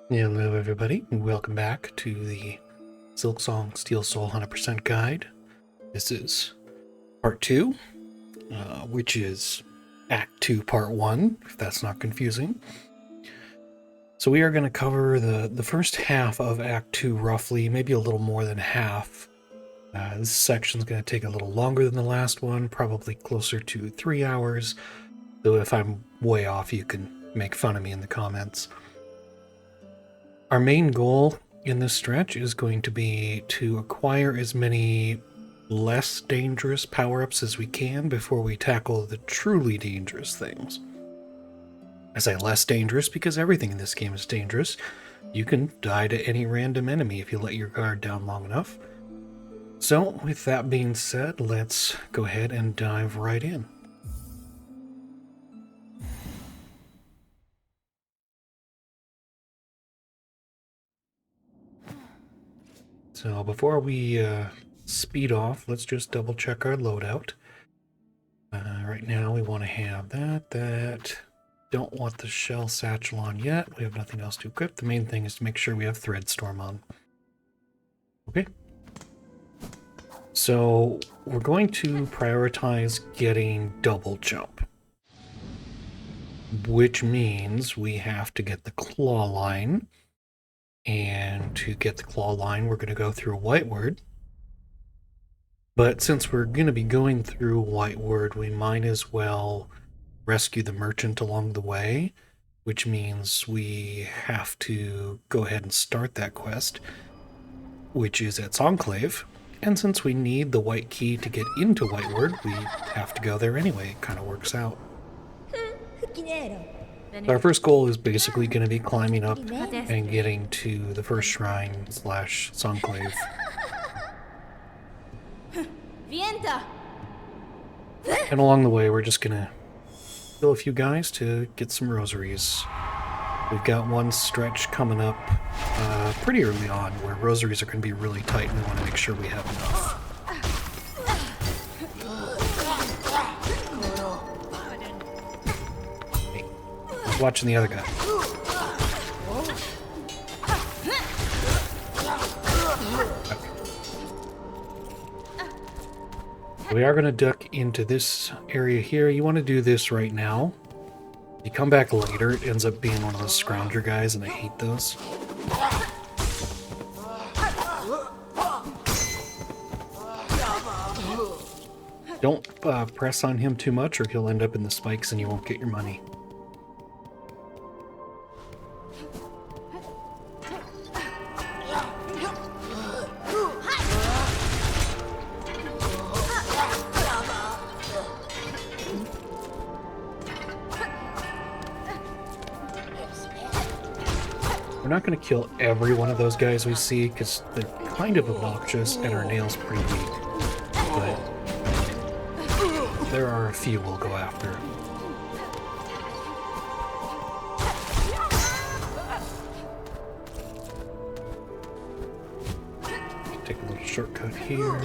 Hello everybody, and welcome back to the Silksong Steel Soul 100% guide. This is part 2, which is Act 2 part 1, if that's not confusing. So we are going to cover the first half of Act 2 roughly, maybe a little more than half. This section is going to take a little longer than the last one, probably closer to 3 hours, though if I'm way off you can make fun of me in the comments. Our main goal in this stretch is going to be to acquire as many less dangerous power-ups as we can before we tackle the truly dangerous things. I say less dangerous because everything in this game is dangerous. You can die to any random enemy if you let your guard down long enough. So, with that being said, let's go ahead and dive right in. So before we speed off, let's just double check our loadout. Right now we want to have that. Don't want the shell satchel on yet. We have nothing else to equip. The main thing is to make sure we have Threadstorm on. Okay. So we're going to prioritize getting double jump, which means we have to get the Clawline. And to get the Clawline, we're going to go through Whiteward. But since we're going to be going through Whiteward, we might as well rescue the merchant along the way, which means we have to go ahead and start that quest, which is at Enclave. And since we need the white key to get into Whiteward, we have to go there anyway. It kind of works out. Our first goal is basically going to be climbing up and getting to the first shrine / Enclave. And along the way, we're just going to kill a few guys to get some rosaries. We've got one stretch coming up pretty early on where rosaries are going to be really tight and we want to make sure we have enough. Hey, I was watching the other guy. We are going to duck into this area here. You want to do this right now. You come back later, it ends up being one of those scrounger guys, and I hate those. Don't press on him too much or he'll end up in the spikes and you won't get your money. We're not going to kill every one of those guys we see because they're kind of obnoxious and our nail's pretty weak. But there are a few we'll go after. Take a little shortcut here.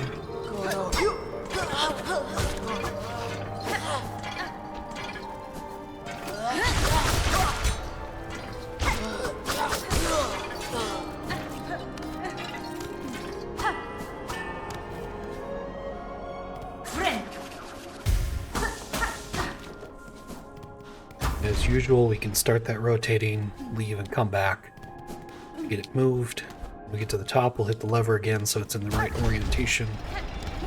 As usual, we can start that rotating, leave, and come back. Get it moved. When we get to the top, we'll hit the lever again so it's in the right orientation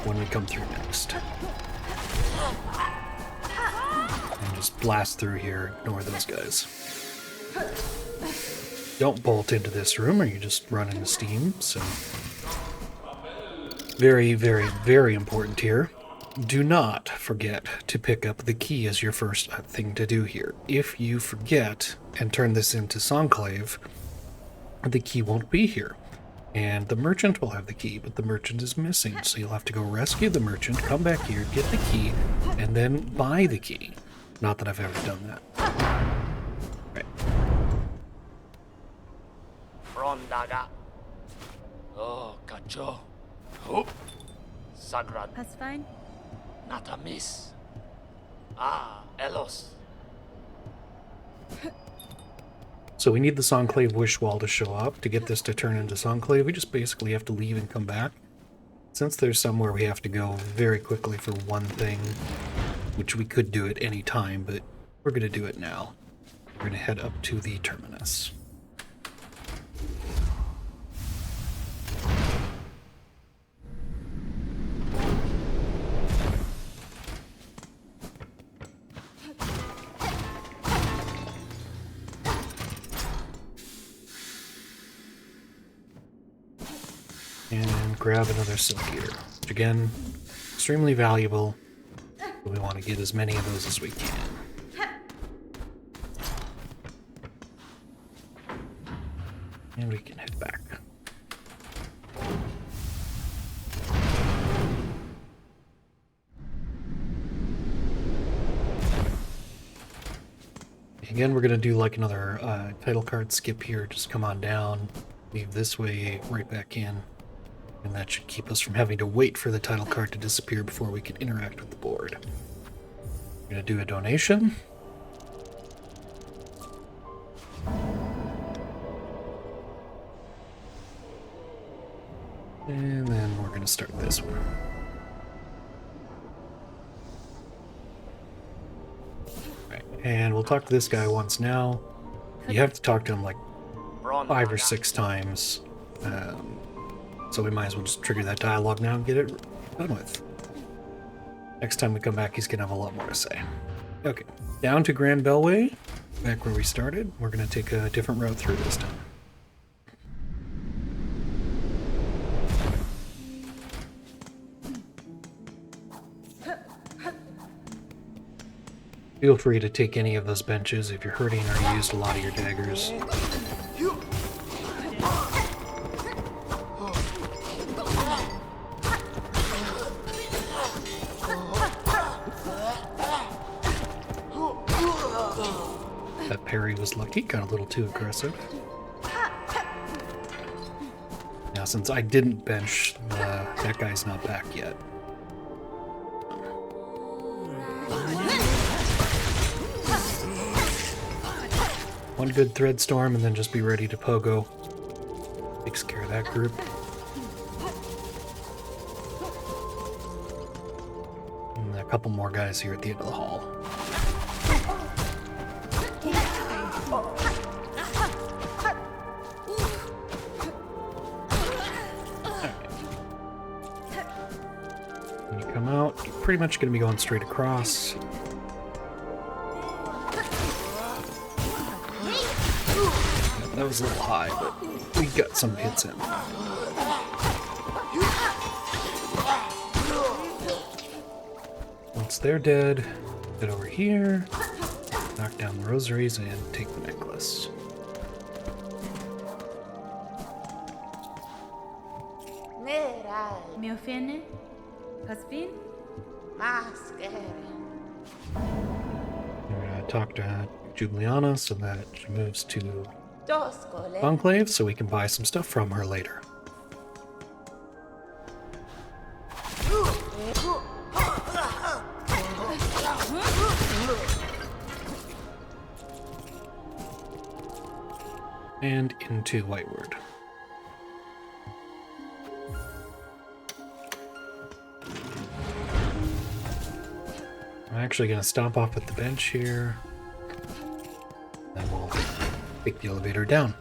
when we come through next. And just blast through here, ignore those guys. Don't bolt into this room or you just run into steam, so... Very, very, very important here. Do not forget to pick up the key as your first thing to do here. If you forget and turn this into Enclave, the key won't be here. And the merchant will have the key, but the merchant is missing. So you'll have to go rescue the merchant, come back here, get the key, and then buy the key. Not that I've ever done that. Right. Rondaga. Oh, cacho. Oh. Sagran. That's fine. Natamis. Ah, Elos. So we need the Songclave wish wall to show up. To get this to turn into Songclave, we just basically have to leave and come back. Since there's somewhere we have to go very quickly for one thing, which we could do at any time, but we're going to do it now. We're going to head up to the terminus. And grab another silk eater, which again, extremely valuable. But we want to get as many of those as we can. And we can head back. Again, we're going to do like another title card skip here. Just come on down, leave this way, right back in. And that should keep us from having to wait for the title card to disappear before we can interact with the board. We're going to do a donation. And then we're going to start this one. Right, and we'll talk to this guy once now. You have to talk to him like 5 or 6 times. So we might as well just trigger that dialogue now and get it done with. Next time we come back, he's going to have a lot more to say. Okay, down to Grand Bellway, back where we started. We're going to take a different route through this time. Feel free to take any of those benches if you're hurting or you used a lot of your daggers. That parry was lucky, got a little too aggressive. Now, since I didn't bench, that guy's not back yet. One good thread storm and then just be ready to pogo. Takes care of that group. And a couple more guys here at the end of the hall. When you come out, you're pretty much going to be going straight across. That was a little high, but we got some hits in. Once they're dead, head over here, knock down the rosaries, and take the necklace. Me offende? Caspin? We're going to talk to Juliana so that she moves to Enclave so we can buy some stuff from her later. And into Whiteward. I'm actually going to stomp off at the bench here. Then we'll take the elevator down.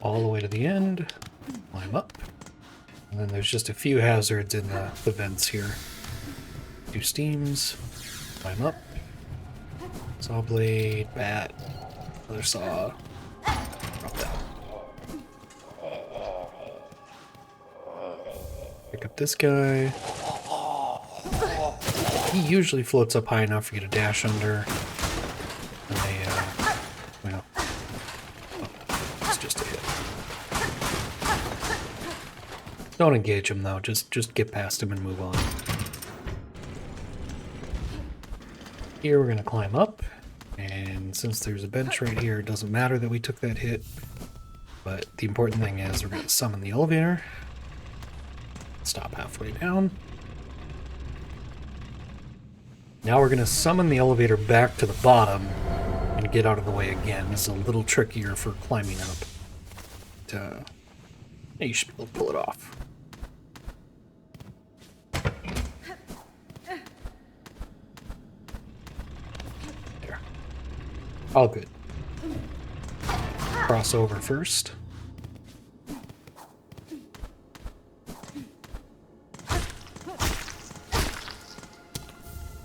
All the way to the end, climb up, and then there's just a few hazards in the vents here. 2 steams, climb up, saw blade, bat, another saw, drop down. Pick up this guy. He usually floats up high enough for you to dash under. And they, well, it's just a hit. Don't engage him though, just get past him and move on. Here we're gonna climb up, And since there's a bench right here, it doesn't matter that we took that hit. But the important thing is we're going to summon the elevator. Stop halfway down. Now we're going to summon the elevator back to the bottom and get out of the way again. This is a little trickier for climbing up. But, you should be able to pull it off. There. All good. Cross over first.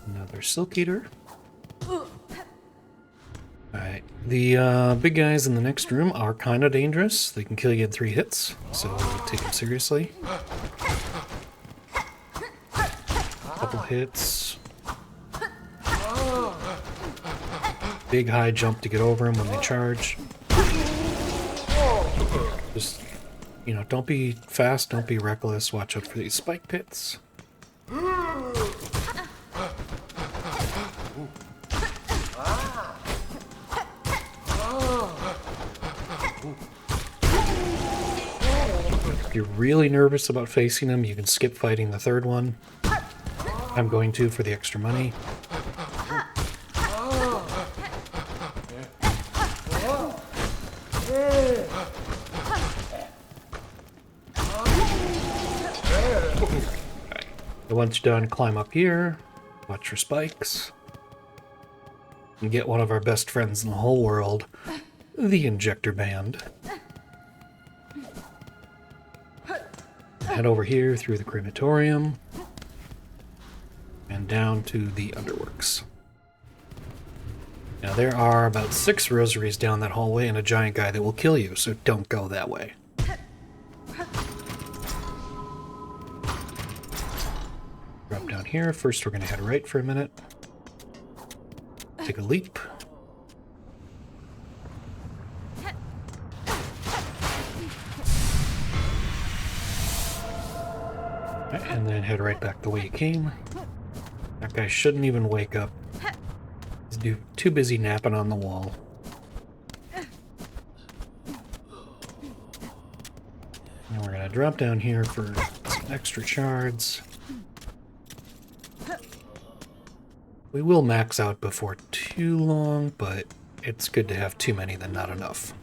Another Silk Eater. Alright, the big guys in the next room are kind of dangerous. They can kill you in 3 hits, so take them seriously. Couple hits. Big high jump to get over them when they charge. Just, you know, don't be fast, don't be reckless. Watch out for these spike pits. If you're really nervous about facing them, you can skip fighting the third one. I'm going to for the extra money. And once you're done, climb up here, watch for spikes, and get one of our best friends in the whole world, the Injector Band. Head over here through the crematorium and down to the underworks. Now there are about 6 rosaries down that hallway and a giant guy that will kill you, so don't go that way. Drop down here. First we're going to head right for a minute. Take a leap. And then head right back the way you came. That guy shouldn't even wake up. He's too busy napping on the wall. And we're going to drop down here for some extra shards. We will max out before too long, but it's good to have too many than not enough.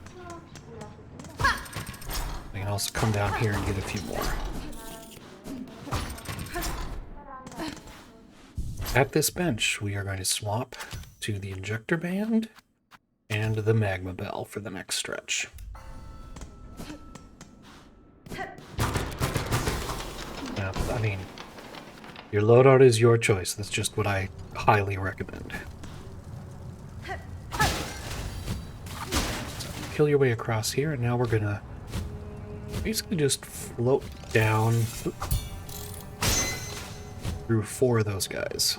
We can also come down here and get a few more. At this bench, we are going to swap to the Injector Band and the Magma Bell for the next stretch. Now, I mean, your loadout is your choice. That's just what I highly recommend. So, kill your way across here, and now we're gonna basically just float down through 4 of those guys.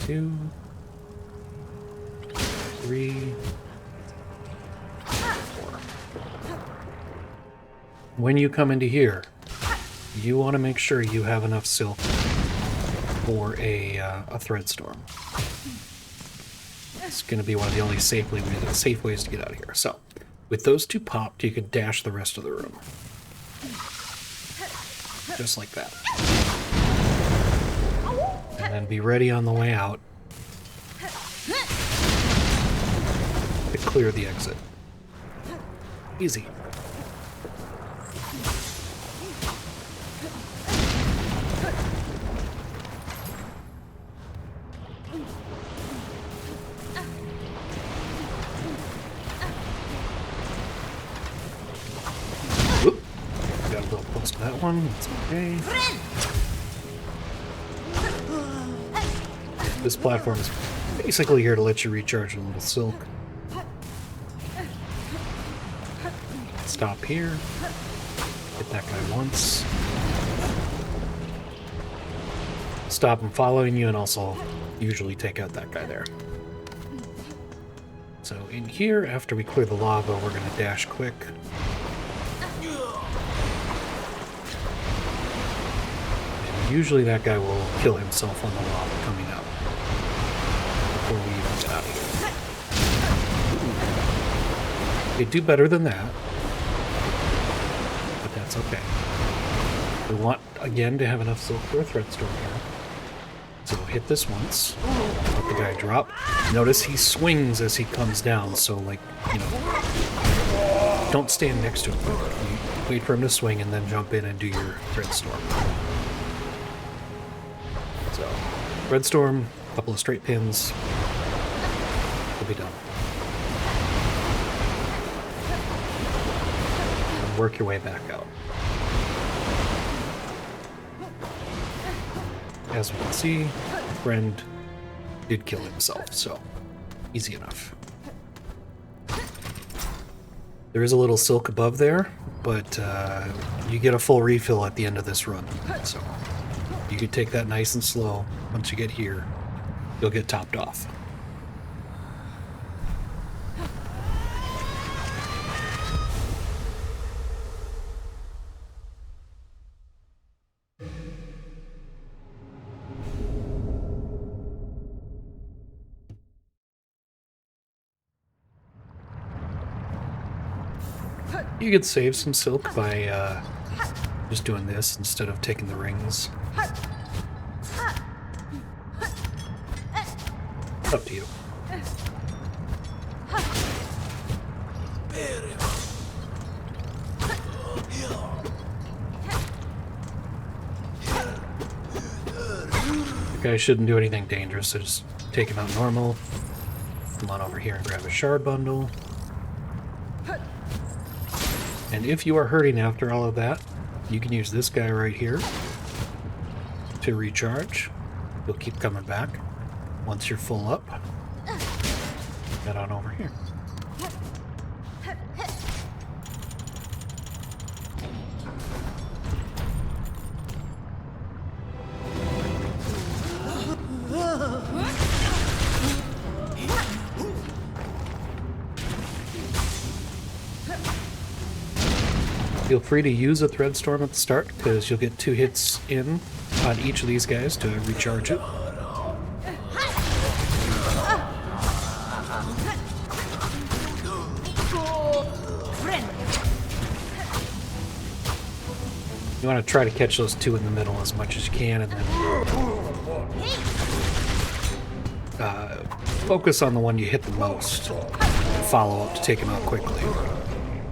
2, 3, 4. When you come into here, you want to make sure you have enough silk for a thread storm. It's going to be one of the only safe ways to get out of here. So, with those 2 popped, you can dash the rest of the room. Just like that. And then be ready on the way out to clear the exit. Easy. Whoop. Got a little close to that one. That's okay. This platform is basically here to let you recharge a little silk. Stop here. Hit that guy once. Stop him following you, and also usually take out that guy there. So in here, after we clear the lava, we're going to dash quick. And usually that guy will kill himself on the lava coming out before we even Get out of here. Okay, do better than that. But that's okay. We want, again, to have enough silk for a thread storm here. So hit this once. Let the guy drop. Notice he swings as he comes down, so, like, you know, don't stand next to him. You wait for him to swing and then jump in and do your thread storm. So, thread storm, a couple of straight pins. We'll be done. And work your way back out. As we can see, friend did kill himself, so easy enough. There is a little silk above there, but you get a full refill at the end of this run, so you can take that nice and slow. Once you get here, you'll get topped off. You could save some silk by just doing this instead of taking the rings. Up to you. The guy shouldn't do anything dangerous, so just take him out normal. Come on over here and grab a shard bundle. And if you are hurting after all of that, you can use this guy right here to recharge. You'll keep coming back. Once you're full up, head on over here. Feel free to use a thread storm at the start, because you'll get 2 hits in on each of these guys to recharge it. You want to try to catch those 2 in the middle as much as you can, and then focus on the one you hit the most. Follow up to take him out quickly.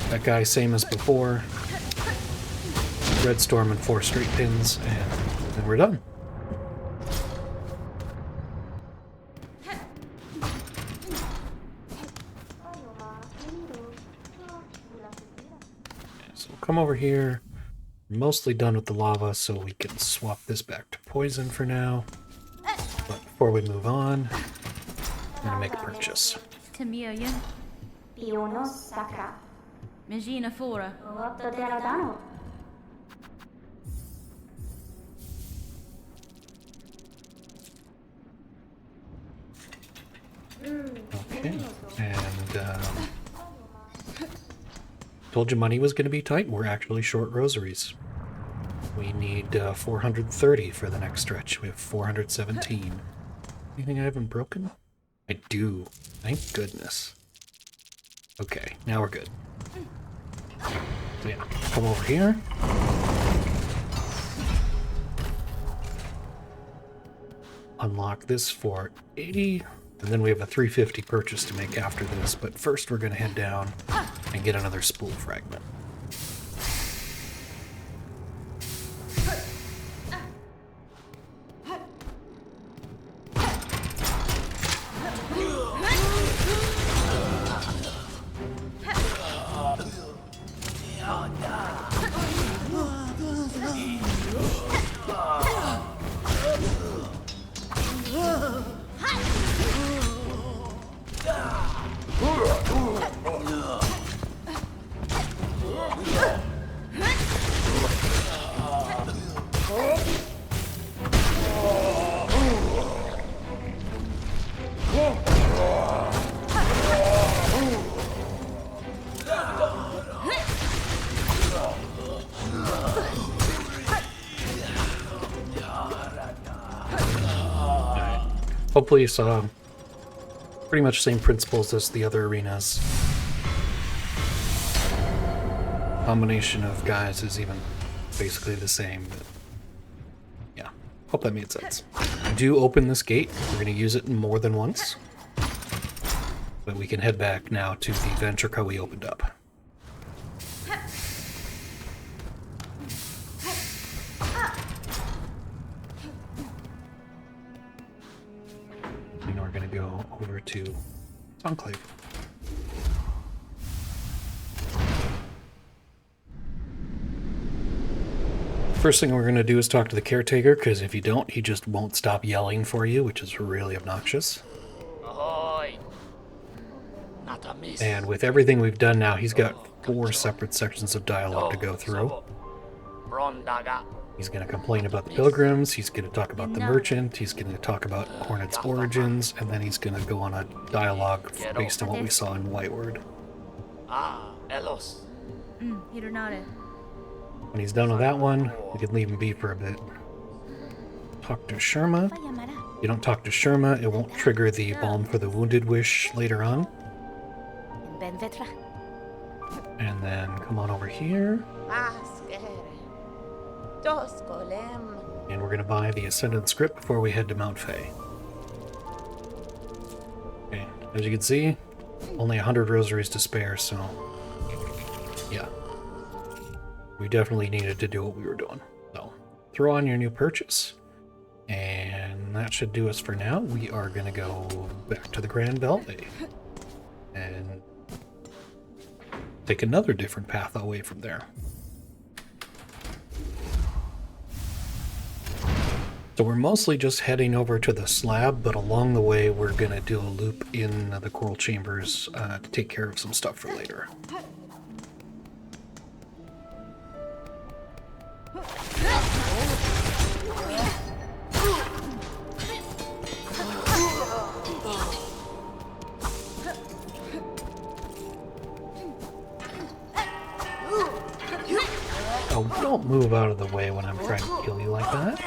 That guy, same as before. Red storm and 4 straight pins, and then we're done. So come over here. We're mostly done with the lava, so we can swap this back to poison for now. But before we move on, I'm gonna make a purchase. Tamiya. Magina Fora. Okay, and told you money was going to be tight. We're actually short rosaries. We need 430 for the next stretch. We have 417. Anything I haven't broken? I do. Thank goodness. Okay, now we're good. So yeah, come over here. Unlock this for 80. And then we have a 350 purchase to make after this, but first we're going to head down and get another spool fragment. Hopefully you saw Pretty much same principles as the other arenas. Combination of guys is even basically the same. But yeah, hope that made sense. Do open this gate. We're going to use it more than once. But we can head back now to the ventricle we opened up. And we're going to go over to Enclave. First thing we're going to do is talk to the caretaker, because if you don't, he just won't stop yelling for you, which is really obnoxious. Ahoy! Not a miss. And with everything we've done now, he's got 4 separate sections of dialogue to go through. Rondaga. He's going to complain about the pilgrims, he's going to talk about the merchant, he's going to talk about Hornet's origins, and then he's going to go on a dialogue based on what we saw in Whiteward. Ah, Elos. Hironare. When he's done with that one, we can leave him be for a bit. Talk to Sherma. If you don't talk to Sherma, it won't trigger the Balm for the Wounded wish later on. And then come on over here. And we're going to buy the Ascendant script before we head to Mount Fae. Okay, as you can see, only 100 rosaries to spare, so yeah. We definitely needed to do what we were doing. So, throw on your new purchase. And that should do us for now. We are going to go back to the Grand Beltway. And take another different path away from there. So we're mostly just heading over to the slab, but along the way we're going to do a loop in the coral chambers to take care of some stuff for later. Oh, don't move out of the way when I'm trying to kill you like that.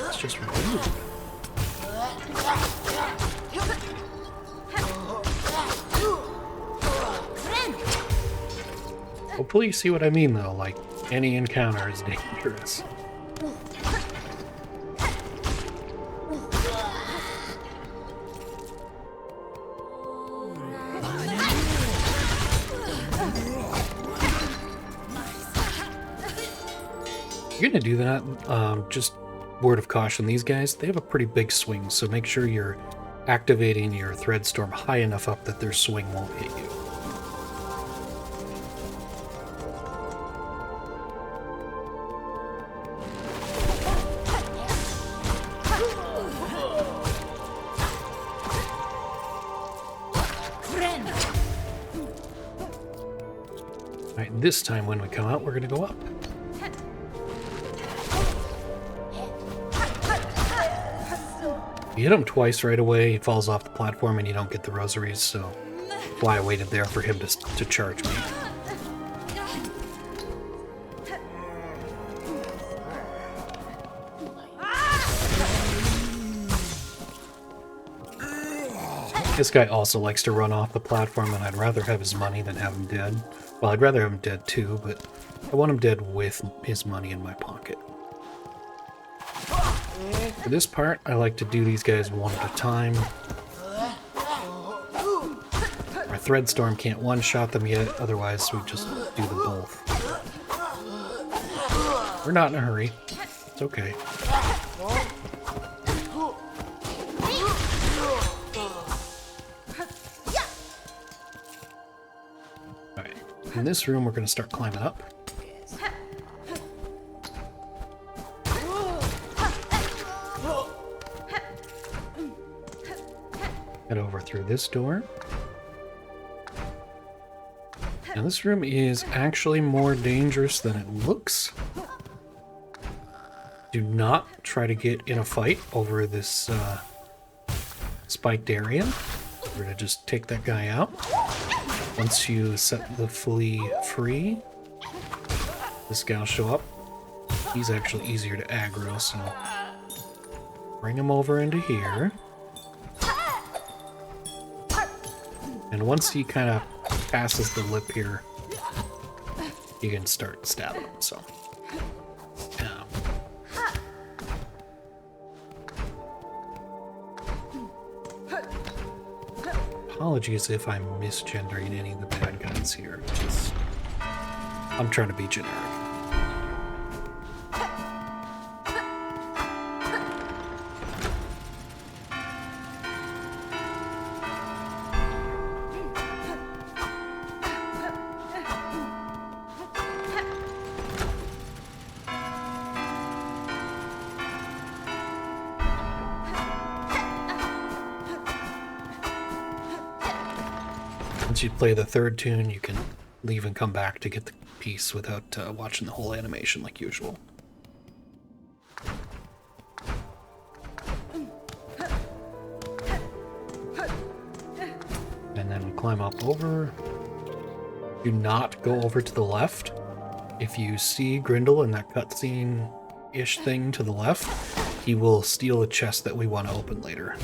It's just rude. Hopefully you see what I mean though, like, any encounter is dangerous. You're gonna do that, just word of caution, these guys, they have a pretty big swing, so make sure you're activating your thread storm high enough up that their swing won't hit you. Alright, this time when we come out, we're gonna go up. You hit him twice right away, he falls off the platform and you don't get the rosaries, so that's why I waited there for him to charge me. This guy also likes to run off the platform, and I'd rather have his money than have him dead. Well, I'd rather have him dead too, but I want him dead with his money in my pocket. For this part, I like to do these guys one at a time. Our thread storm can't one-shot them yet, otherwise we just do them both. We're not in a hurry. It's okay. Alright, in this room we're going to start climbing up. Head over through this door. Now this room is actually more dangerous than it looks. Do not try to get in a fight over this spiked area. We're gonna just take that guy out. Once you set the flea free, this guy will show up. He's actually easier to aggro, so bring him over into here. And once he kind of passes the lip here, you can start stabbing him, so. Apologies if I'm misgendering any of the bad guys here. Just, I'm trying to be generic. Once you play the third tune, you can leave and come back to get the piece without watching the whole animation like usual. And then we climb up over. Do not go over to the left. If you see Grindel in that cutscene-ish thing to the left, he will steal a chest that we want to open later.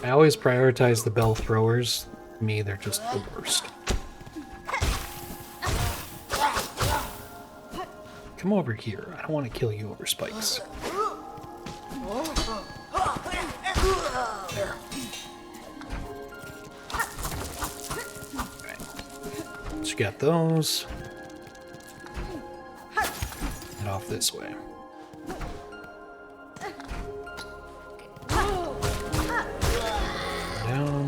I always prioritize the bell throwers. To me, they're just the worst. Come over here. I don't want to kill you over spikes. There. Alright. So you got those. Head off this way. Down.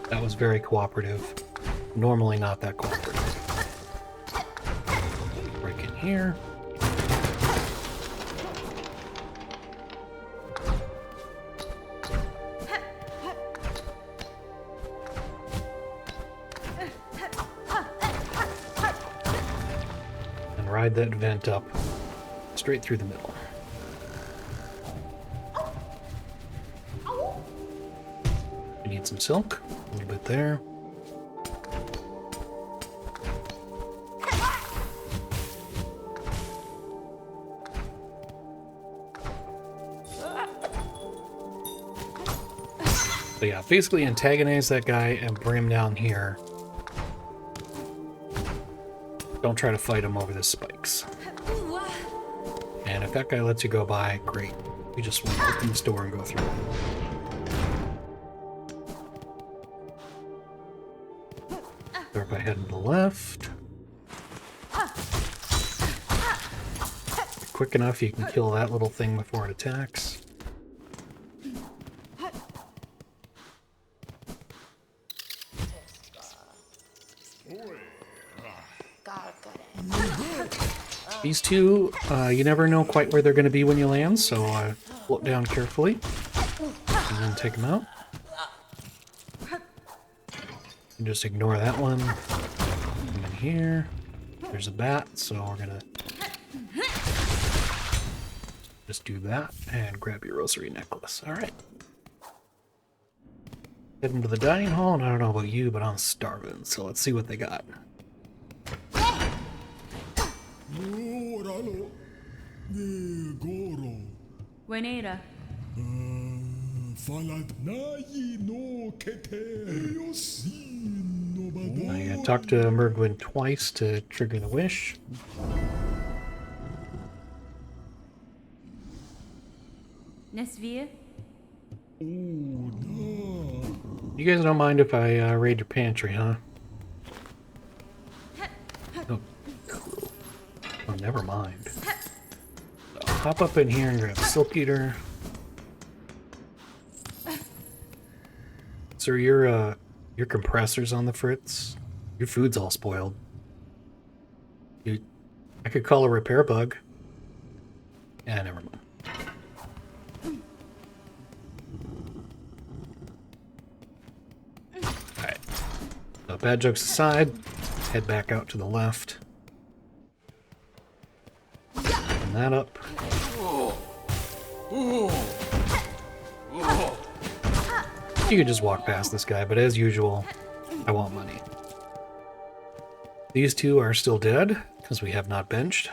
That was very cooperative. Normally not that cooperative. Break in here. And ride that vent up straight through the middle. You need some silk, a little bit there. So yeah, basically antagonize that guy and bring him down here. Don't try to fight him over the spikes. And if that guy lets you go by, great. You just want to open this door and go through. Start by heading to the left. Quick enough, you can kill that little thing before it attacks. These two, you never know quite where they're going to be when you land, so float down carefully and then take them out. And just ignore that one. Come in here. There's a bat, so we're going to just do that and grab your rosary necklace. All right. Heading to the dining hall, and I don't know about you, but I'm starving, so let's see what they got. Wenera. I gotta talk to Mergwin twice to trigger the wish. Nesvir. You guys don't mind if I raid your pantry, huh? Oh, cool. Oh, never mind. So, hop up in here and grab Silk Eater. Sir, your compressor's on the fritz. Your food's all spoiled. I could call a repair bug. Yeah, never mind. Alright. So bad jokes aside, head back out to the left. Open that up. You could just walk past this guy, but as usual, I want money. These two are still dead, because we have not benched.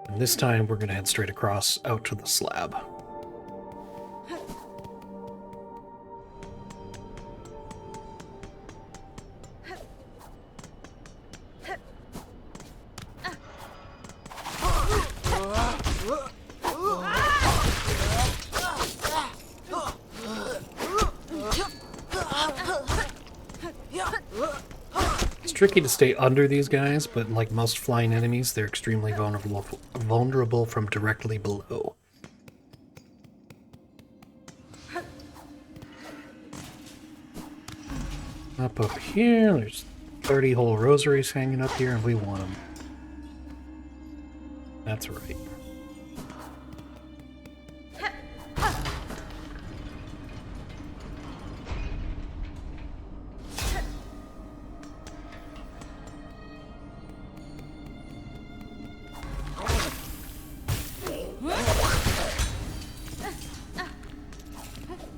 And this time we're going to head straight across out to the slab. Tricky to stay under these guys, but like most flying enemies, they're extremely vulnerable from directly below. Up here, there's 30 whole rosaries hanging up here, and we want them. That's right.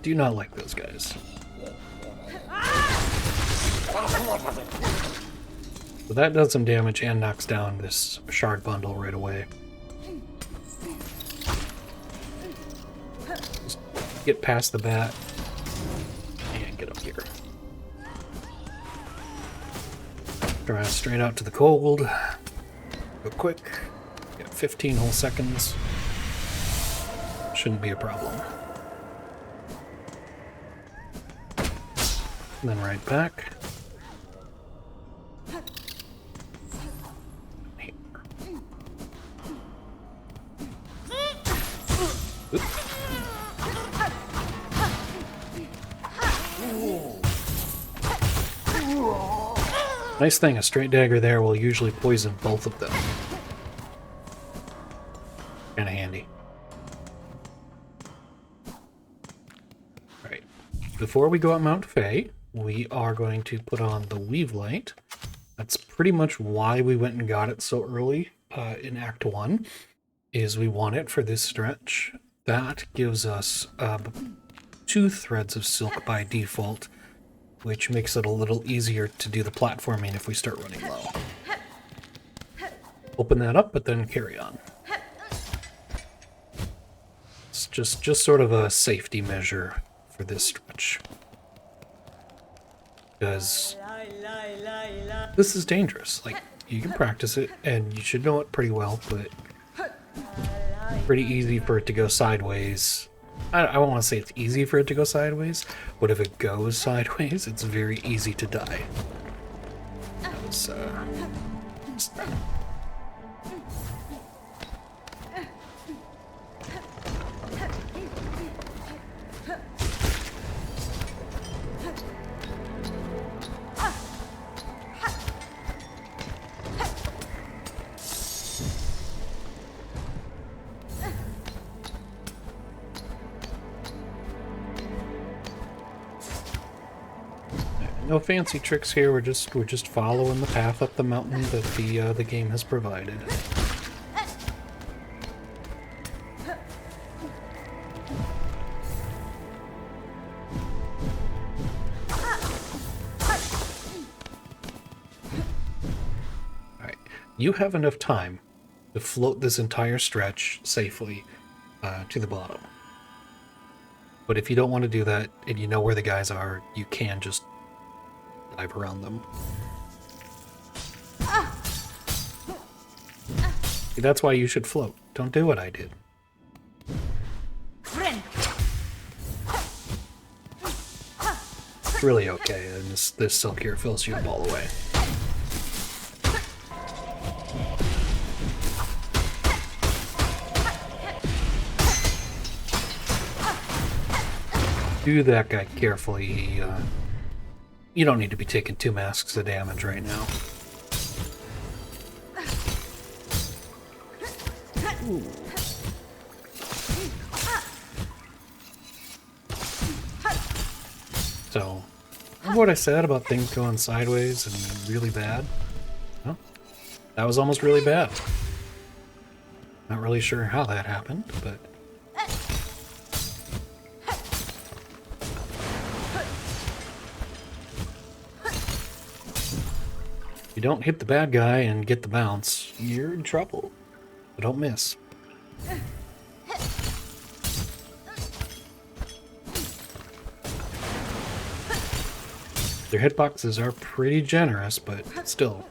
Do not like those guys. So that does some damage and knocks down this shard bundle right away. Just get past the bat and get up here. Drive straight out to the cold. Go quick. Get 15 whole seconds. Shouldn't be a problem. And then right back. Here. Oop. Nice thing, a straight dagger there will usually poison both of them. Kinda handy. Alright. Before we go up Mount Faye, we are going to put on the Weave Light. That's pretty much why we went and got it so early in Act 1, is we want it for this stretch. That gives us 2 threads of silk by default, which makes it a little easier to do the platforming if we start running low. Open that up, but then carry on. It's just sort of a safety measure for this stretch. Because this is dangerous. Like, you can practice it, and you should know it pretty well, but pretty easy for it to go sideways. I won't want to say it's easy for it to go sideways, but if it goes sideways, it's very easy to die. So, no fancy tricks here. We're just following the path up the mountain that the game has provided. Alright, you have enough time to float this entire stretch safely to the bottom. But if you don't want to do that, and you know where the guys are, you can just dive around them. See, that's why you should float. Don't do what I did. It's really okay, and this silk here fills you up all the way. Do that guy carefully. You don't need to be taking 2 masks of damage right now. Ooh. So, remember what I said about things going sideways and really bad? Well, that was almost really bad. Not really sure how that happened, but... you don't hit the bad guy and get the bounce, you're in trouble. So don't miss. Their hitboxes are pretty generous, but still.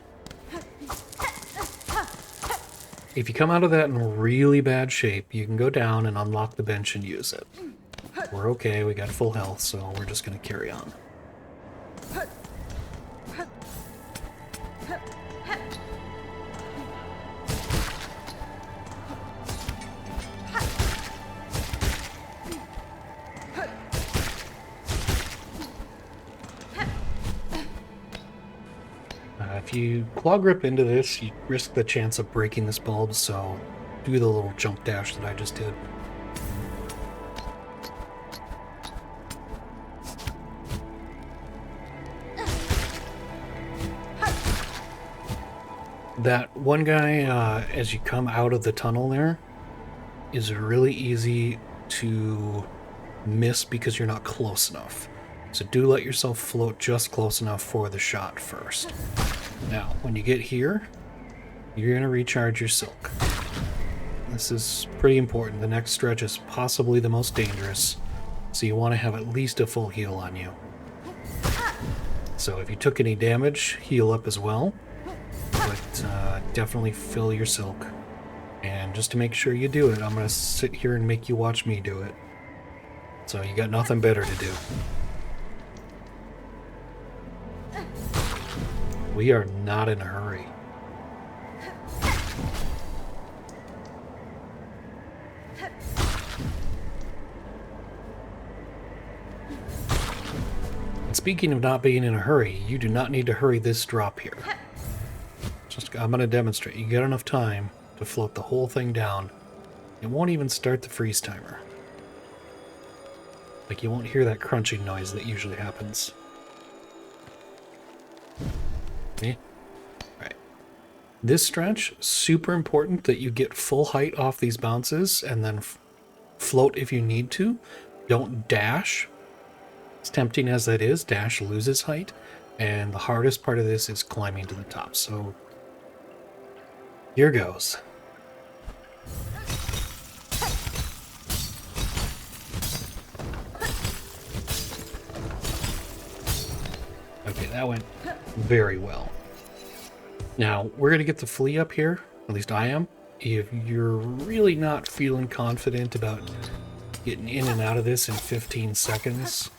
If you come out of that in really bad shape, you can go down and unlock the bench and use it. We're okay, we got full health, so we're just going to carry on. If you claw grip into this, you risk the chance of breaking this bulb, so do the little jump dash that I just did. That one guy, as you come out of the tunnel there, is really easy to miss because you're not close enough. So do let yourself float just close enough for the shot first. Now, when you get here, you're going to recharge your silk. This is pretty important. The next stretch is possibly the most dangerous, so you want to have at least a full heal on you. So if you took any damage, heal up as well, but definitely fill your silk. And just to make sure you do it, I'm going to sit here and make you watch me do it. So you got nothing better to do. We are not in a hurry. And speaking of not being in a hurry, you do not need to hurry this drop here. I'm going to demonstrate. You got enough time to float the whole thing down. It won't even start the freeze timer. Like, you won't hear that crunching noise that usually happens. Okay. Right. This stretch, super important that you get full height off these bounces and then float if you need to. Don't dash. As tempting as that is, dash loses height. And the hardest part of this is climbing to the top. So here goes. Okay, that went very well. Now, we're going to get the flea up here. At least I am. If you're really not feeling confident about getting in and out of this in 15 seconds,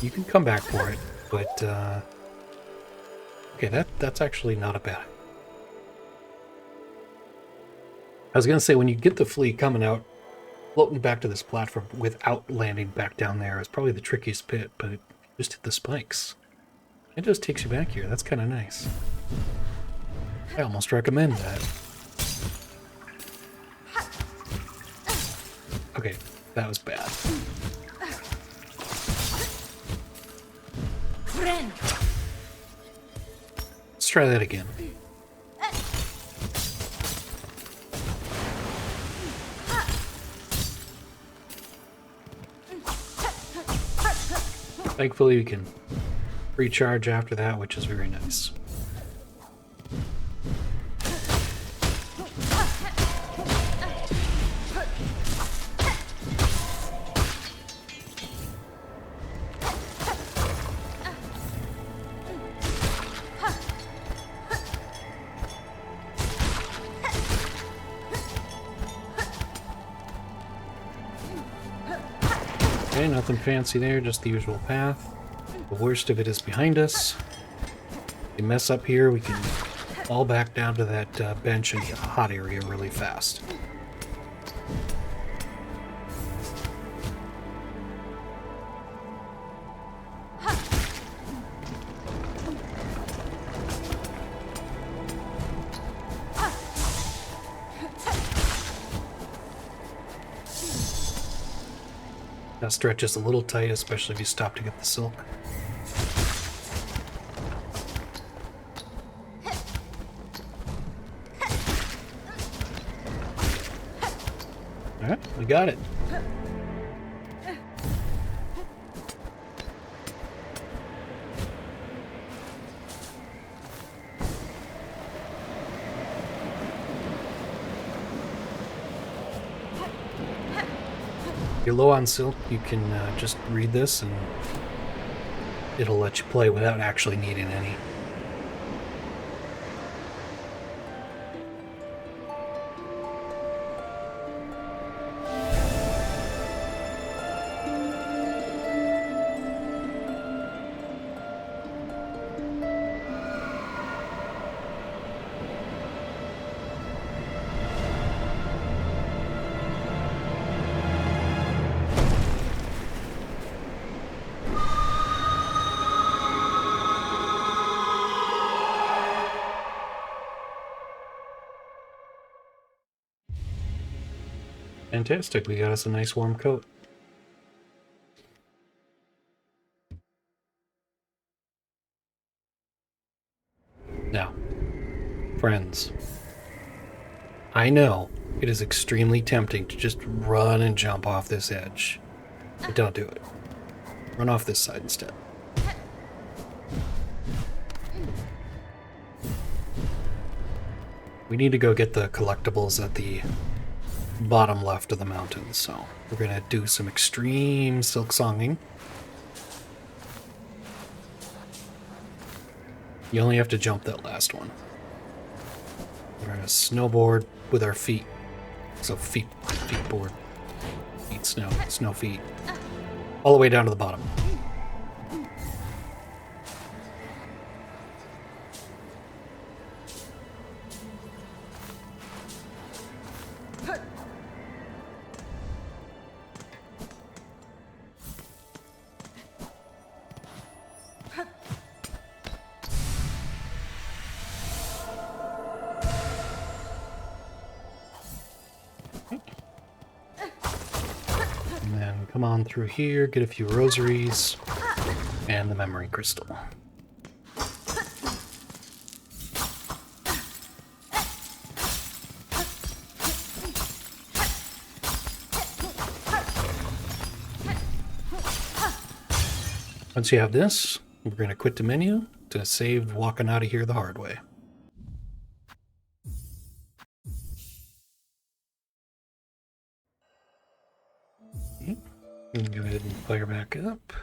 you can come back for it. But, okay, that's actually not a bad. I was going to say, when you get the flea coming out, floating back to this platform without landing back down there is probably the trickiest bit, but it just hit the spikes. It just takes you back here. That's kind of nice. I almost recommend that. Okay, that was bad. Let's try that again. Thankfully, we can recharge after that, which is very nice. Okay, nothing fancy there, just the usual path. The worst of it is behind us. If we mess up here, we can fall back down to that bench and get a hot area really fast. That stretch is a little tight, especially if you stop to get the silk. Alright, we got it. If you're low on silk, you can just read this and it'll let you play without actually needing any. Fantastic, we got us a nice warm coat. Now, friends, I know it is extremely tempting to just run and jump off this edge, but don't do it. Run off this side instead. We need to go get the collectibles at the bottom left of the mountain, so we're gonna do some extreme silksonging. You only have to jump that last one. We're gonna snowboard with our feet. So feet board. Feet snow feet. All the way down to the bottom. And then come on through here, get a few rosaries, and the memory crystal. Once you have this, we're going to quit the menu to save walking out of here the hard way. Okay. We can go ahead and fire back up.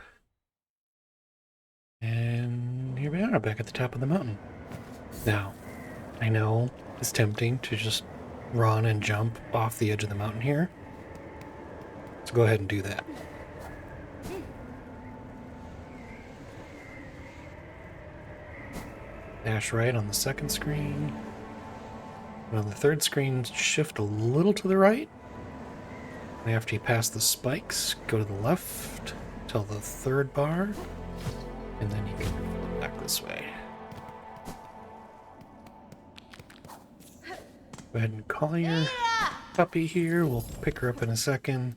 And here we are, back at the top of the mountain. Now, I know it's tempting to just run and jump off the edge of the mountain here. So go ahead and do that. Dash right on the second screen. And on the third screen, shift a little to the right. And after you pass the spikes, go to the left till the third bar. And then you can go back this way. Go ahead and call your puppy here. We'll pick her up in a second.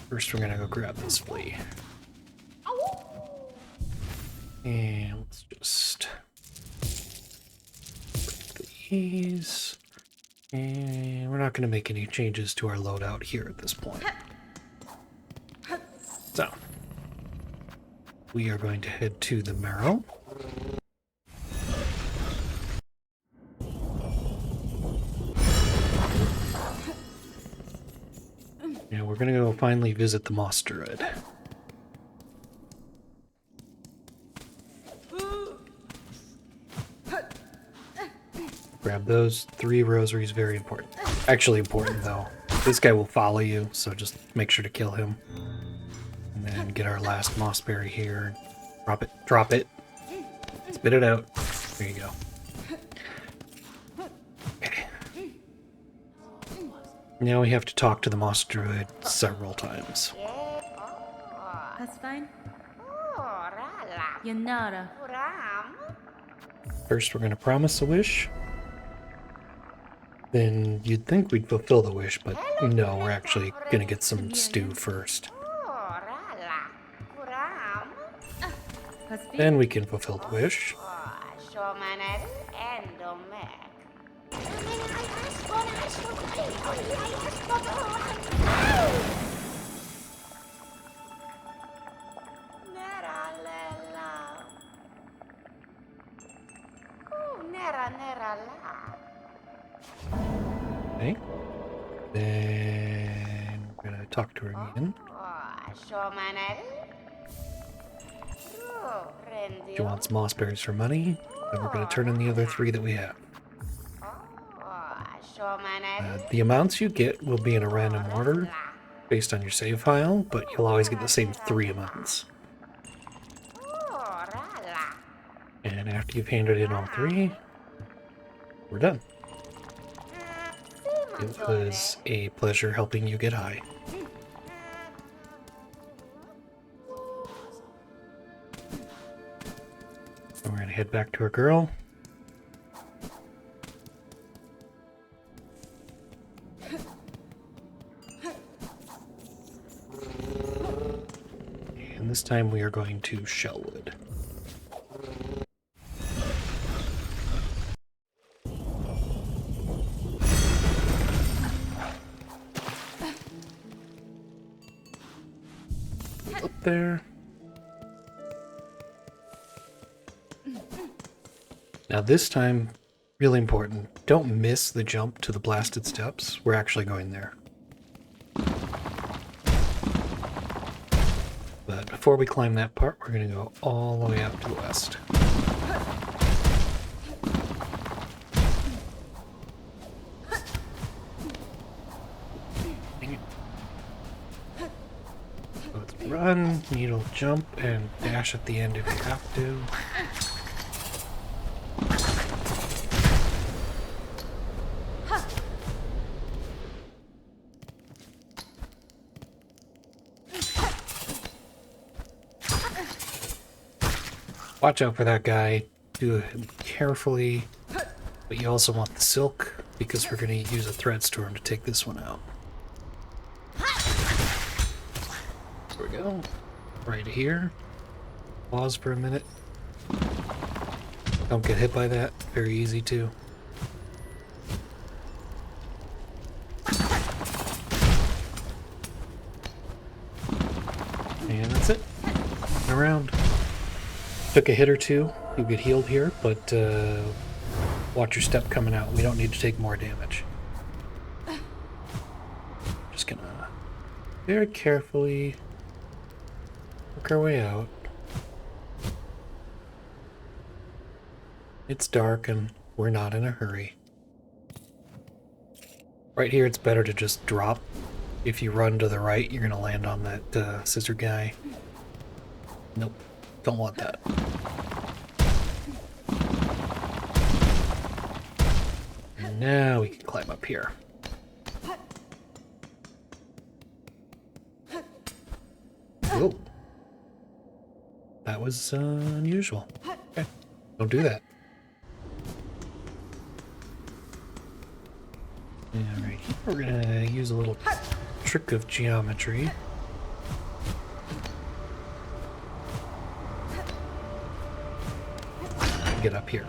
First, we're going to go grab this flea. And let's just break these. And we're not going to make any changes to our loadout here at this point. So, we are going to head to the marrow. Now we're going to go finally visit the moss druid. Grab those 3 rosaries, very important. Actually important though. This guy will follow you, so just make sure to kill him. And then get our last moss berry here. Drop it. Spit it out. There you go. Okay. Now we have to talk to the moss druid several times. That's fine. Yanara. First we're going to promise a wish. Then you'd think we'd fulfill the wish, but no, we're actually going to get some stew first. Then we can fulfill the wish. Okay. Then we're going to talk to her again. She wants mossberries for money, and we're going to turn in the other 3 that we have. The amounts you get will be in a random order based on your save file, but you'll always get the same 3 amounts. And after you've handed in all 3, we're done. It was a pleasure helping you get high. We're going to head back to our girl. And this time we are going to Shellwood. Up there. Now this time, really important, don't miss the jump to the blasted steps. We're actually going there. But before we climb that part, we're going to go all the way out to the west. Dang it. So it's run, needle jump, and dash at the end if you have to. Watch out for that guy. Do it carefully. But you also want the silk, because we're going to use a thread storm to take this one out. There we go. Right here. Pause for a minute. Don't get hit by that. Very easy too. And that's it. Around. Took a hit or two, you get healed here, but watch your step coming out. We don't need to take more damage. Just gonna very carefully work our way out. It's dark and we're not in a hurry. Right here it's better to just drop. If you run to the right, you're gonna land on that scissor guy. Nope. Don't want that. And now we can climb up here. Whoa. That was unusual. Okay. Don't do that. Alright, we're gonna use a little trick of geometry. Get up here.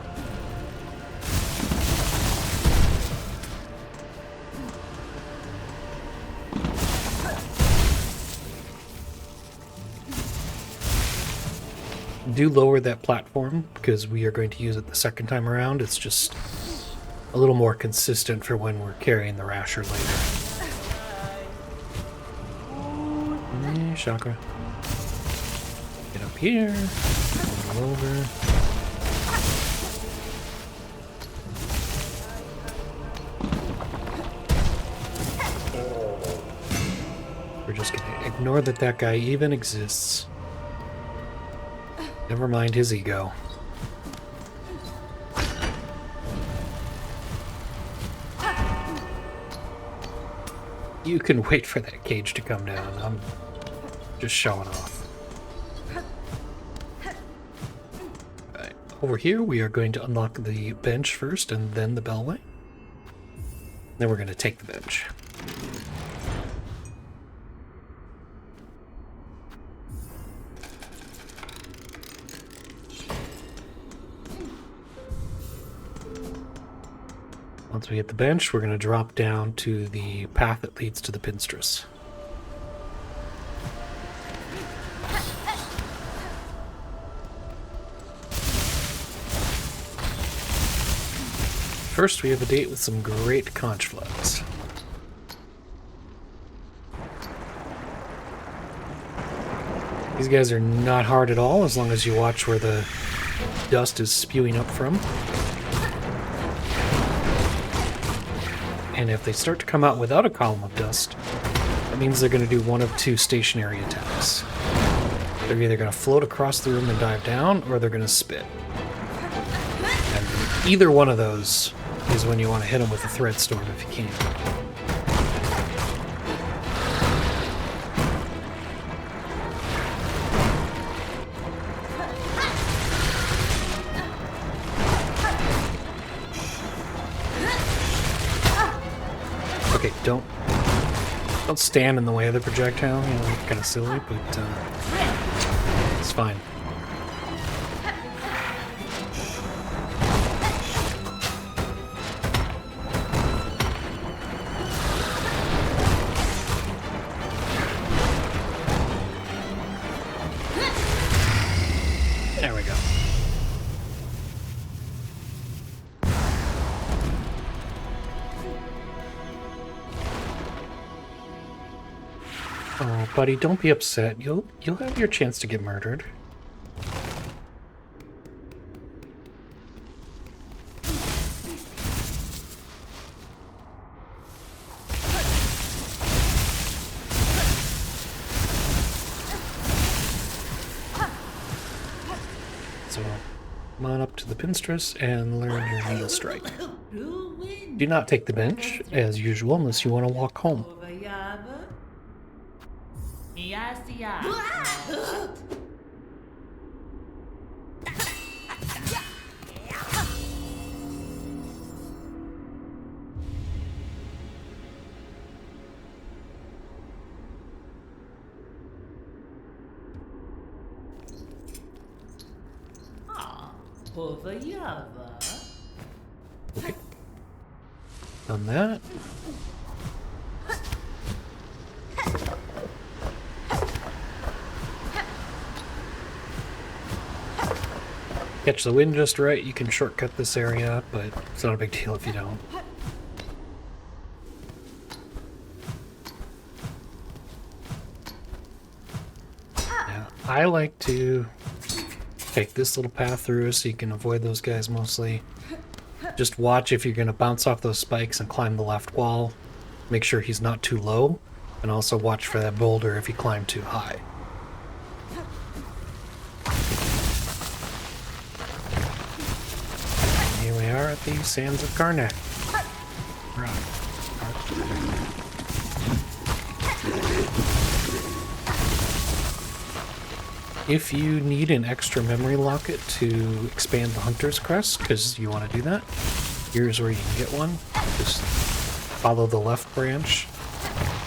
Do lower that platform because we are going to use it the second time around. It's just a little more consistent for when we're carrying the rasher later. Chakra. Get up here. Go over. We're just gonna ignore that that guy even exists. Never mind his ego. You can wait for that cage to come down. I'm just showing off. Right. Over here we are going to unlock the bench first and then the bellway. Then we're going to take the bench. Once we hit the bench, we're going to drop down to the path that leads to the pinstress. First, we have a date with some great conch flags. These guys are not hard at all, as long as you watch where the dust is spewing up from. And if they start to come out without a column of dust, that means they're going to do one of two stationary attacks. They're either going to float across the room and dive down, or they're going to spit. And either one of those is when you want to hit them with a thread storm if you can. Okay, don't stand in the way of the projectile, you know, kind of silly, but it's fine. There we go. Oh, buddy, don't be upset. You'll have your chance to get murdered. So, come on up to the pinstress and learn your needle strike. Do not take the bench, as usual, unless you want to walk home. Okay. Done that. Catch the wind just right, you can shortcut this area, but it's not a big deal if you don't. Yeah, I like to take this little path through so you can avoid those guys mostly. Just watch if you're going to bounce off those spikes and climb the left wall. Make sure he's not too low, and also watch for that boulder if you climb too high. Here we are at the Sands of Karnak. If you need an extra memory locket to expand the Hunter's Crest, because you want to do that, here's where you can get one. Just follow the left branch.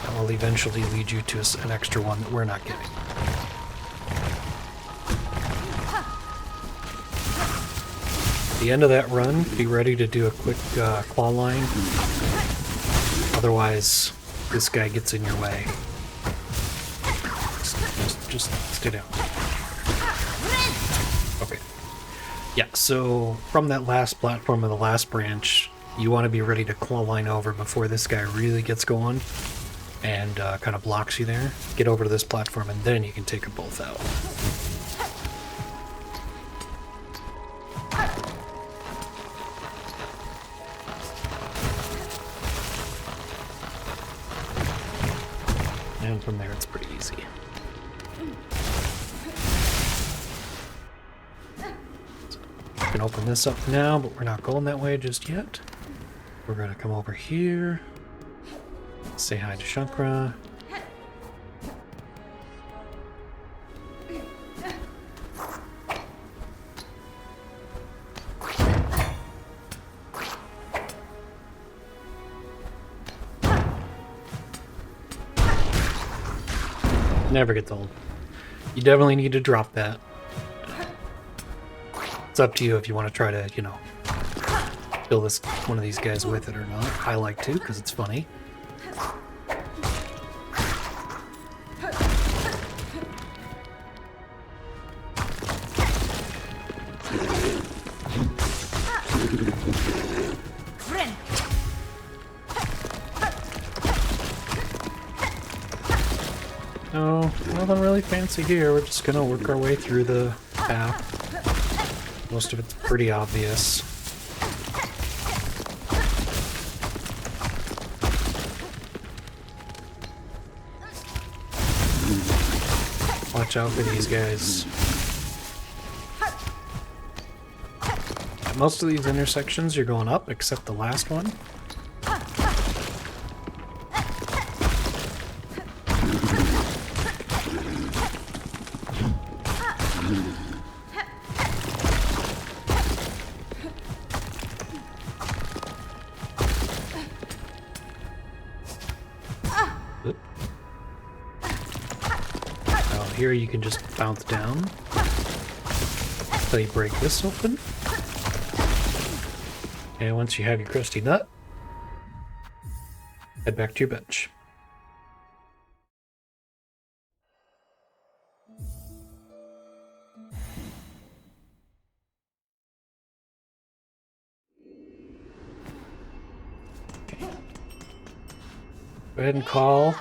That will eventually lead you to an extra one that we're not getting. At the end of that run, be ready to do a quick Clawline. Otherwise, this guy gets in your way. Just stay down. Okay. Yeah, so from that last platform of the last branch, you want to be ready to Clawline over before this guy really gets going and kind of blocks you there. Get over to this platform and then you can take them both out. And from there it's pretty easy. We can open this up now, but we're not going that way just yet. We're going to come over here. Say hi to Shankra. Never gets old. You definitely need to drop that. It's up to you if you want to try to, you know, kill this one of these guys with it or not. I like to, because it's funny. Oh. nothing really fancy here. We're just gonna work our way through the path. Most of it's pretty obvious. Watch out for these guys. At most of these intersections you're going up, except the last one. Here you can just bounce down until you break this open. And once you have your crusty nut, head back to your bench. Okay. Go ahead and call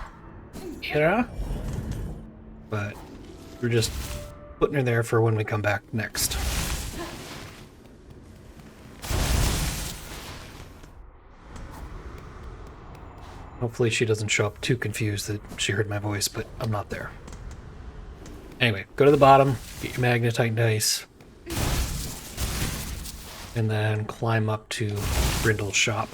Ira, but we're just putting her there for when we come back next. Hopefully she doesn't show up too confused that she heard my voice, but I'm not there. Anyway, go to the bottom, get your magnetite dice, and then climb up to Brindle's shop.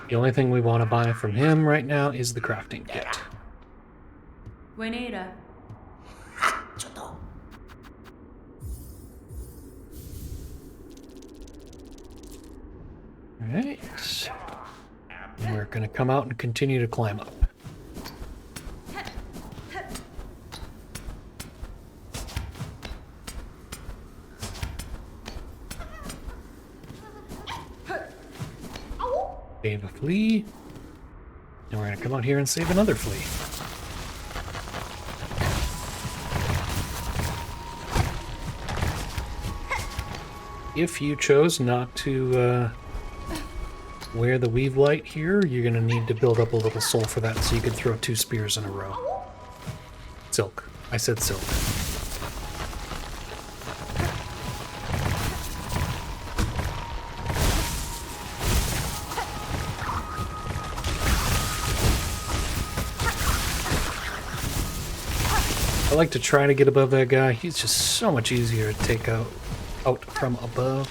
The only thing we want to buy from him right now is the crafting kit. Buenera. Alright. And we're going to come out and continue to climb up. Save a flea. And we're going to come out here and save another flea. If you chose not to wear the weave light here, you're going to need to build up a little soul for that so you can throw 2 spears in a row. Silk. I said silk. I like to try to get above that guy. He's just so much easier to take out from above.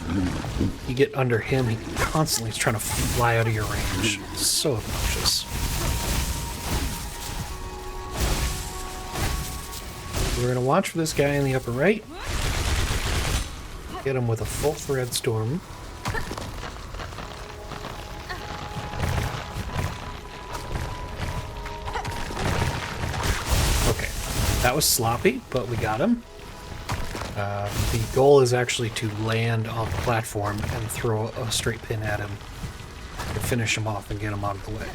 You get under him, he constantly is trying to fly out of your range. It's so obnoxious. We're going to watch for this guy in the upper right. Get him with a full thread storm. Okay, that was sloppy, but we got him. The goal is actually to land on the platform and throw a straight pin at him to finish him off and get him out of the way.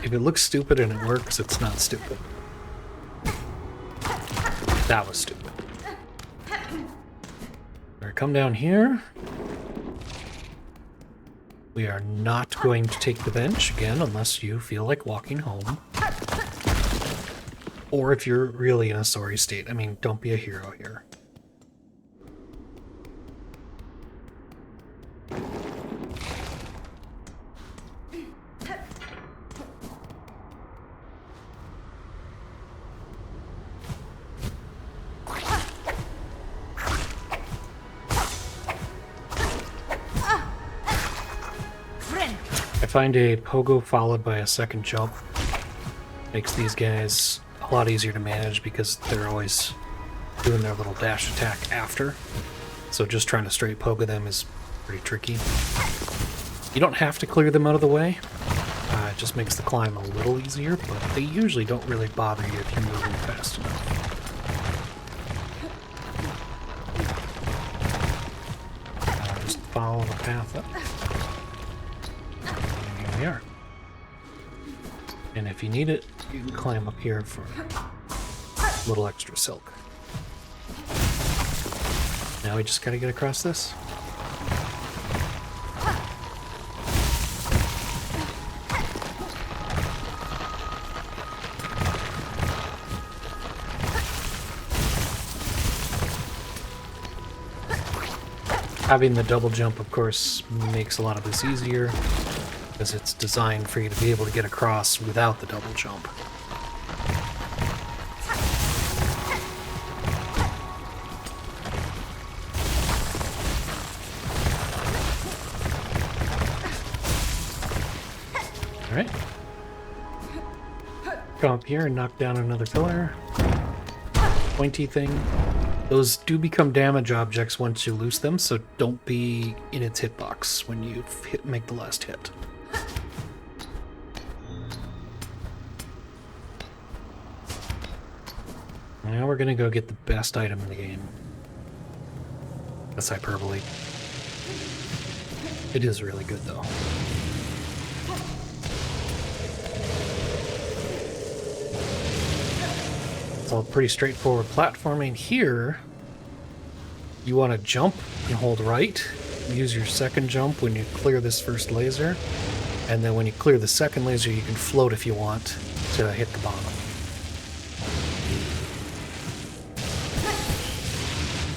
If it looks stupid and it works, it's not stupid. That was stupid. Alright, come down here. We are not going to take the bench again unless you feel like walking home. Or if you're really in a sorry state. I mean, don't be a hero here. I find a pogo followed by a second jump makes these guys a lot easier to manage because they're always doing their little dash attack after. So just trying to straight pogo them is pretty tricky. You don't have to clear them out of the way. It just makes the climb a little easier, but they usually don't really bother you if you're moving fast enough. Just follow the path up. And here we are. And if you need it, you can climb up here for a little extra silk. Now we just gotta get across this. Having the double jump, of course, makes a lot of this easier, because it's designed for you to be able to get across without the double jump. Alright. Come up here and knock down another pillar. Pointy thing. Those do become damage objects once you lose them, so don't be in its hitbox when you make the last hit. Now we're gonna go get the best item in the game. That's hyperbole. It is really good though. It's all pretty straightforward platforming. Here, you want to jump and hold right. Use your second jump when you clear this first laser. And then when you clear the second laser, you can float if you want to hit the bottom.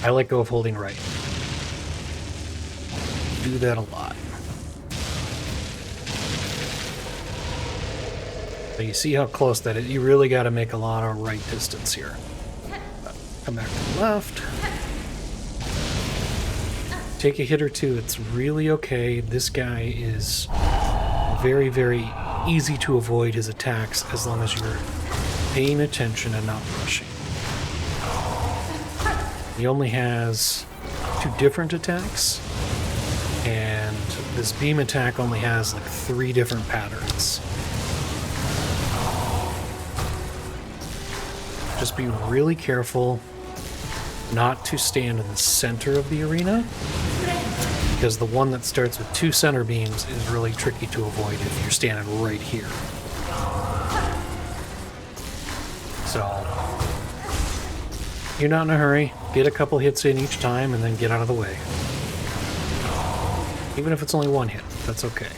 I let go of holding right. Do that a lot. But you see how close that is. You really got to make a lot of right distance here. Come back to the left. Take a hit or two. It's really okay. This guy is very, very easy to avoid his attacks as long as you're paying attention and not rushing. He only has 2 different attacks, and this beam attack only has like 3 different patterns. Just be really careful not to stand in the center of the arena, because the one that starts with 2 center beams is really tricky to avoid if you're standing right here. So, you're not in a hurry. Get a couple hits in each time and then get out of the way. Even if it's only 1 hit, that's okay.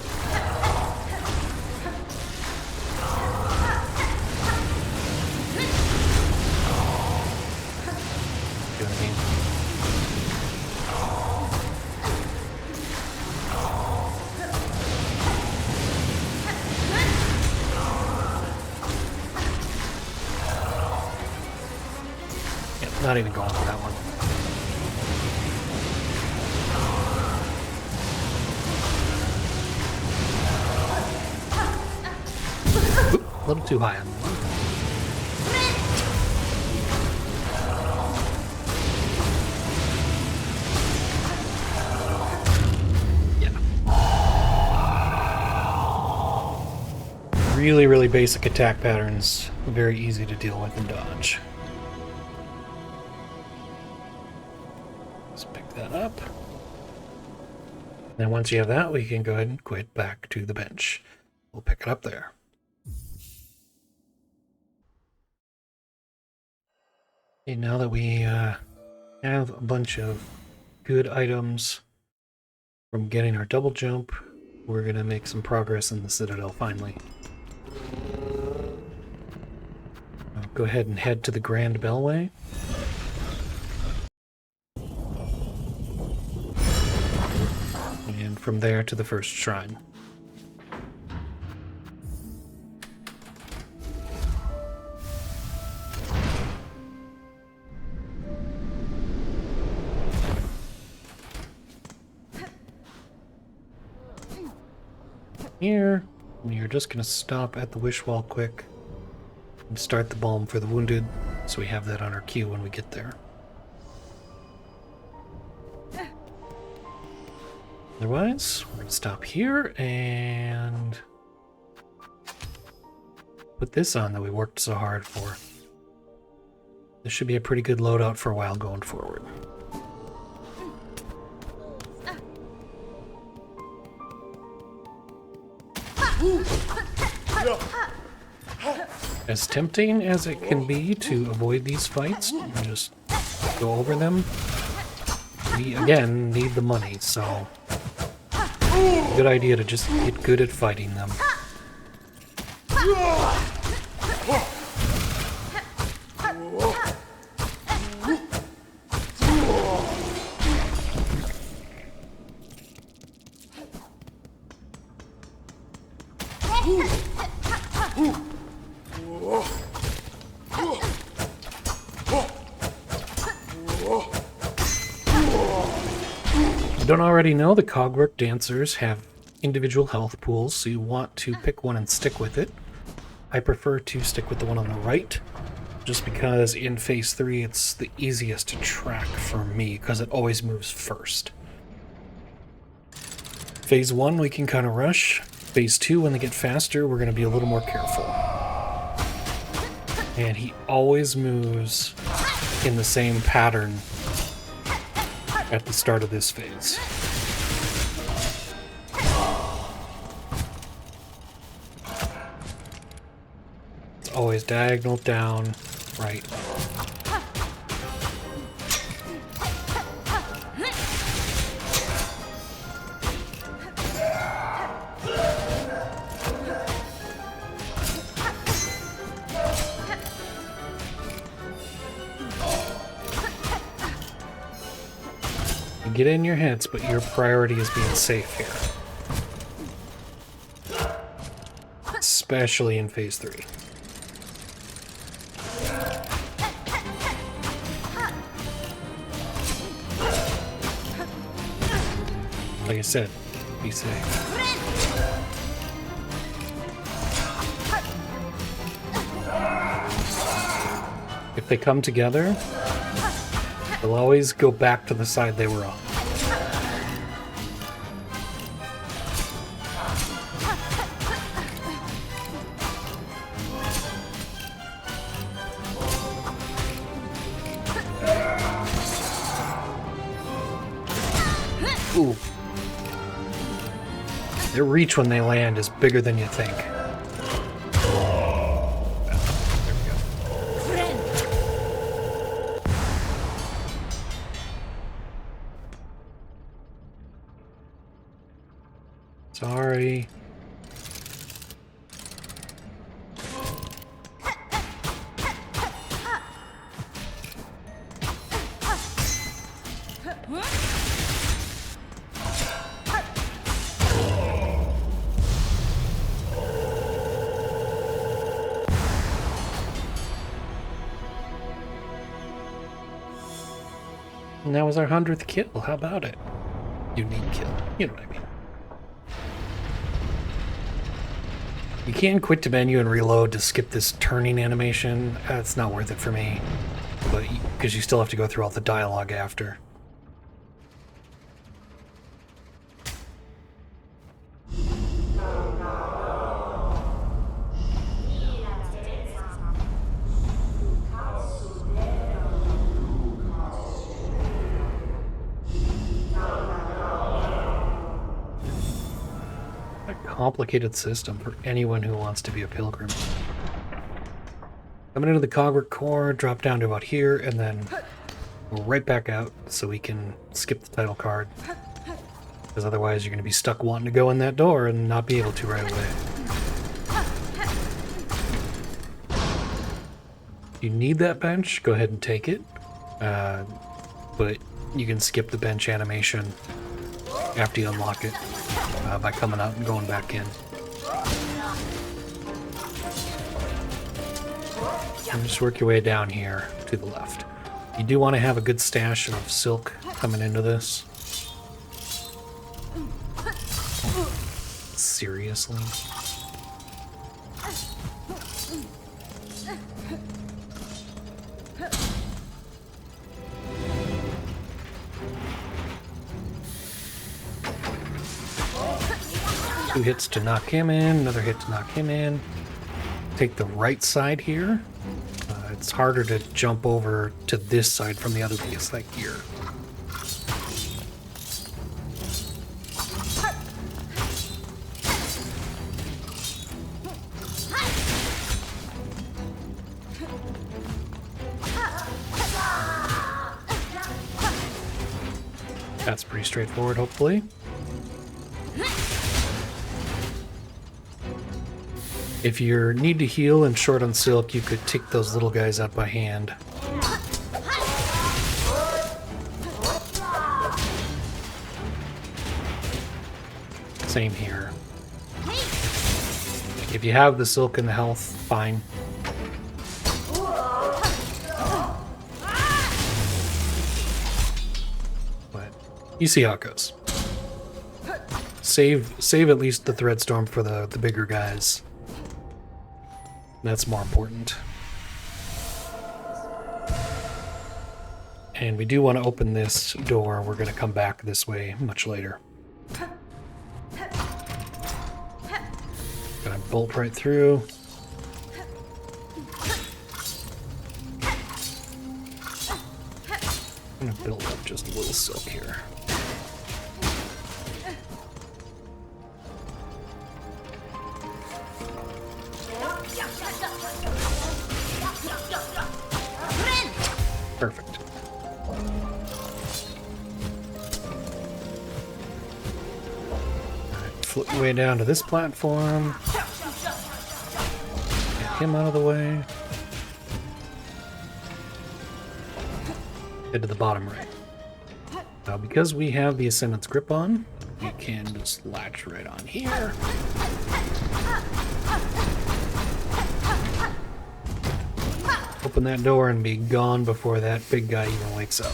Not even going for that one. Oop, a little too high on that one. Yeah. Really, really basic attack patterns. Very easy to deal with and dodge. Up. Then once you have that, we can go ahead and quit back to the bench. We'll pick it up there. Okay, now that we have a bunch of good items from getting our double jump, we're going to make some progress in the Citadel finally. I'll go ahead and head to the Grand Bellway. And from there to the first shrine. Here, we're just going to stop at the wish wall quick and start the balm for the wounded, so we have that on our queue when we get there. Otherwise, we're going to stop here and put this on that we worked so hard for. This should be a pretty good loadout for a while going forward. As tempting as it can be to avoid these fights and just go over them, we, again, need the money, so... Good idea to just get good at fighting them. Don't already know, the Cogwork dancers have individual health pools, so you want to pick one and stick with it. I prefer to stick with the one on the right, just because in Phase 3 it's the easiest to track for me, because it always moves first. Phase 1 we can kind of rush. Phase 2, when they get faster, we're going to be a little more careful. And he always moves in the same pattern at the start of this phase. It's always diagonal down, right. Get in your heads, but your priority is being safe here. Especially in Phase 3. Like I said, be safe. If they come together, they'll always go back to the side they were on. Ooh. Their reach when they land is bigger than you think. Sorry. And that was our 100th kill. How about it? Unique kill. You know what I mean. You can quit to menu and reload to skip this turning animation. It's not worth it for me, but because you still have to go through all the dialogue after. Complicated system for anyone who wants to be a pilgrim. Coming into the Cogwork core, drop down to about here, and then go right back out so we can skip the title card. Because otherwise you're going to be stuck wanting to go in that door and not be able to right away. If you need that bench, go ahead and take it. But you can skip the bench animation after you unlock it. By coming out and going back in. And just work your way down here to the left. You do want to have a good stash of silk coming into this. Seriously? Two hits to knock him in, another hit to knock him in. Take the right side here. It's harder to jump over to this side from the other piece, like here. That's pretty straightforward, hopefully. If you need to heal and short on silk, you could take those little guys out by hand. Same here. If you have the silk and the health, fine. But you see how it goes. Save at least the Threadstorm for the bigger guys. That's more important. And we do want to open this door. We're going to come back this way much later. Gonna bolt right through. I'm gonna build up just a little silk here. Perfect. Alright, flip your way down to this platform. Get him out of the way. Head to the bottom right. Now, because we have the Ascendant's Grip on, we can just latch right on here. Open that door and be gone before that big guy even wakes up.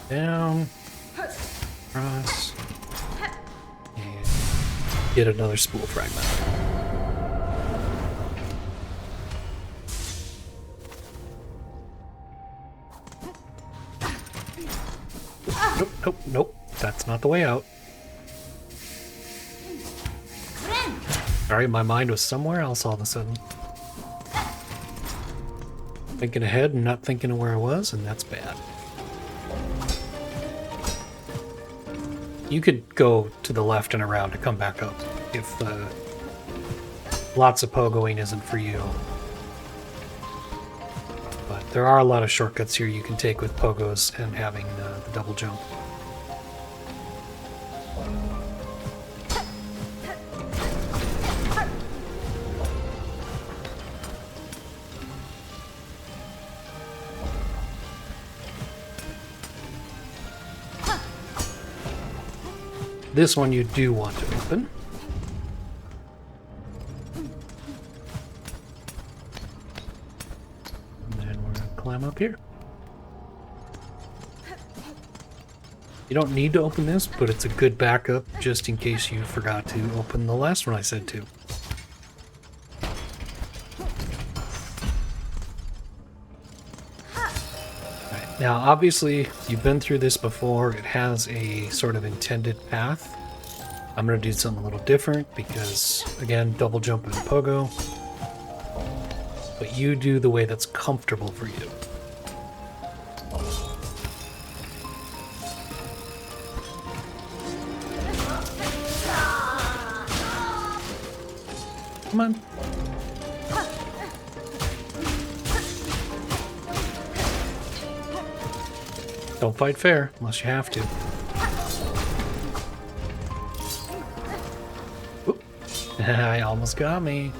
Down, across, and get another spool fragment. Nope, nope, nope. That's not the way out. Sorry, my mind was somewhere else all of a sudden. Thinking ahead and not thinking of where I was, and that's bad. You could go to the left and around to come back up if lots of pogoing isn't for you. But there are a lot of shortcuts here you can take with pogos and having the double jump. This one you do want to open. And then we're going to climb up here. You don't need to open this, but it's a good backup just in case you forgot to open the last one I said to. Now, obviously, you've been through this before. It has a sort of intended path. I'm going to do something a little different because, again, double jump and pogo. But you do the way that's comfortable for you. Come on. Don't fight fair, unless you have to. Oop. I almost got me.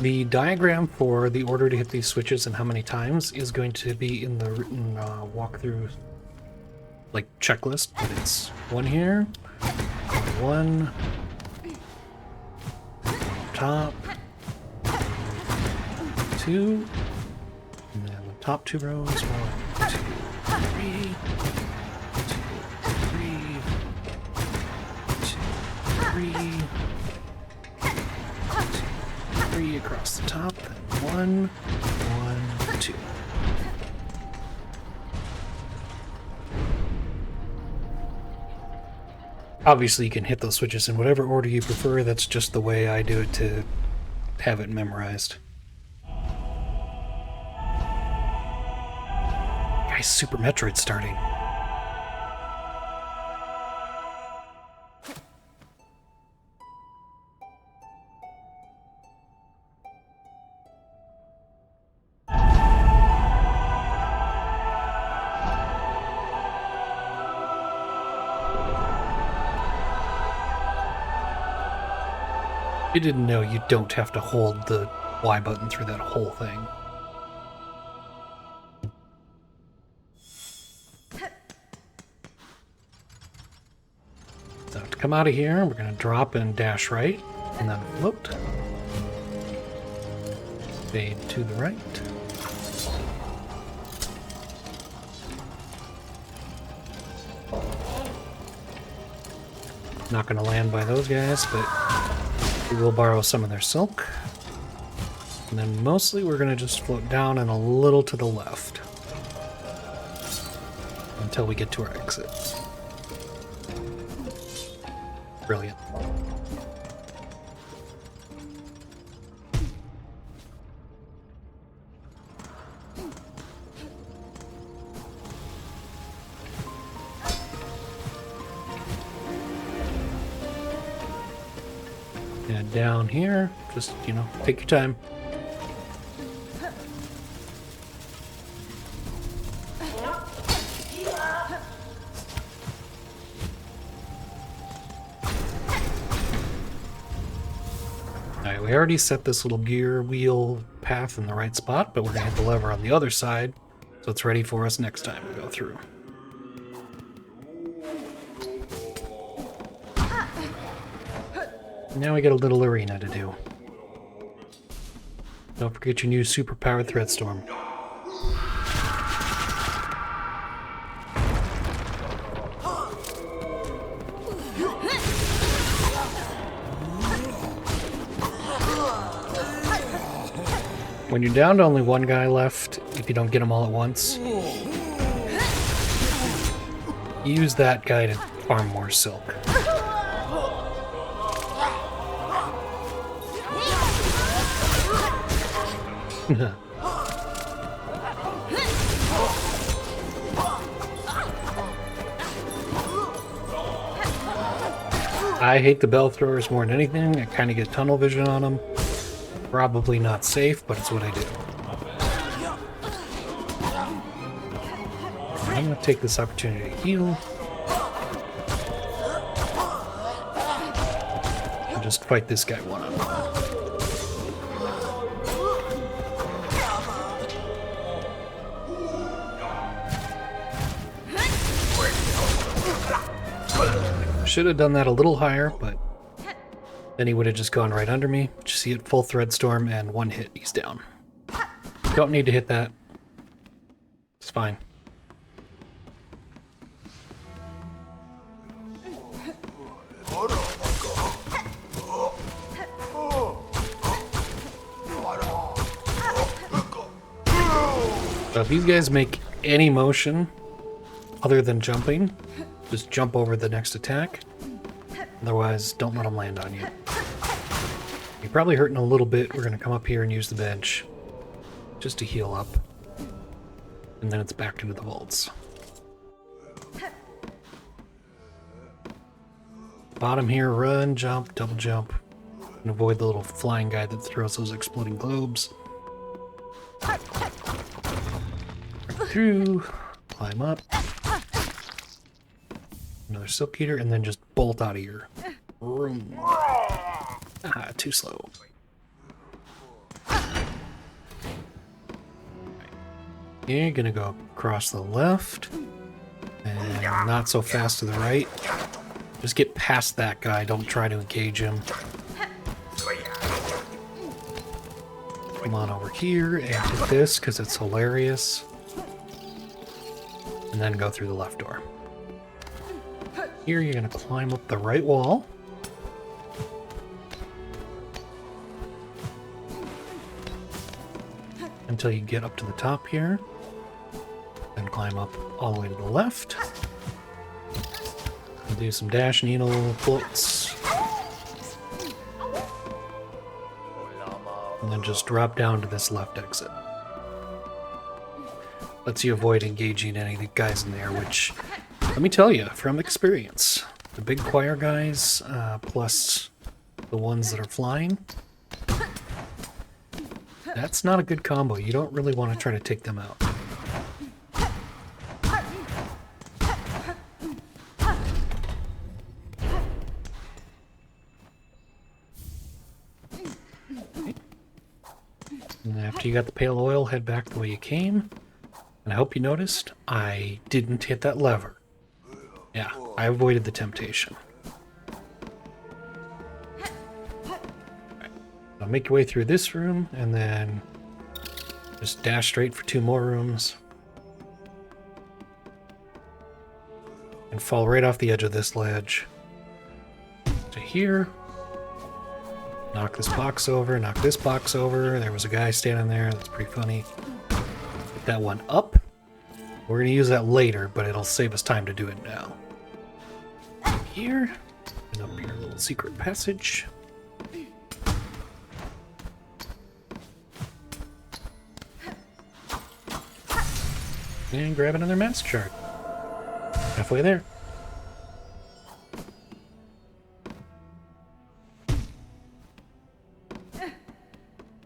The diagram for the order to hit these switches and how many times is going to be in the written walkthrough, like, checklist. But it's one here, one, top, two, and then the top two rows, 1, 2, 3, 2, 3, 2, 3. Across the top, then 1, 1, 2. Obviously, you can hit those switches in whatever order you prefer. That's just the way I do it to have it memorized. Why is Super Metroid starting? You didn't know you don't have to hold the Y button through that whole thing. So to come out of here, we're going to drop and dash right, and then float. Fade to the right. Not going to land by those guys, but we will borrow some of their silk. And then mostly we're going to just float down and a little to the left until we get to our exit. Brilliant. And down here, just, you know, take your time. Alright, we already set this little gear wheel path in the right spot, but we're going to hit the lever on the other side, so it's ready for us next time we go through. Now we got a little arena to do. Don't forget your new super-powered thread storm. When you're down to only one guy left, if you don't get them all at once, use that guy to farm more silk. I hate the bell throwers more than anything. I kind of get tunnel vision on them. Probably not safe, but it's what I do. I'm going to take this opportunity to heal. And just fight this guy one-on-one. Should have done that a little higher, but then he would have just gone right under me. Just see it, full thread storm, and one hit, he's down. Don't need to hit that. It's fine. So if these guys make any motion other than jumping, just jump over the next attack. Otherwise, don't let them land on you. You're probably hurting a little bit. We're going to come up here and use the bench just to heal up. And then it's back into the vaults. Bottom here, run, jump, double jump. And avoid the little flying guy that throws those exploding globes. Right through, climb up. Another silk eater, and then just bolt out of here. Vroom. Ah, too slow. You're gonna go across the left, and not so fast to the right. Just get past that guy, don't try to engage him. Come on over here and hit this, because it's hilarious. And then go through the left door. Here you're going to climb up the right wall. Until you get up to the top here. Then climb up all the way to the left. And do some dash needle floats. And then just drop down to this left exit. lets you avoid engaging any of the guys in there, which, let me tell you, from experience, the big choir guys, plus the ones that are flying, that's not a good combo. You don't really want to try to take them out. And after you got the pale oil, head back the way you came. And I hope you noticed, I didn't hit that lever. Yeah, I avoided the temptation. Right. So make your way through this room, and then just dash straight for 2 more rooms. And fall right off the edge of this ledge to here. Knock this box over, knock this box over. There was a guy standing there. That's pretty funny. Get that one up. We're going to use that later, but it'll save us time to do it now. Up here. And up here, little secret passage. And grab another mask shard. Halfway there.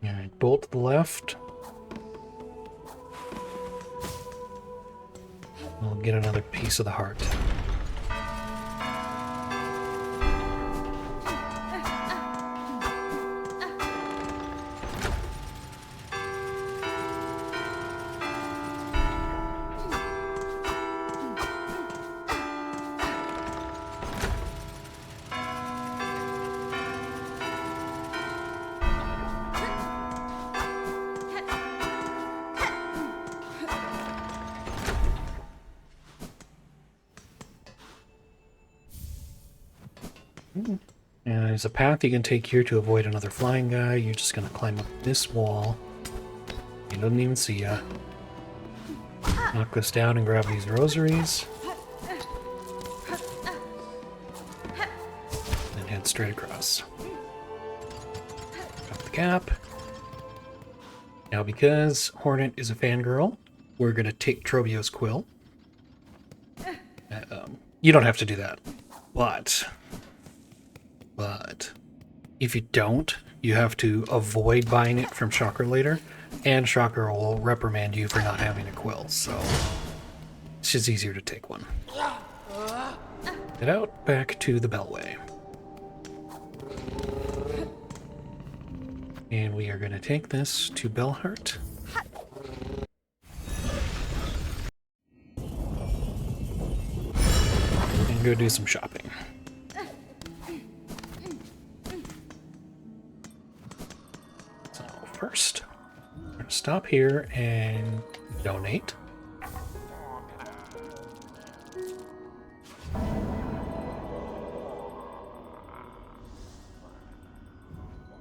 Alright, bolt to the left. We'll get another piece of the heart. And there's a path you can take here to avoid another flying guy. You're just going to climb up this wall. He doesn't even see ya. Knock this down and grab these rosaries. And head straight across. Drop the cap. Now because Hornet is a fangirl, we're going to take Trobio's quill. You don't have to do that. But if you don't, you have to avoid buying it from Shocker later, and Shocker will reprimand you for not having a quill, so it's just easier to take one. Head out back to the Bellway. And we are going to take this to Bellheart. And go do some shopping. First, we're going to stop here and donate.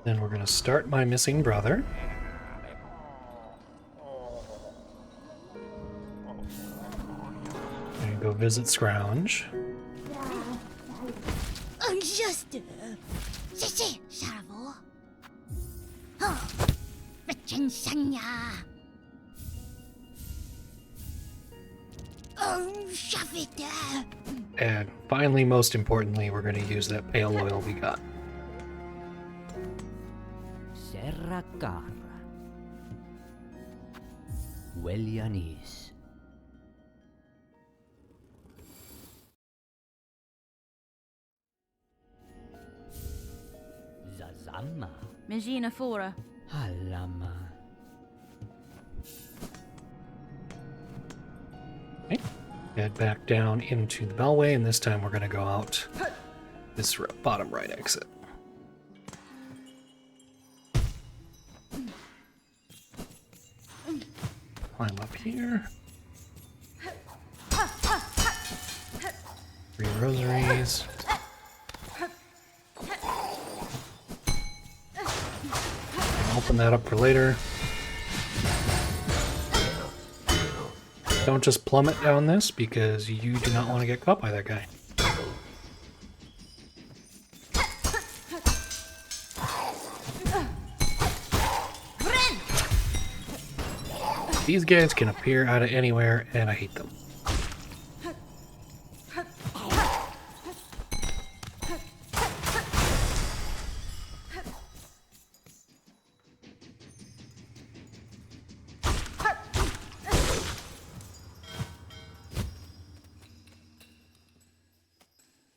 Then we're going to start my missing brother. And go visit Scrounge. And finally, most importantly, we're going to use that pale oil we got. Serra Cara. Welianis. Zazama. Magina Fora. Halama. Okay. Head back down into the Bellway, and this time we're going to go out this bottom right exit. Climb up here. 3 rosaries. Open that up for later. Don't just plummet down this, because you do not want to get caught by that guy. these guys can appear out of anywhere, and I hate them.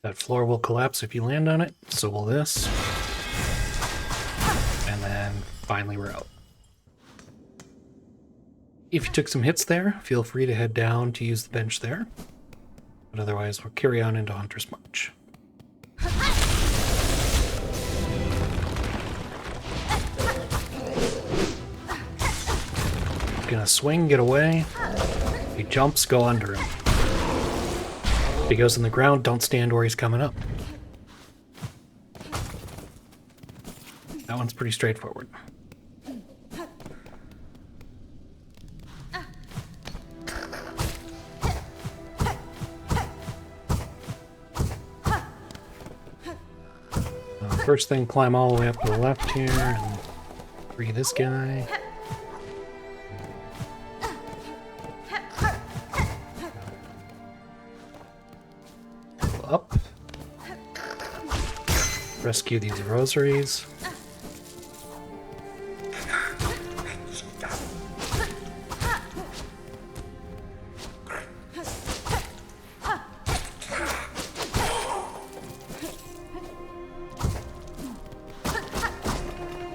That floor will collapse if you land on it, so will this. And then finally we're out. If you took some hits there, feel free to head down to use the bench there. But otherwise, we'll carry on into Hunter's March. He's gonna swing, get away. If he jumps, go under him. If he goes in the ground, don't stand where he's coming up. That one's pretty straightforward. First thing, climb all the way up to the left here and free this guy. Go up. Rescue these rosaries.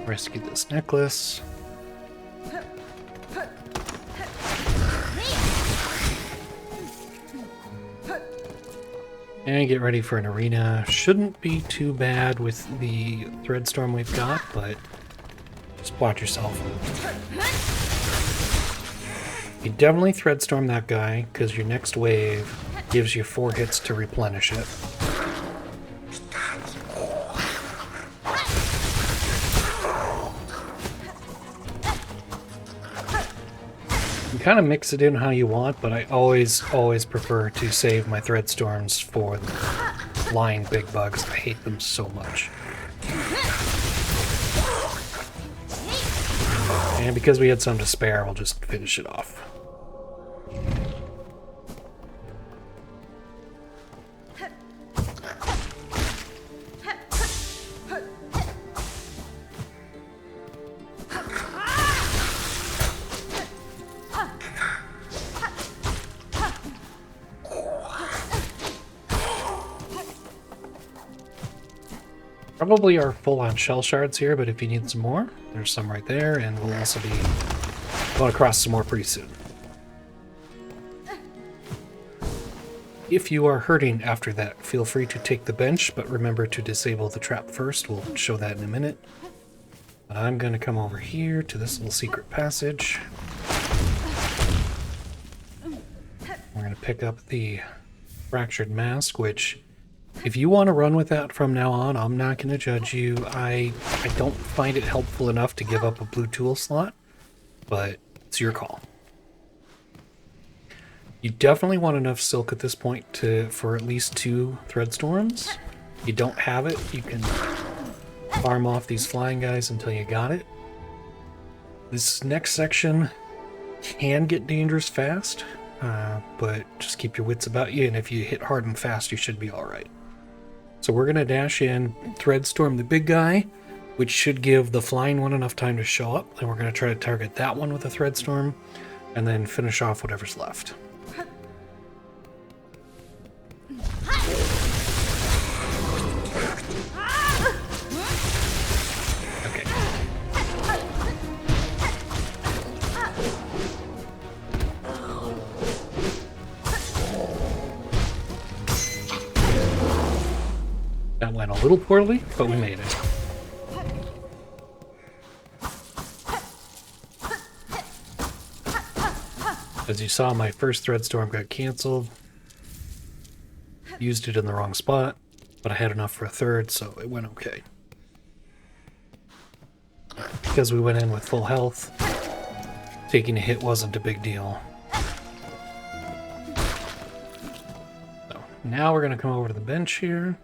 Rescue this necklace. And get ready for an arena. Shouldn't be too bad with the Threadstorm we've got, but just watch yourself. You definitely Threadstorm that guy, because your next wave gives you 4 hits to replenish it. Kind of mix it in how you want, but I always prefer to save my Threadstorms for the flying big bugs. I hate them so much. And because we had some to spare, we'll just finish it off. Probably are full on shell shards here, but if you need some more, there's some right there, and we'll also be going across some more pretty soon. If you are hurting after that, feel free to take the bench, but remember to disable the trap first. We'll show that in a minute. But I'm going to come over here to this little secret passage. We're going to pick up the fractured mask, which... if you want to run with that from now on, I'm not going to judge you. I don't find it helpful enough to give up a blue tool slot, but it's your call. You definitely want enough silk at this point for at least 2 Threadstorms. If you don't have it, you can farm off these flying guys until you got it. This next section can get dangerous fast, but just keep your wits about you, and if you hit hard and fast, you should be alright. So we're going to dash in, Threadstorm the big guy, which should give the flying one enough time to show up. And we're going to try to target that one with a Threadstorm, and then finish off whatever's left. Okay. That went a little poorly, but we made it. As you saw, my first Threadstorm got canceled. Used it in the wrong spot, but I had enough for a third, so it went okay. Because we went in with full health, taking a hit wasn't a big deal. So now we're going to come over to the bench here.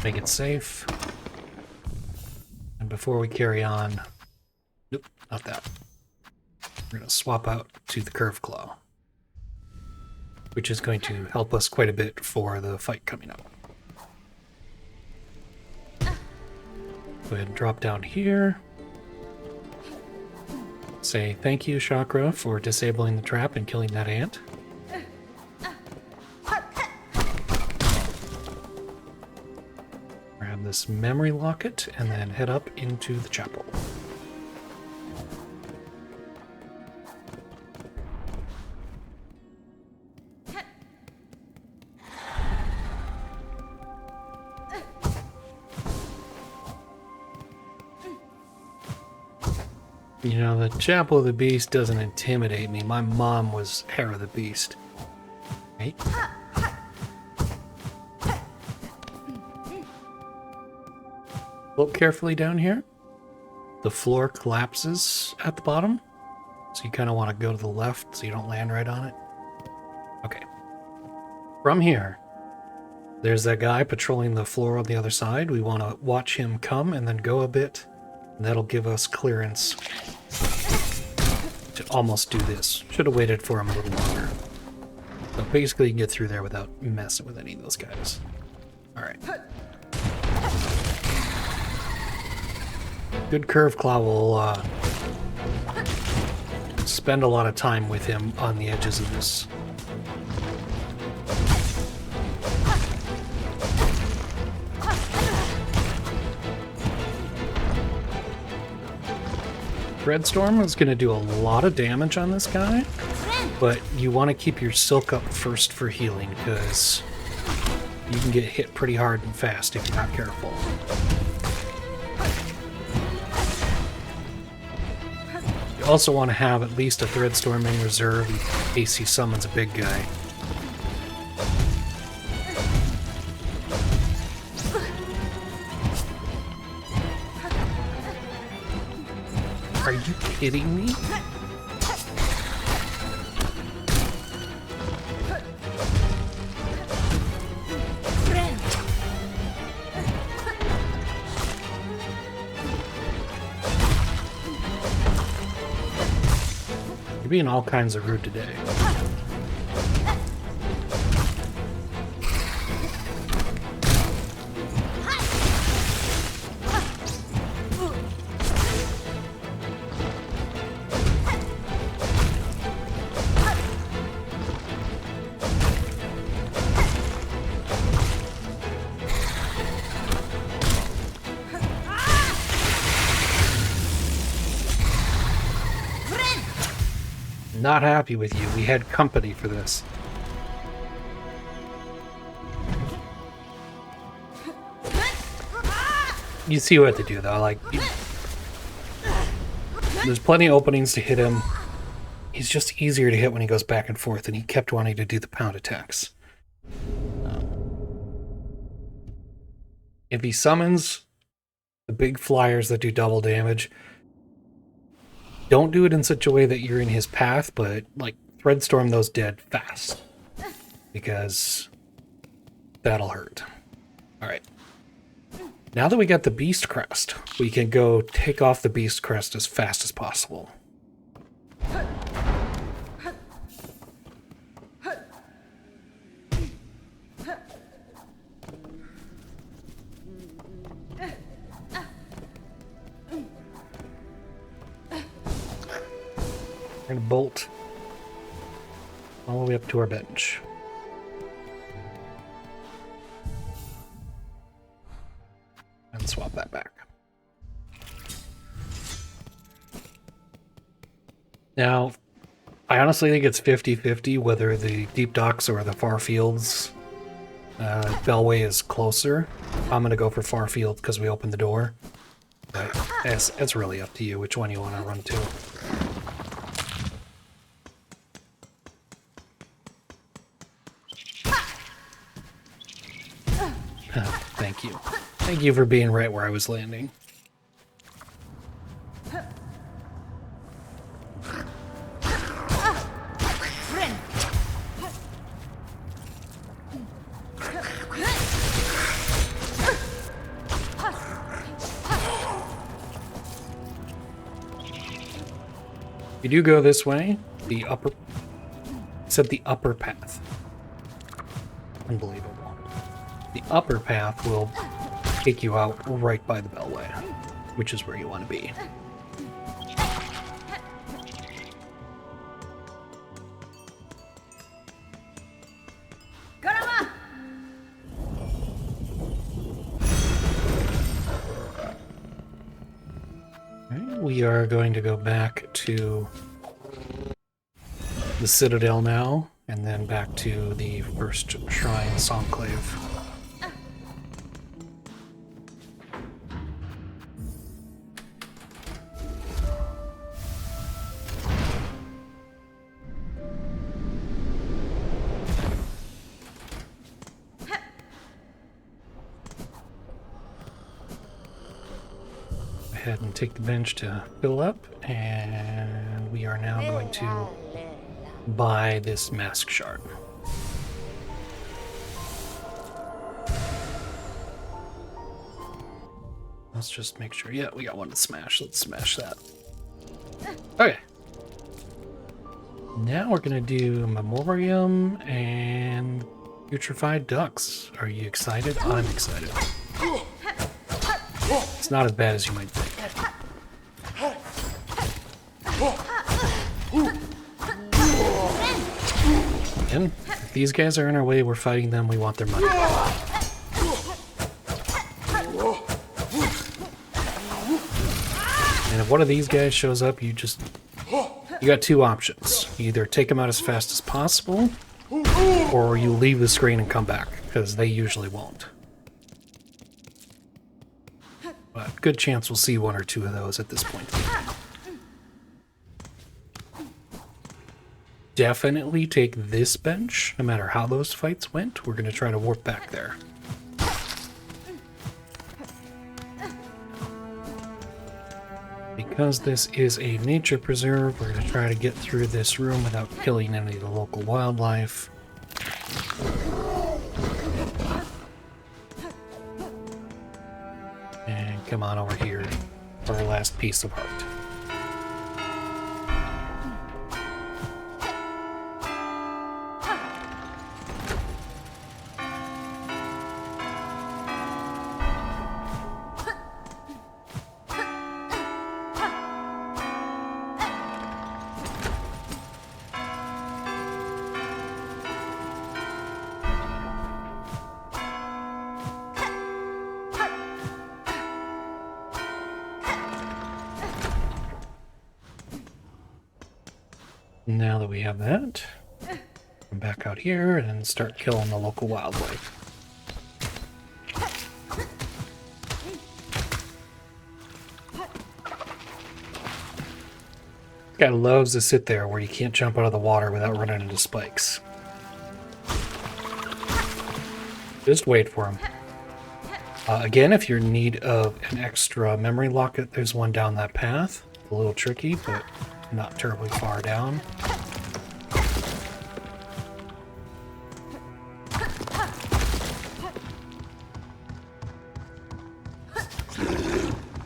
Make it safe. And before we carry on... nope, not that. We're going to swap out to the curved claw, which is going to help us quite a bit for the fight coming up. Go ahead and drop down here. Say thank you, Chakra, for disabling the trap and killing that ant. Grab this memory locket and then head up into the chapel. You know, the Chapel of the Beast doesn't intimidate me. My mom was Hair of the Beast. Right? Look carefully down here. The floor collapses at the bottom. So you kind of want to go to the left so you don't land right on it. Okay. From here, there's that guy patrolling the floor on the other side. We want to watch him come and then go a bit. And that'll give us clearance to almost do this. Should have waited for him a little longer. But basically you can get through there without messing with any of those guys. Alright. Good curve claw will spend a lot of time with him on the edges of this. Dreadstorm is going to do a lot of damage on this guy, but you want to keep your silk up first for healing, because you can get hit pretty hard and fast if you're not careful. You also want to have at least a Dreadstorm in reserve in case he summons a big guy. Are you kidding me? You're being all kinds of rude today. Not happy with you. We had company for this. You see what to do, though. Like, there's plenty of openings to hit him. He's just easier to hit when he goes back and forth, and he kept wanting to do the pound attacks. If he summons the big flyers that do double damage, don't do it in such a way that you're in his path, but, like, Threadstorm those dead fast. Because that'll hurt. Alright. Now that we got the Beast Crest, we can go take off the Beast Crest as fast as possible. We're going to bolt all the way up to our bench. And swap that back. Now, I honestly think it's 50-50 whether the Deep Ducts or the Far Fields Bellway is closer. I'm going to go for Far Field because we opened the door. But it's really up to you which one you want to run to. Thank you. Thank you for being right where I was landing. You do go this way, the upper... Except the upper path. Unbelievable. The upper path will take you out right by the Beltway, which is where you want to be. Alright, we are going to go back to the Citadel now, and then back to the first Shrine Songclave. Go ahead and take the bench to fill up, and we are now going to buy this mask shard. Let's just make sure. Yeah, we got one to smash. Let's smash that. Okay. Now we're gonna do Memorium and Putrified Ducts. Are you excited? I'm excited. It's not as bad as you might think. And if these guys are in our way, we're fighting them, we want their money. And if one of these guys shows up, you got two options. You either take them out as fast as possible, or you leave the screen and come back, because they usually won't. But good chance we'll see one or two of those at this point. Definitely take this bench, no matter how those fights went. We're going to try to warp back there. Because this is a nature preserve, we're going to try to get through this room without killing any of the local wildlife. And come on over here for our last piece of art. Now that we have that, come back out here and start killing the local wildlife. This guy loves to sit there where you can't jump out of the water without running into spikes. Just wait for him. Again, if you're in need of an extra memory locket, there's one down that path. A little tricky, but not terribly far down.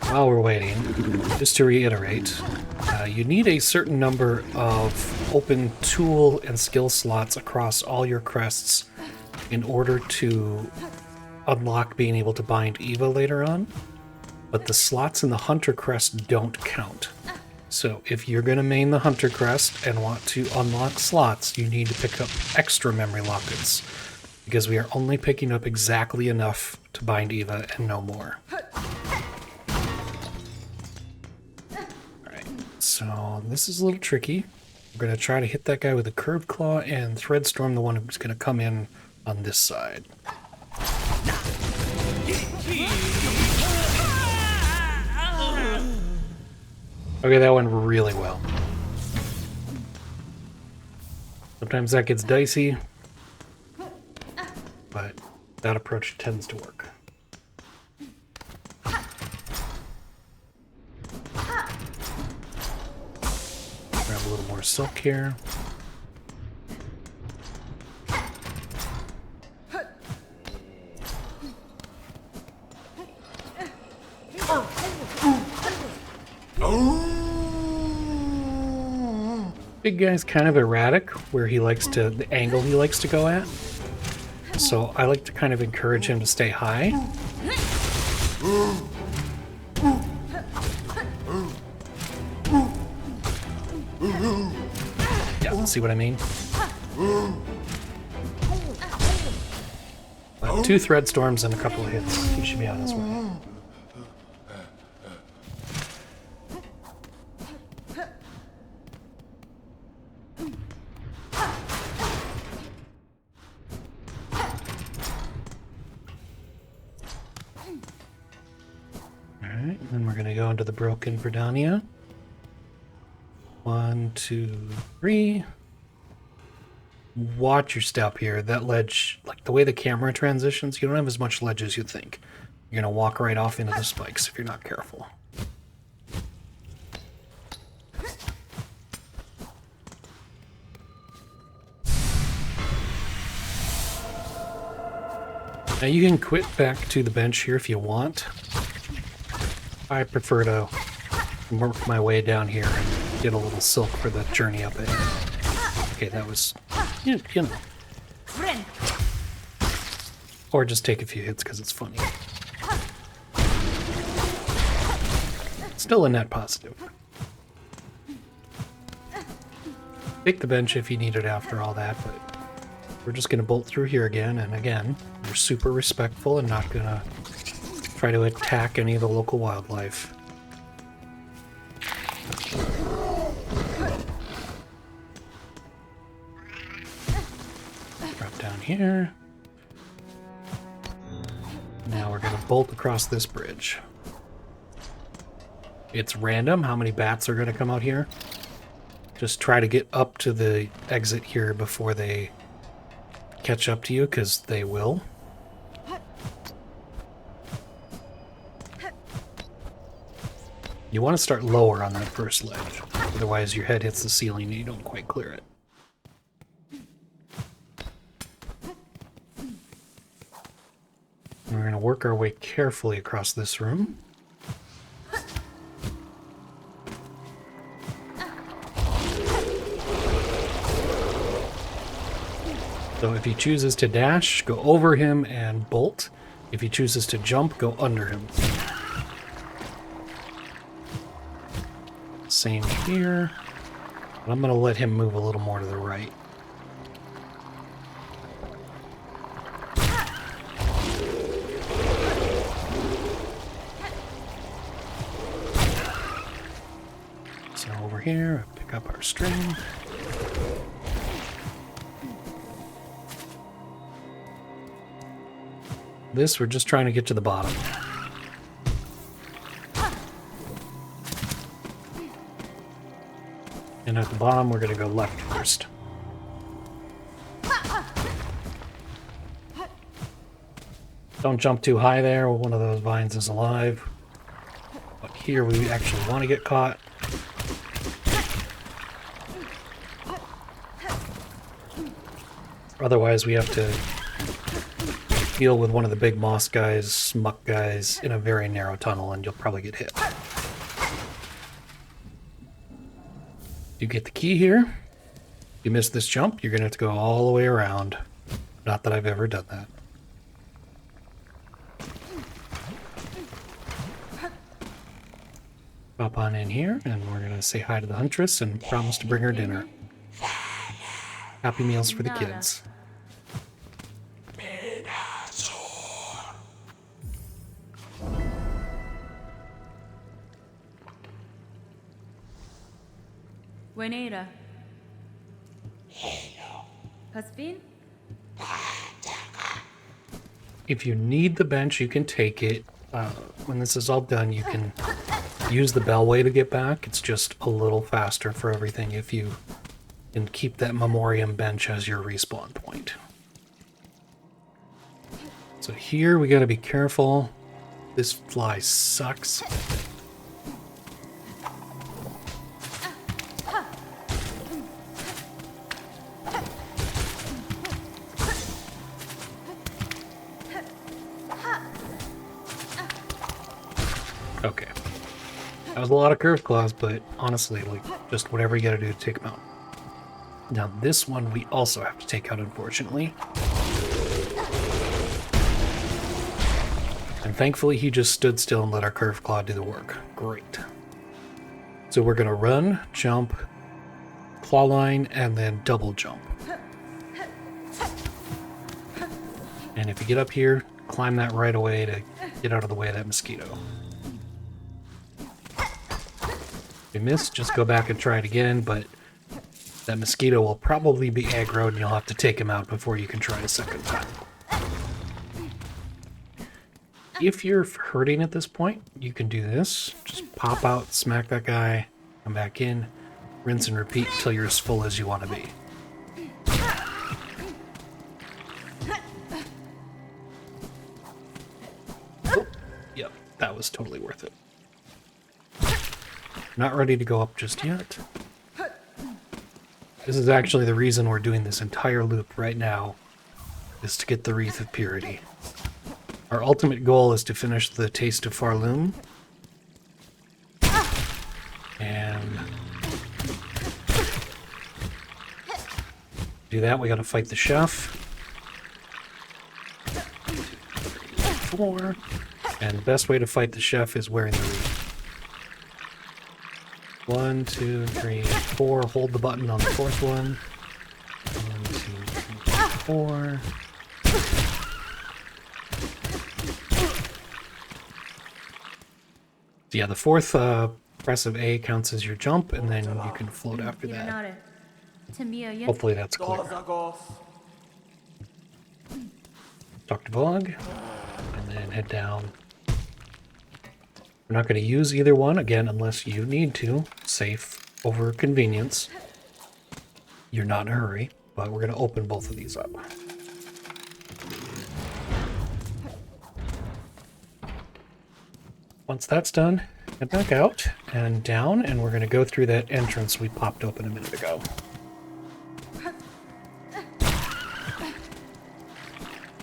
While we're waiting, just to reiterate, you need a certain number of open tool and skill slots across all your crests in order to unlock being able to bind Eva later on, but the slots in the Hunter crest don't count. So if you're going to main the Hunter crest and want to unlock slots, you need to pick up extra memory lockets, because we are only picking up exactly enough to bind Eva and no more. Alright, so this is a little tricky. We're going to try to hit that guy with a curved claw and Threadstorm the one who's going to come in on this side. Okay, that went really well. Sometimes that gets dicey, but that approach tends to work. Grab a little more silk here. Big guy's kind of erratic where he likes to, the angle he likes to go at. So I like to kind of encourage him to stay high. Yeah, see what I mean? But 2 thread storms and a couple of hits. He should be on his way. Alright, and then we're going to go into the Broken Verdania. 1, 2, 3. Watch your step here. That ledge, like the way the camera transitions, you don't have as much ledge as you think. You're going to walk right off into the spikes if you're not careful. Now you can quit back to the bench here if you want. I prefer to work my way down here and get a little silk for the journey up ahead. Okay, that was, you know. Or just take a few hits because it's funny. Still a net positive. Take the bench if you need it after all that, but we're just going to bolt through here again, and again, we're super respectful and not going to try to attack any of the local wildlife. Drop down here. Now we're going to bolt across this bridge. It's random how many bats are going to come out here. Just try to get up to the exit here before they catch up to you, because they will. You want to start lower on that first ledge, otherwise your head hits the ceiling and you don't quite clear it. We're going to work our way carefully across this room. So if he chooses to dash, go over him and bolt. If he chooses to jump, go under him. Same here. But I'm going to let him move a little more to the right. So over here, pick up our string. This, we're just trying to get to the bottom. And at the bottom, we're going to go left first. Don't jump too high there. One of those vines is alive. But here we actually want to get caught. Otherwise, we have to deal with one of the big moss guys, muck guys, in a very narrow tunnel, and you'll probably get hit. You get the key here. If you miss this jump, you're going to have to go all the way around. Not that I've ever done that. Pop on in here, and we're going to say hi to the Huntress and promise to bring her dinner. Happy meals for the kids. Buenera. Has been? If you need the bench, you can take it. When this is all done, you can use the bellway to get back. It's just a little faster for everything if you can keep that Memorium bench as your respawn point. So here we gotta be careful. This fly sucks. Okay. That was a lot of curved claws, but honestly, like, just whatever you gotta do to take them out. Now this one we also have to take out, unfortunately. And thankfully he just stood still and let our curved claw do the work. Great. So we're going to run, jump, clawline, and then double jump. And if you get up here, climb that right away to get out of the way of that mosquito. If you miss, just go back and try it again, but that mosquito will probably be aggroed and you'll have to take him out before you can try a second time. If you're hurting at this point, you can do this. Just pop out, smack that guy, come back in, rinse and repeat until you're as full as you want to be. Oh, yep, that was totally worth it. Not ready to go up just yet. This is actually the reason we're doing this entire loop right now, is to get the Wreath of Purity. Our ultimate goal is to finish the Taste of Farloom. And do that, we gotta fight the chef. 2, 3, 4. And the best way to fight the chef is wearing the wreath. 1, 2, 3, 4. Hold the button on the fourth one. 1, 2, 3, 4. So yeah, the fourth press of A counts as your jump, and then you can float after that. Hopefully that's clear. Talk to Vlog, and then head down. We're not going to use either one, again, unless you need to. Safe over convenience. You're not in a hurry, but we're going to open both of these up. Once that's done, head back out and down, and we're going to go through that entrance we popped open a minute ago.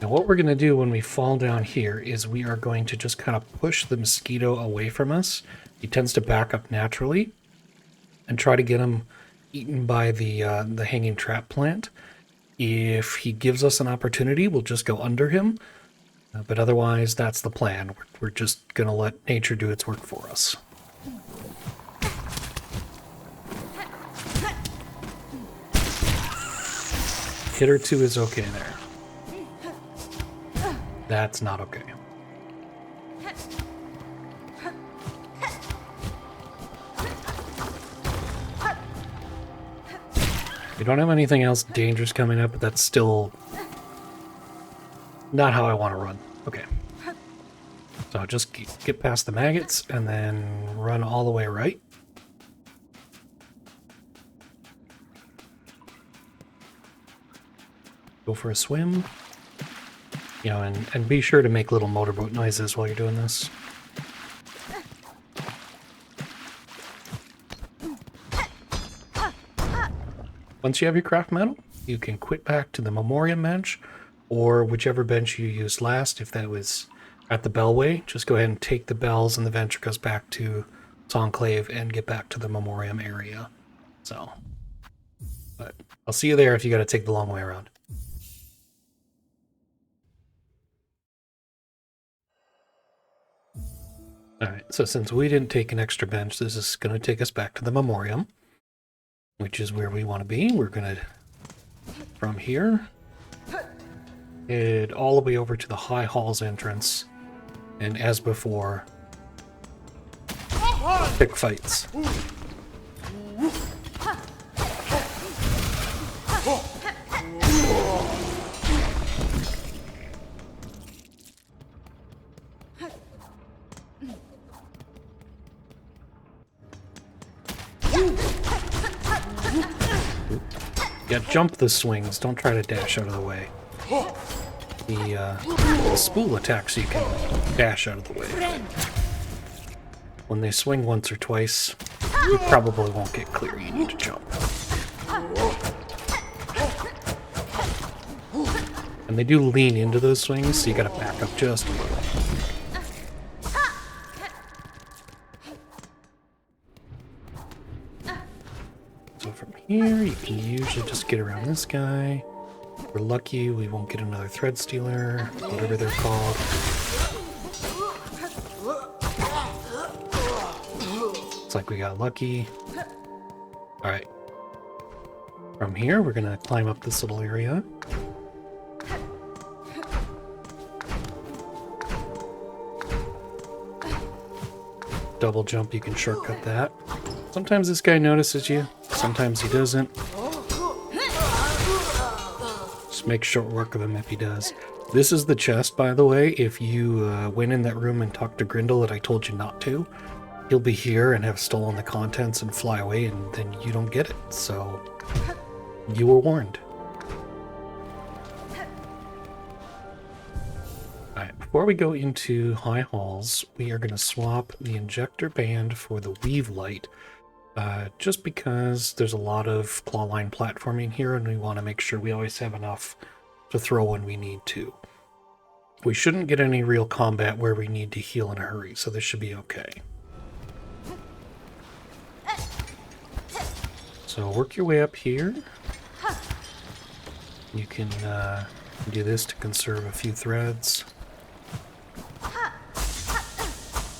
Now what we're going to do when we fall down here is we are going to just kind of push the mosquito away from us. He tends to back up naturally and try to get him eaten by the hanging trap plant. If he gives us an opportunity, we'll just go under him. But otherwise, that's the plan. We're just going to let nature do its work for us. Hit or two is okay there. That's not okay. We don't have anything else dangerous coming up, but that's still not how I want to run. Okay. So just get past the maggots and then run all the way right. Go for a swim. You know, and be sure to make little motorboat noises while you're doing this. Once you have your craft medal, you can quit back to the Memorium bench, or whichever bench you used last. If that was at the Bellway, just go ahead and take the bells and the ventricles back to Enclave and get back to the Memorium area. So, but I'll see you there if you got to take the long way around. Alright, so since we didn't take an extra bench, this is going to take us back to the Memorium, which is where we want to be. We're going to, from here, head all the way over to the High Halls entrance, and as before, pick fights. Yeah, jump the swings. Don't try to dash out of the way. The spool attacks you can dash out of the way. When they swing once or twice, you probably won't get clear. You need to jump. And they do lean into those swings, so you gotta back up just a little. So from here. You can usually just get around this guy. If we're lucky, we won't get another thread stealer, whatever they're called. Looks like we got lucky. Alright. From here, we're gonna climb up this little area. Double jump, you can shortcut that. Sometimes this guy notices you, sometimes he doesn't. Just make short work of him if he does. This is the chest, by the way. If you went in that room and talked to Grindel that I told you not to, he'll be here and have stolen the contents and fly away, and then you don't get it. So, you were warned. Alright, before we go into High Halls, we are going to swap the injector band for the weave light. Just because there's a lot of clawline platforming here, and we want to make sure we always have enough to throw when we need to. We shouldn't get any real combat where we need to heal in a hurry, so this should be okay. So work your way up here. You can do this to conserve a few threads. And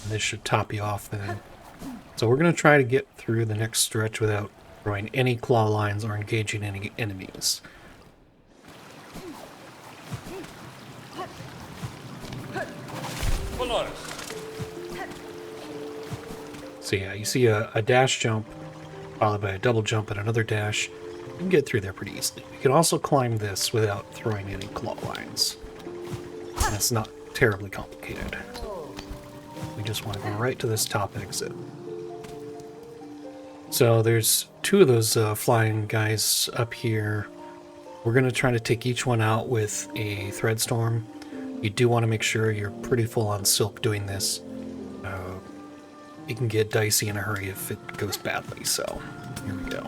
this should top you off then. So we're going to try to get through the next stretch without throwing any claw lines or engaging any enemies. So yeah, you see a dash jump followed by a double jump and another dash. You can get through there pretty easily. You can also climb this without throwing any claw lines. And it's not terribly complicated. We just want to go right to this top exit. So there's two of those flying guys up here. We're going to try to take each one out with a thread storm. You do want to make sure you're pretty full on silk doing this. It can get dicey in a hurry if it goes badly, so here we go.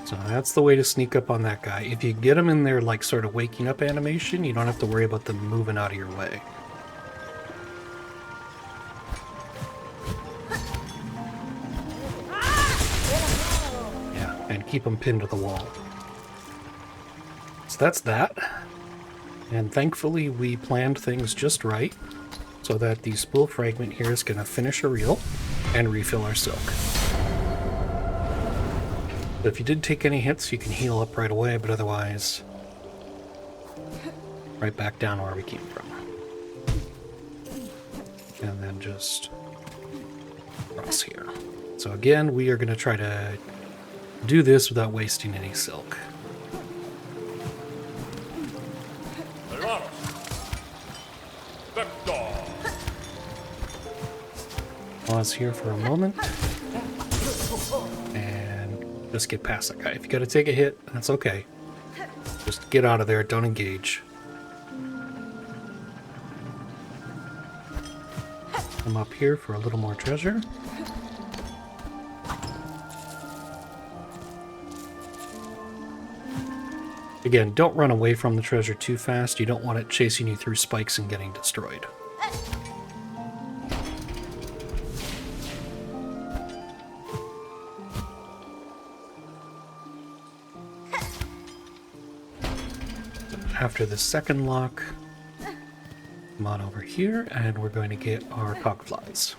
So that's the way to sneak up on that guy. If you get him in there like sort of waking up animation, you don't have to worry about them moving out of your way. Yeah, and keep them pinned to the wall. So that's that. And thankfully we planned things just right so that the spool fragment here is going to finish a reel and refill our silk. But if you did take any hits, you can heal up right away, but otherwise, right back down where we came from. And then just cross here. So again, we are going to try to do this without wasting any silk. Pause here for a moment. And just get past that guy. If you gotta take a hit, that's okay. Just get out of there, don't engage. Come up here for a little more treasure. Again, don't run away from the treasure too fast. You don't want it chasing you through spikes and getting destroyed. After the second lock, come on over here, and we're going to get our cogflies.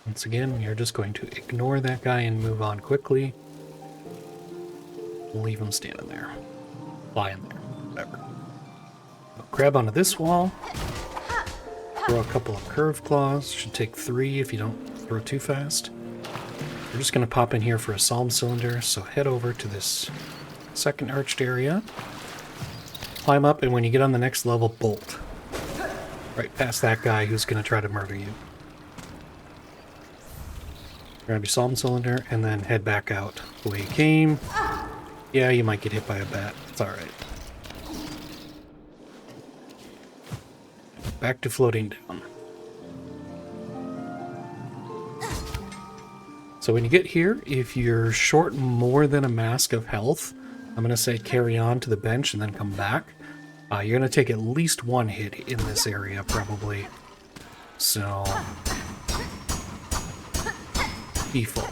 Once again, we are just going to ignore that guy and move on quickly. We'll leave him standing there. Fly in there, whatever. Grab onto this wall, throw a couple of curved claws, should take 3 if you don't throw too fast. We're just going to pop in here for a psalm cylinder, so head over to this second arched area, climb up, and when you get on the next level, bolt. Right past that guy who's going to try to murder you. Grab your psalm cylinder, and then head back out the way you came. Yeah, you might get hit by a bat, it's alright. Back to floating down. So when you get here, if you're short more than a mask of health, I'm going to say carry on to the bench and then come back. You're going to take at least one hit in this area, probably. So, be full.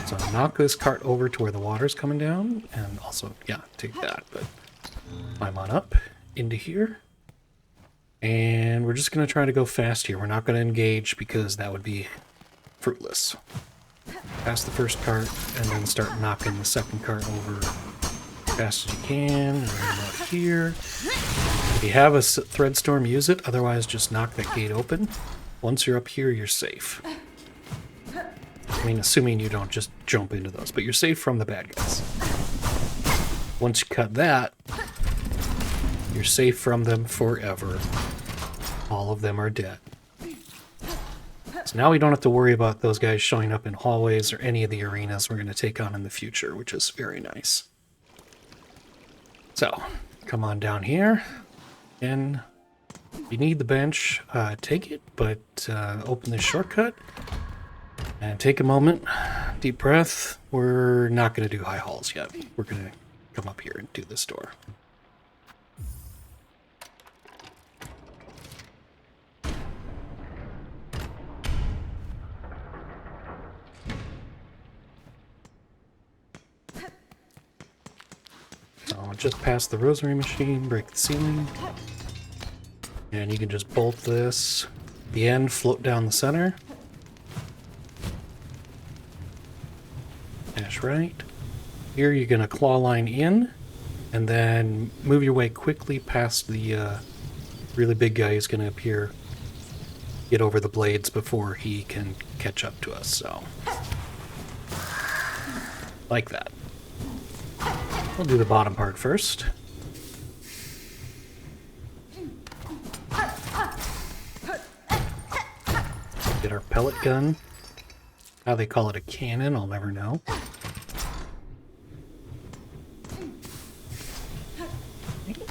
So knock this cart over to where the water's coming down, and also, yeah, take that, but climb on up into here. And we're just going to try to go fast here. We're not going to engage because that would be fruitless. Pass the first cart, and then start knocking the second cart over as fast as you can. And then up here. If you have a thread storm, use it. Otherwise, just knock that gate open. Once you're up here, you're safe. I mean, assuming you don't just jump into those, but you're safe from the bad guys. Once you cut that, you're safe from them forever. All of them are dead. So now we don't have to worry about those guys showing up in hallways or any of the arenas we're going to take on in the future, which is very nice. So, come on down here. And if you need the bench, take it, but open this shortcut. And take a moment, deep breath. We're not going to do high halls yet. We're going to come up here and do this door. So just past the rosary machine, break the ceiling. And you can just bolt this. The end, float down the center. Dash right. Here you're going to claw line in, and then move your way quickly past the really big guy who's going to appear. Get over the blades before he can catch up to us, so. Like that. We'll do the bottom part first. Get our pellet gun. How they call it a cannon, I'll never know.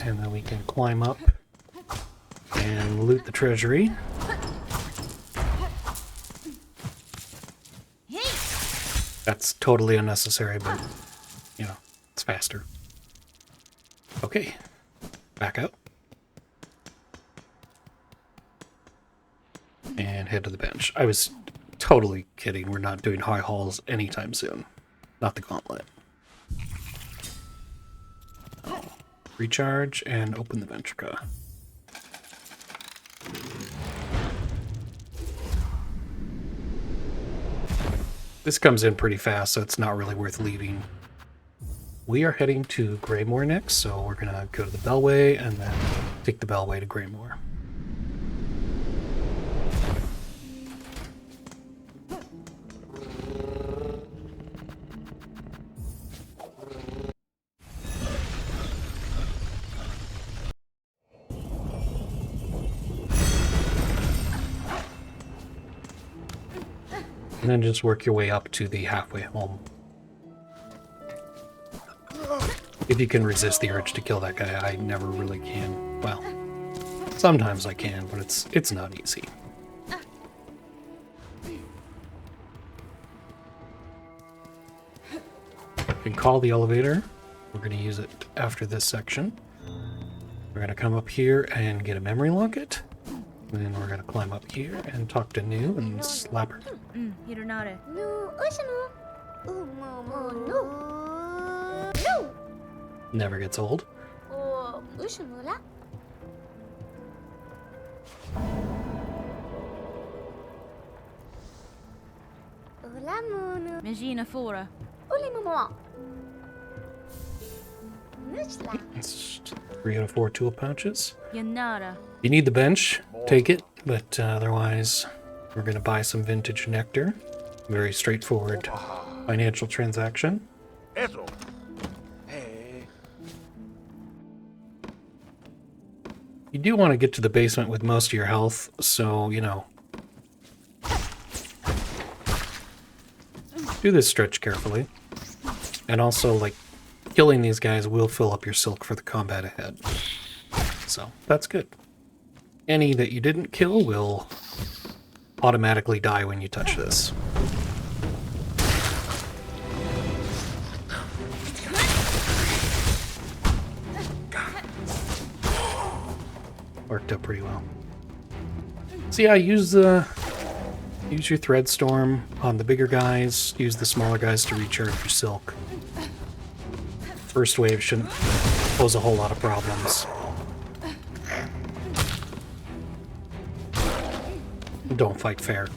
And then we can climb up and loot the treasury. That's totally unnecessary, but, you know, it's faster. Okay, back out. And head to the bench. I was totally kidding. We're not doing high halls anytime soon. Not the gauntlet. Oh. Recharge and open the ventrica. This comes in pretty fast, so it's not really worth leaving. We are heading to Greymore next, so we're gonna go to the Bellway and then take the Bellway to Greymore. And then just work your way up to the halfway home. If you can resist the urge to kill that guy, I never really can. Well, sometimes I can, but it's not easy. You can call the elevator. We're going to use it after this section. We're going to come up here and get a memory locket. And then we're going to climb up here and talk to New and slap her. Hironare. Never gets old. Megina Fora. It's 3 out of 4 tool pouches. Yanara. You need the bench, take it, but otherwise we're going to buy some vintage nectar. Very straightforward financial transaction. Eso. Hey. You do want to get to the basement with most of your health, so, you know, do this stretch carefully. And also, like, killing these guys will fill up your silk for the combat ahead. So, that's good. Any that you didn't kill will automatically die when you touch this. Worked out pretty well. So yeah, use your thread storm on the bigger guys. Use the smaller guys to recharge your silk. First wave shouldn't pose a whole lot of problems. Don't fight fair.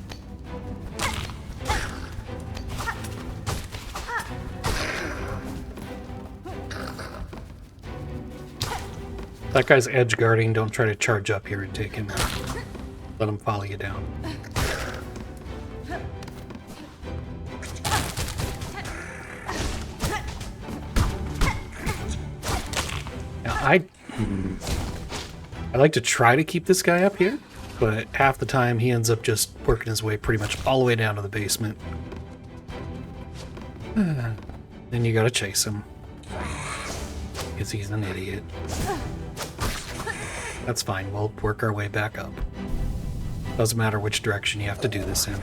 That guy's edge guarding. Don't try to charge up here and take him out. Let him follow you down. Now, I like to try to keep this guy up here, but half the time he ends up just working his way pretty much all the way down to the basement. Then you gotta chase him. Because he's an idiot. That's fine, we'll work our way back up. Doesn't matter which direction you have to do this in.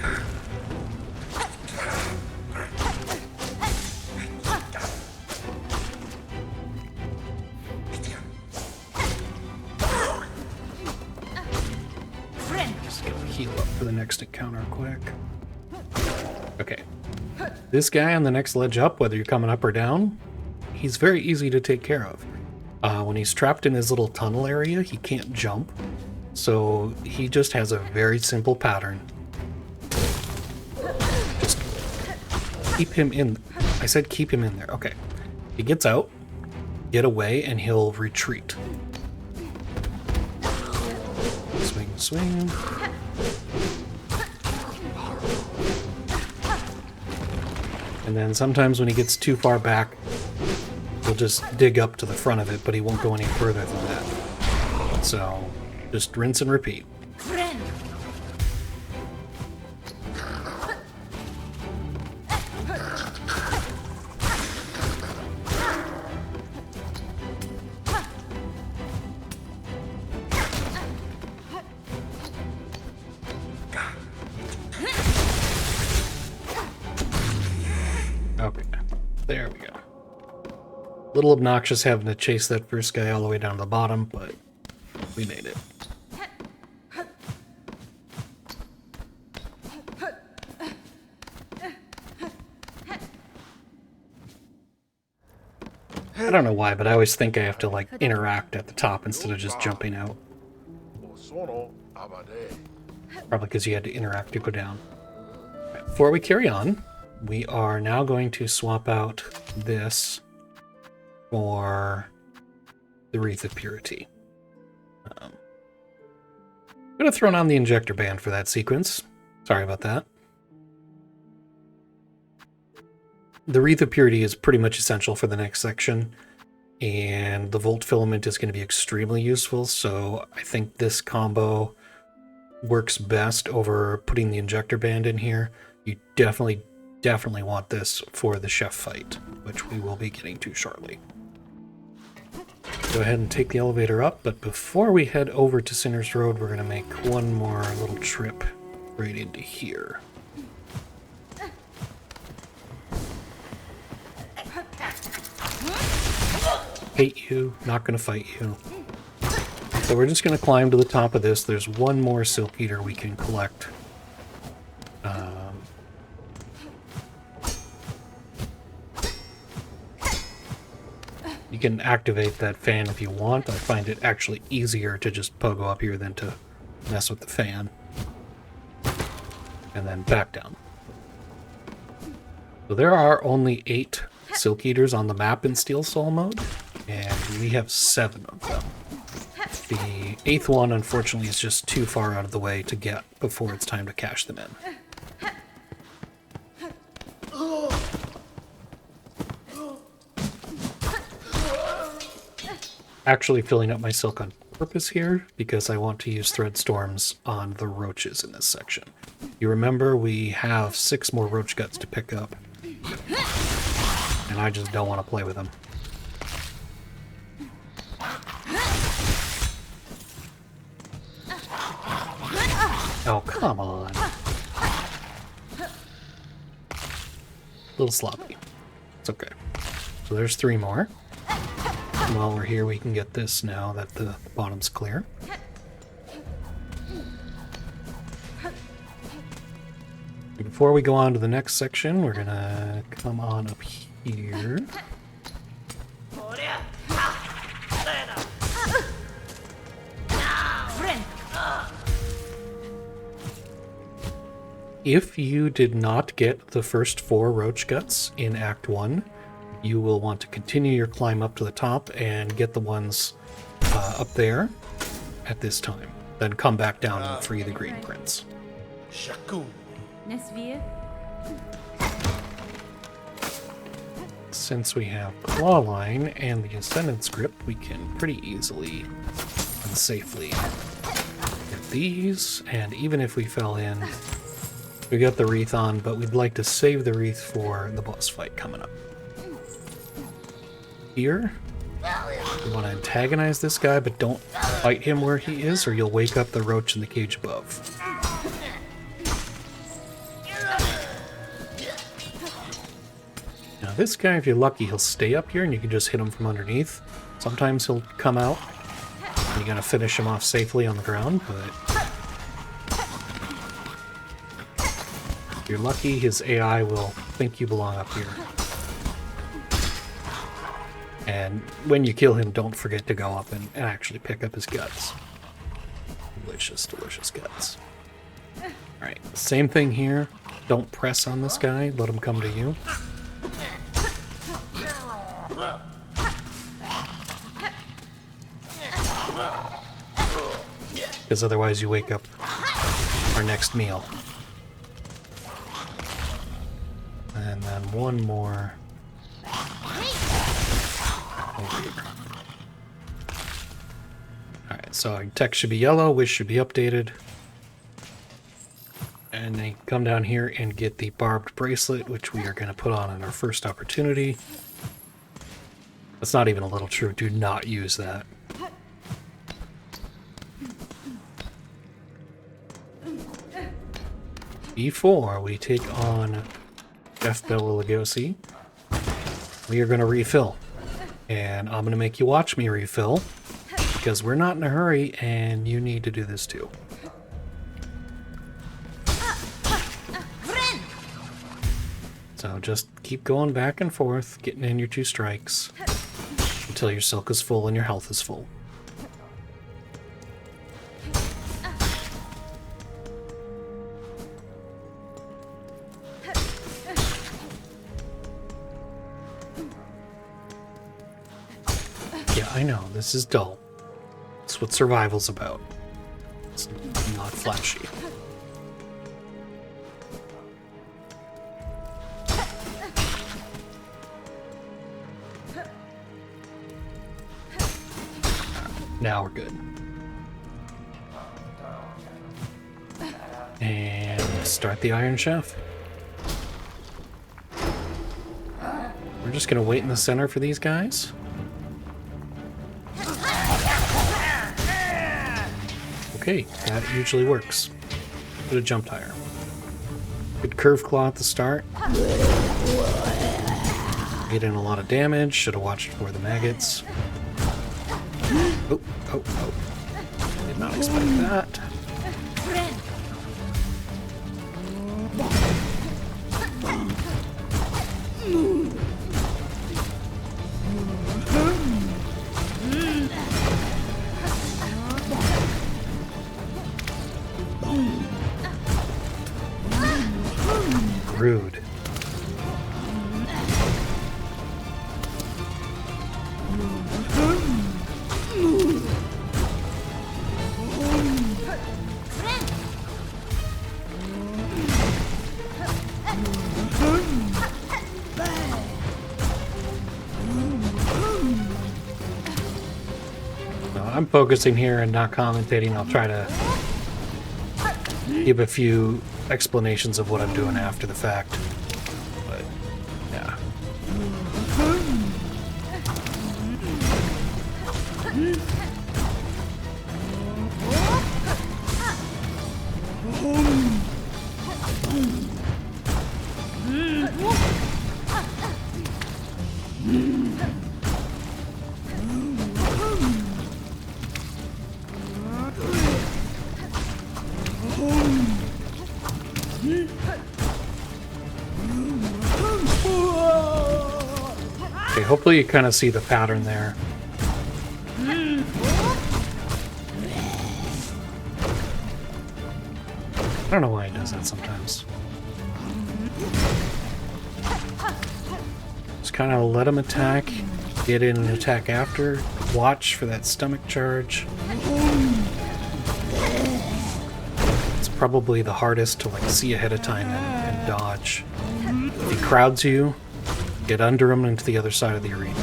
Just gonna heal up for the next encounter quick. Okay. This guy on the next ledge up, whether you're coming up or down, he's very easy to take care of. When he's trapped in his little tunnel area, he can't jump. So he just has a very simple pattern. Just keep him in. I said keep him in there. Okay. He gets out, get away, and he'll retreat. Swing, swing. And then sometimes when he gets too far back, he'll just dig up to the front of it, but he won't go any further than that. So just rinse and repeat. Okay, there we go. Little obnoxious having to chase that first guy all the way down to the bottom, but we made it. I don't know why, but I always think I have to, like, interact at the top instead of just jumping out. Probably because you had to interact to go down. Right, before we carry on, we are now going to swap out this for the Wreath of Purity. I'm going to throw on the injector band for that sequence. Sorry about that. The Wreath of Purity is pretty much essential for the next section, and the Volt Filament is going to be extremely useful, so I think this combo works best over putting the injector band in here. You definitely want this for the chef fight, which we will be getting to shortly. Go ahead and take the elevator up, but before we head over to Sinner's Road, we're going to make one more little trip right into here. Hate you, not going to fight you. So we're just going to climb to the top of this. There's one more Silk Eater we can collect. You can activate that fan if you want. I find it actually easier to just pogo up here than to mess with the fan. And then back down. So there are only 8 Silk Eaters on the map in Steel Soul mode, and we have 7 of them. The 8th one, unfortunately, is just too far out of the way to get before it's time to cash them in. Actually filling up my silk on purpose here because I want to use thread storms on the roaches in this section. You remember we have 6 more roach guts to pick up, and I just don't want to play with them. Oh, come on. little sloppy. It's okay. So there's 3 more. And while we're here, we can get this now that the bottom's clear. Before we go on to the next section, we're gonna come on up here. If you did not get the first 4 roach guts in Act 1, you will want to continue your climb up to the top and get the ones up there at this time. Then come back down and free the Green Prince. Shaku. Nesvia. Since we have Clawline and the Ascendant script, we can pretty easily and safely get these. And even if we fell in, we got the wreath on, but we'd like to save the wreath for the boss fight coming up. Here, you want to antagonize this guy, but don't fight him where he is, or you'll wake up the roach in the cage above. Now this guy, if you're lucky, he'll stay up here and you can just hit him from underneath. Sometimes he'll come out and you gotta finish him off safely on the ground, but if you're lucky, his AI will think you belong up here. And when you kill him, don't forget to go up and actually pick up his guts. Delicious, delicious guts. Alright, same thing here. Don't press on this guy, let him come to you. Because otherwise you wake up our next meal. And then one more. Alright, so our text should be yellow, wish should be updated. And then come down here and get the barbed bracelet, which we are going to put on in our first opportunity. That's not even a little true, do not use that. Before we take on Jeff Bela Lugosi, we are going to refill. And I'm going to make you watch me refill, because we're not in a hurry and you need to do this too. So just keep going back and forth, getting in your 2 strikes, until your silk is full and your health is full. Yeah, I know, this is dull. It's what survival's about. It's not flashy. Now we're good. And start the Iron Chef. We're just gonna wait in the center for these guys. Okay, that usually works. Bit of jump higher. Good curve claw at the start. Get in a lot of damage. Should have watched for the maggots. Oh, oh, oh. Did not expect that. Rude. I'm focusing here and not commentating. I'll try to give a few explanations of what I'm doing after the fact. But, yeah. Okay, hopefully you kind of see the pattern there. I don't know why he does that sometimes. Just kind of let him attack, get in an attack after, watch for that stomach charge. It's probably the hardest to like see ahead of time and dodge. If he crowds you, get under him into the other side of the arena.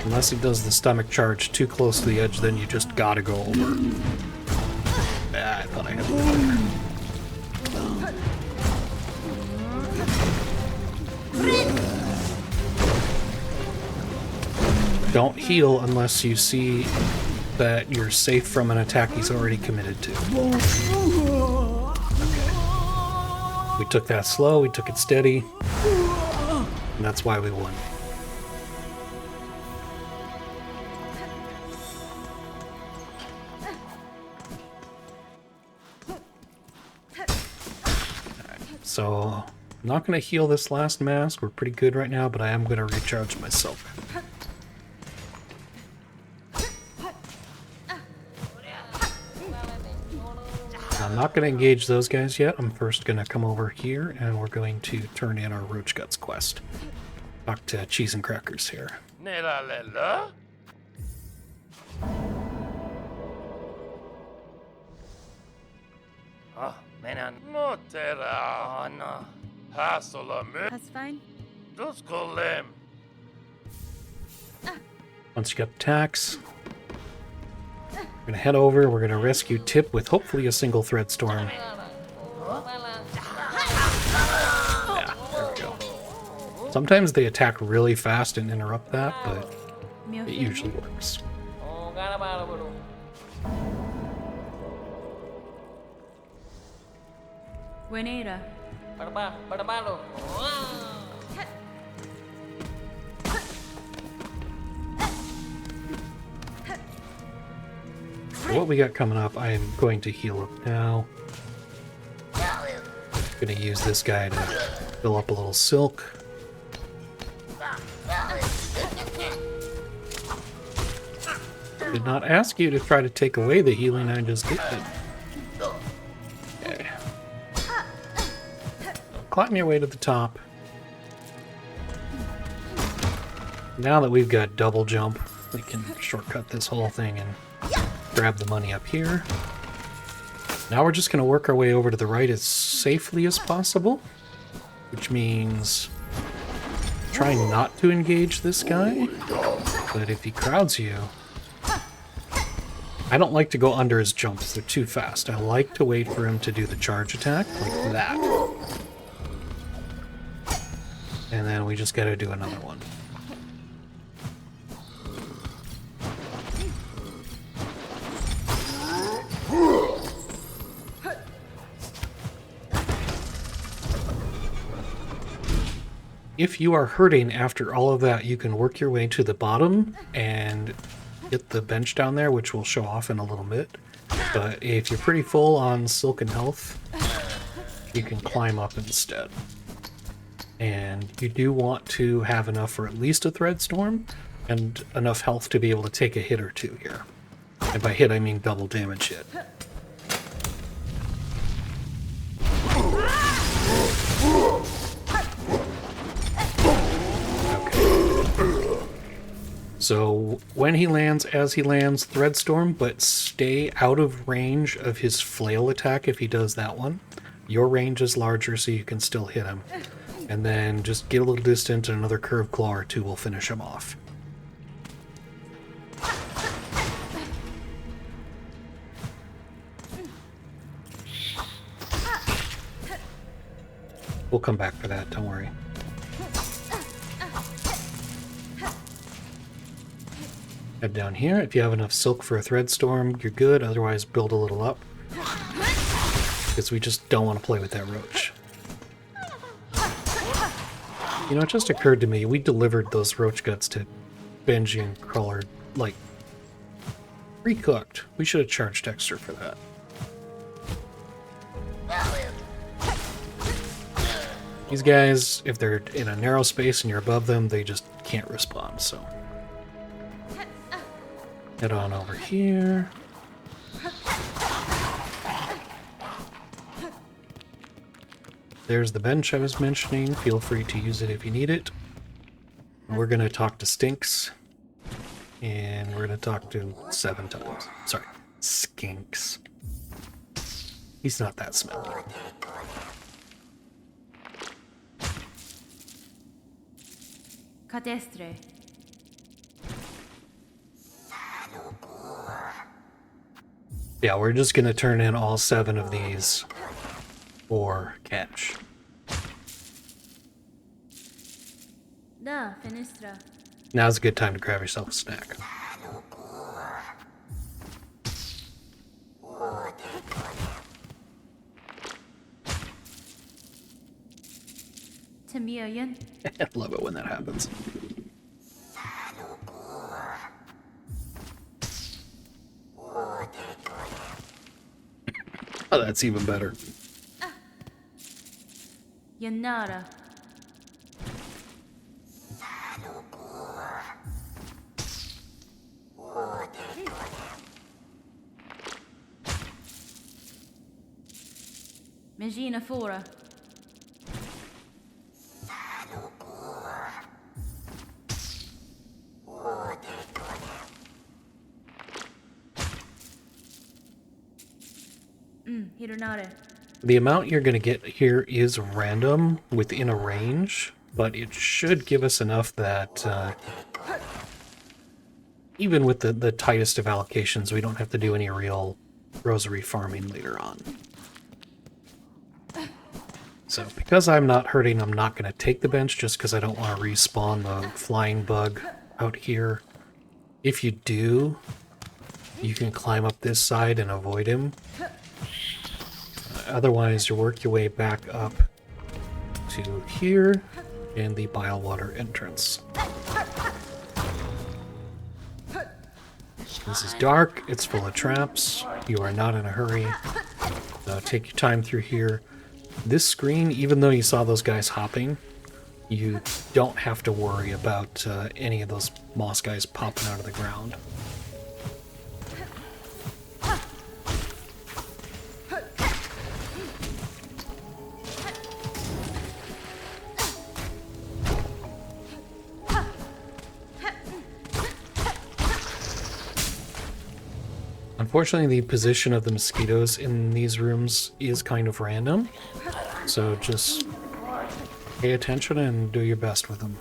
Unless he does the stomach charge too close to the edge, then you just gotta go over. Ah, I thought I had it there. Don't heal unless you see that you're safe from an attack he's already committed to. We took that slow, we took it steady, and that's why we won. So, I'm not going to heal this last mask. We're pretty good right now, but I am going to recharge myself. I'm not going to engage those guys yet. I'm first going to come over here, and we're going to turn in our Roach Guts quest. Talk to Cheese and Crackers here. Nella Lella? Ah, menan. No terra. Anna. Hasola me. That's fine. Dus kolem. Once you got attacks, we're going to head over. We're going to rescue Tip with hopefully a single thread storm. Yeah, there we go. Sometimes they attack really fast and interrupt that, but it usually works. Buenera. So what we got coming up, I am going to heal up now. Going to use this guy to fill up a little silk. Did not ask you to try to take away the healing, I just did. Okay. Climb your way to the top. Now that we've got double jump, we can shortcut this whole thing and grab the money up here. Now we're just going to work our way over to the right as safely as possible, which means trying not to engage this guy, but if he crowds you, I don't like to go under his jumps, they're too fast. I like to wait for him to do the charge attack, like that. And then we just gotta do another one. If you are hurting after all of that, you can work your way to the bottom and get the bench down there, which we'll show off in a little bit. But if you're pretty full on silk and health, you can climb up instead. And you do want to have enough for at least a thread storm and enough health to be able to take a hit or two here. And by hit, I mean double damage hit. So when he lands, as he lands, thread storm, but stay out of range of his flail attack if he does that one. Your range is larger, so you can still hit him. And then just get a little distant, and another curved claw or two will finish him off. We'll come back for that, don't worry. Head down here. If you have enough silk for a thread storm, you're good. Otherwise, build a little up. Because we just don't want to play with that roach. You know, it just occurred to me, we delivered those roach guts to Benji and Crawler, like, pre-cooked. We should have charged extra for that. These guys, if they're in a narrow space and you're above them, they just can't respond, so. Head on over here. There's the bench I was mentioning. Feel free to use it if you need it. We're going to talk to Stinks. And we're going to talk to him 7 times. Sorry, Skinks. He's not that smelly. Cadestre. Yeah, we're just going to turn in all 7 of these for cash. Da, Fenestra. Now's a good time to grab yourself a snack. Timian. I love it when that happens. Oh, that's even better. Yanara. Magina Fora. Hironare. The amount you're going to get here is random within a range, but it should give us enough that even with the tightest of allocations, we don't have to do any real rosary farming later on. So because I'm not hurting, I'm not going to take the bench just because I don't want to respawn the flying bug out here. If you do, you can climb up this side and avoid him. Otherwise, you work your way back up to here and the bile water entrance. This is dark, it's full of traps, you are not in a hurry. Take your time through here. This screen, even though you saw those guys hopping, you don't have to worry about any of those moss guys popping out of the ground. Unfortunately, the position of the mosquitoes in these rooms is kind of random, so just pay attention and do your best with them.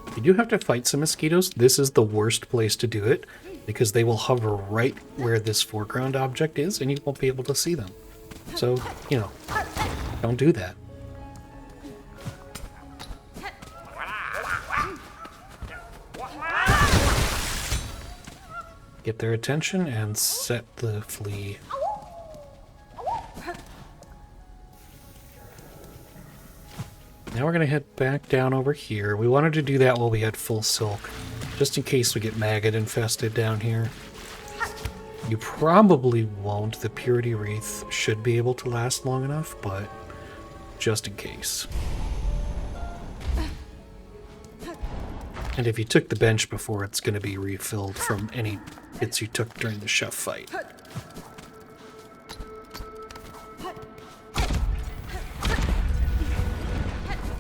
If you do have to fight some mosquitoes, this is the worst place to do it, because they will hover right where this foreground object is, and you won't be able to see them. So, you know, don't do that. Get their attention and set the flea. Now we're going to head back down over here. We wanted to do that while we had full silk, just in case we get maggot infested down here. You probably won't. The purity wreath should be able to last long enough, but just in case. And if you took the bench before, it's going to be refilled from any hits you took during the chef fight.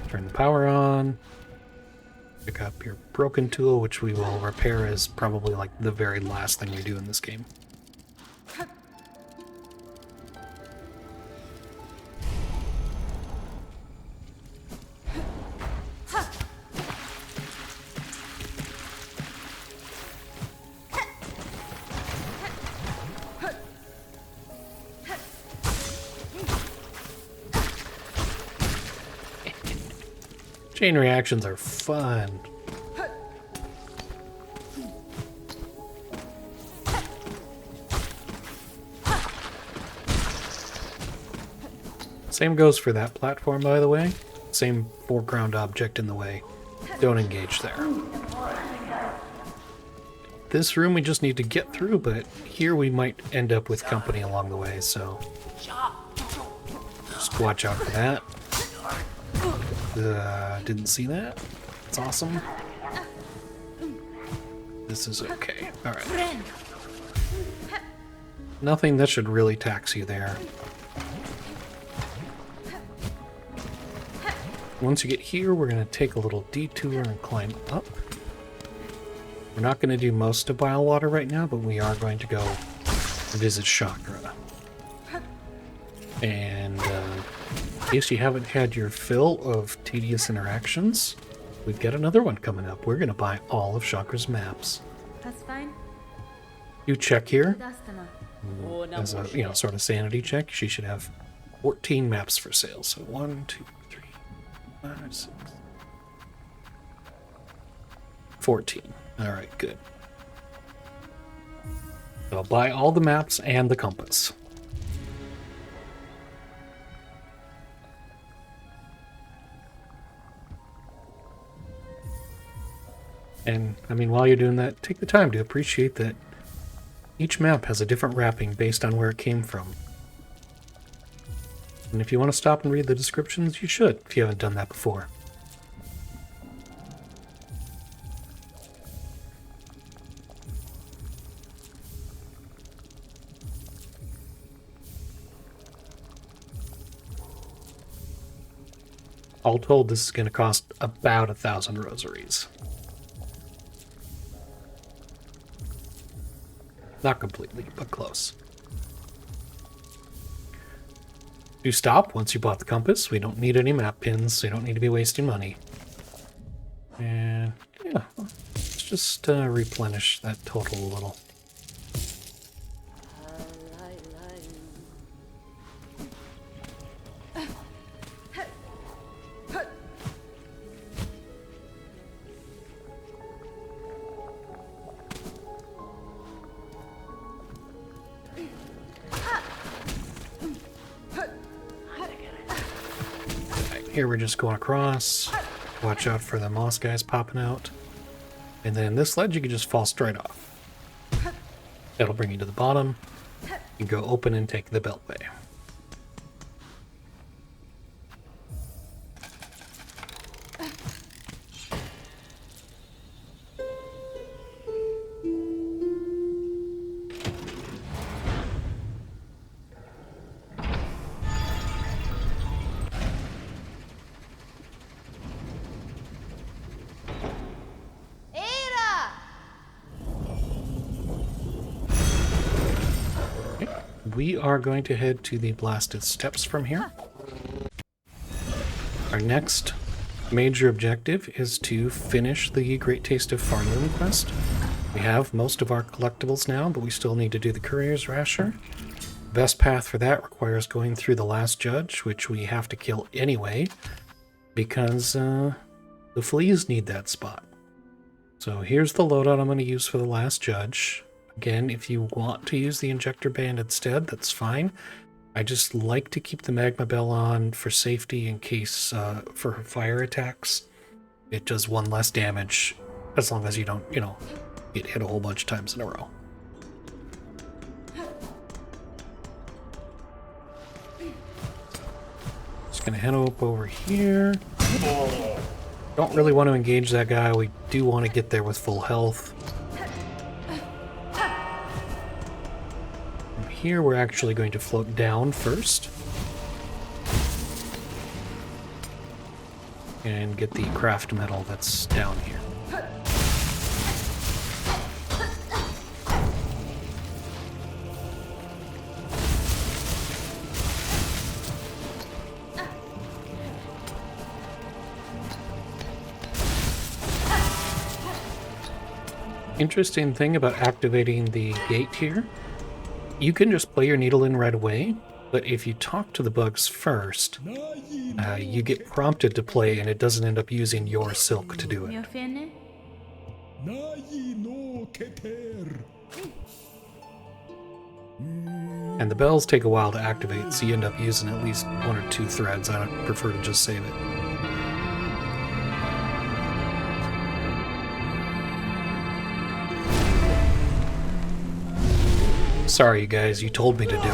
Turn the power on. Pick up your broken tool, which we will repair as probably like the very last thing we do in this game. Chain reactions are fun. Same goes for that platform, by the way. Same foreground object in the way. Don't engage there. this room we just need to get through, but here we might end up with company along the way, so just watch out for that. Didn't see that. It's awesome. This is okay. Alright. Nothing that should really tax you there. Once you get here, we're going to take a little detour and climb up. We're not going to do most of Whitewater right now, but we are going to go visit Chakra. And in case you haven't had your fill of tedious interactions, we've got another one coming up. We're going to buy all of Chakra's maps. That's fine. You check here. Dastana. As a, sort of sanity check, she should have 14 maps for sale. So 1, 2, 3, 5, 6, 14. Alright, good. So I'll buy all the maps and the compass. And, I mean, while you're doing that, take the time to appreciate that each map has a different wrapping based on where it came from. And if you want to stop and read the descriptions, you should, if you haven't done that before. All told, this is going to cost about 1,000 rosaries. Not completely, but close. Do stop once you bought the compass. We don't need any map pins, so you don't need to be wasting money. And yeah, let's just replenish that total a little. Here we're just going across. Watch out for the moss guys popping out. And then this ledge you can just fall straight off. That'll bring you to the bottom. You go open and take the beltway. We are going to head to the blasted steps from here. Our next major objective is to finish the Great Taste of Farloom quest. We have most of our collectibles now, but we still need to do the Courier's Rasher. Best path for that requires going through the last judge, which we have to kill anyway, because the fleas need that spot. So here's the loadout I'm going to use for the last judge. Again, if you want to use the injector band instead, that's fine. I just like to keep the magma bell on for safety in case for fire attacks. It does 1 less damage as long as you don't, get hit a whole bunch of times in a row. Just gonna head up over here. Don't really want to engage that guy. We do want to get there with full health. Here we're actually going to float down first and get the craft metal that's down here. Interesting thing about activating the gate here. You can just play your needle in right away, but if you talk to the bugs first, you get prompted to play and it doesn't end up using your silk to do it. And the bells take a while to activate, so you end up using at least 1 or 2 threads. I don't prefer to just save it. Sorry, you guys, you told me to do it.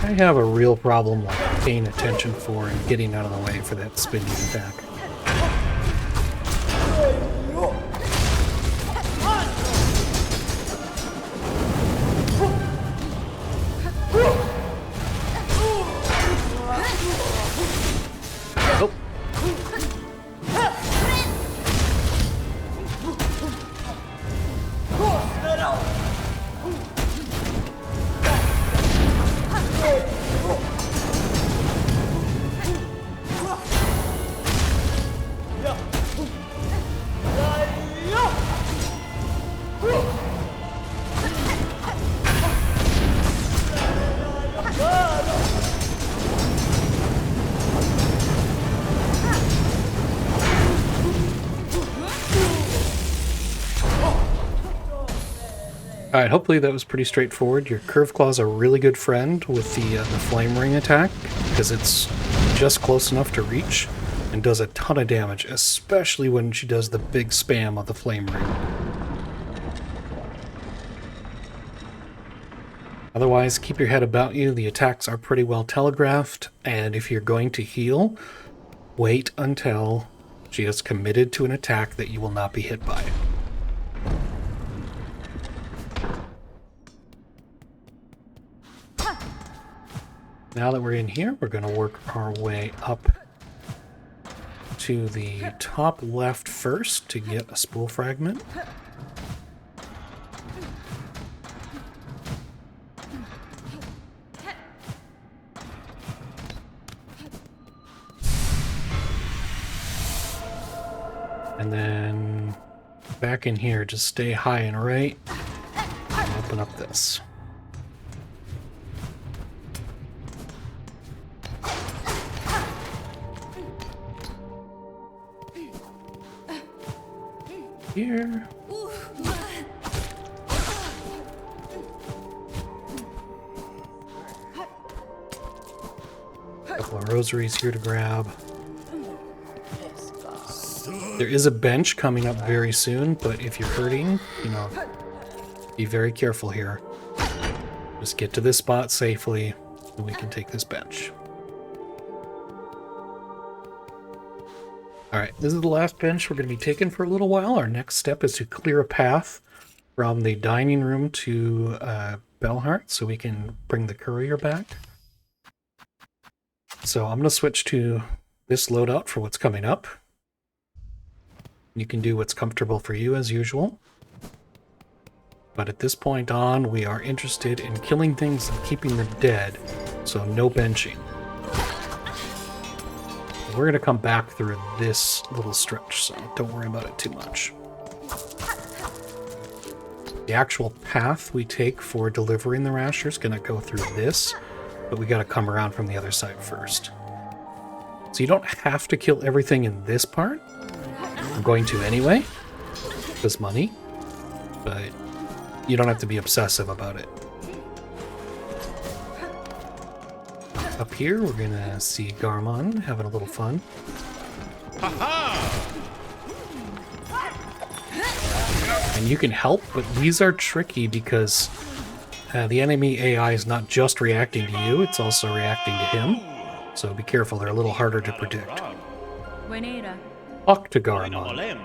I have a real problem like paying attention for and getting out of the way for that spinning attack. Oh. Alright, hopefully that was pretty straightforward. Your Curve Claw's a really good friend with the Flame Ring attack, because it's just close enough to reach and does a ton of damage, especially when she does the big spam of the Flame Ring. Otherwise, keep your head about you. The attacks are pretty well telegraphed, and if you're going to heal, wait until she is committed to an attack that you will not be hit by. Now that we're in here, we're going to work our way up to the top left first to get a spool fragment. And then back in here, just stay high and right. And open up this. Here. Couple of rosaries here to grab. There is a bench coming up very soon, but if you're hurting, you know, be very careful here. Just get to this spot safely, and we can take this bench. Alright, this is the last bench we're going to be taking for a little while. Our next step is to clear a path from the dining room to Bellheart so we can bring the courier back. So I'm going to switch to this loadout for what's coming up. You can do what's comfortable for you as usual. But at this point on, we are interested in killing things and keeping them dead, so no benching. We're going to come back through this little stretch, so don't worry about it too much. The actual path we take for delivering the rasher is going to go through this, but we got to come around from the other side first. So you don't have to kill everything in this part. I'm going to anyway, because money, but you don't have to be obsessive about it. Up here, we're gonna see Garmon having a little fun. And you can help, but these are tricky because the enemy AI is not just reacting to you, it's also reacting to him. So be careful, they're a little harder to predict. Talk to Garmon.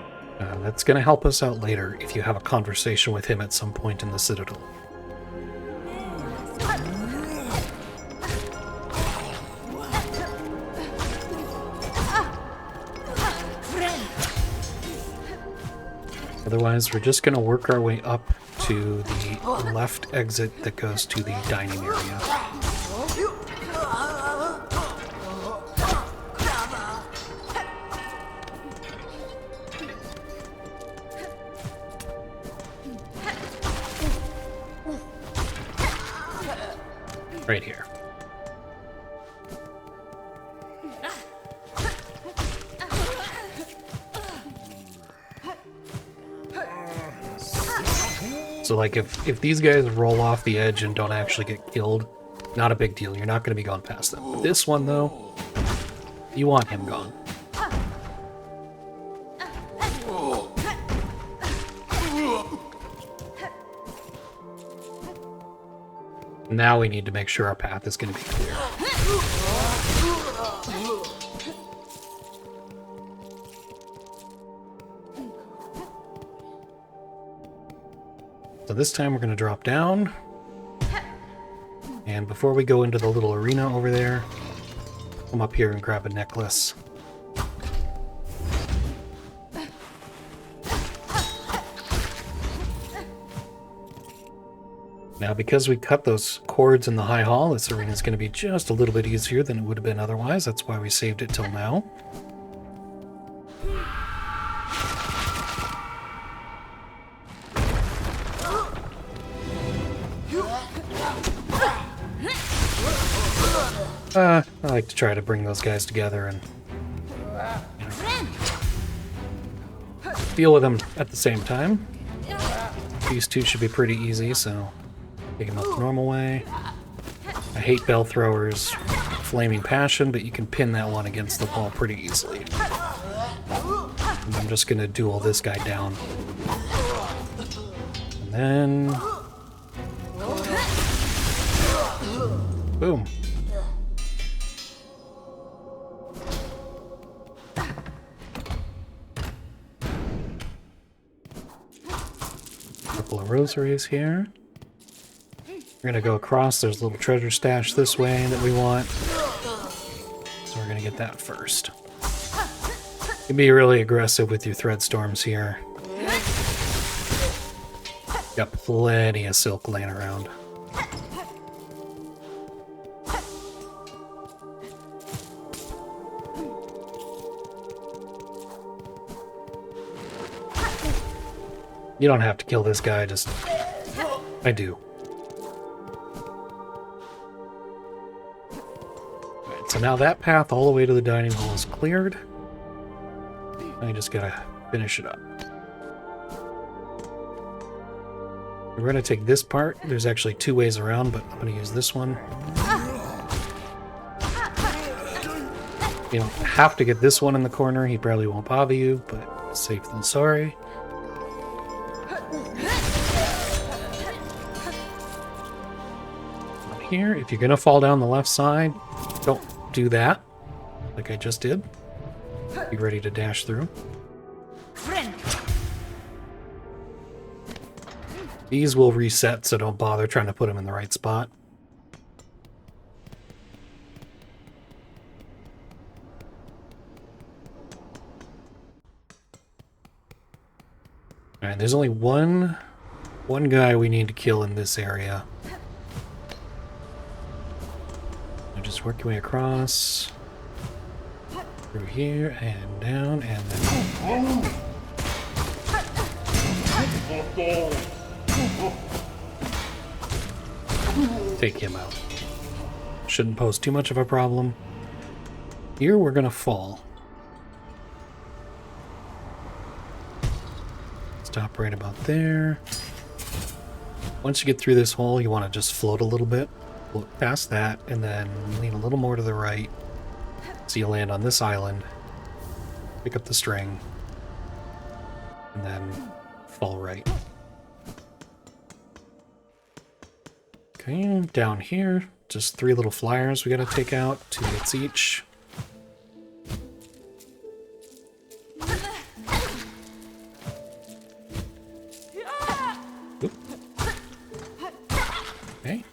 That's gonna help us out later if you have a conversation with him at some point in the Citadel. Otherwise, we're just going to work our way up to the left exit that goes to the dining area. Right here. So like if these guys roll off the edge and don't actually get killed, Not a big deal. You're not going to be going past them. This one, though, you want him gone. Now we need to make sure our path is going to be clear. So this time we're going to drop down. And before we go into the little arena over there, come up here and grab a necklace. Now, because we cut those cords in the high hall, this arena is going to be just a little bit easier than it would have been otherwise. That's why we saved it till now. I like to try to bring those guys together and deal with them at the same time. These two should be pretty easy, so take them up the normal way. I hate bell throwers, flaming passion, but you can pin that one against the wall pretty easily. And I'm just gonna duel this guy down. And then... boom. Couple of rosaries here. We're gonna go across. There's a little treasure stash this way that we want. So we're gonna get that first. You can be really aggressive with your thread storms here. Got plenty of silk laying around. You don't have to kill this guy, just... I do. Alright, so now that path all the way to the dining hall is cleared. I just gotta finish it up. We're gonna take this part. There's actually two ways around, but I'm gonna use this one. You don't have to get this one in the corner. He probably won't bother you, but safe than sorry. Here, if you're gonna fall down the left side, don't do that like I just did. Be ready to dash through. These will reset, so don't bother trying to put them in the right spot. Alright, there's only one guy we need to kill in this area. Just work your way across, through here, and down, and then... take him out. Shouldn't pose too much of a problem. Here we're gonna fall. Stop right about there. Once you get through this hole, you want to just float a little bit. Look past that, and then lean a little more to the right. So you land on this island, pick up the string, and then fall right. Okay, down here, just 3 little flyers we gotta take out, 2 hits each. Oop. Okay.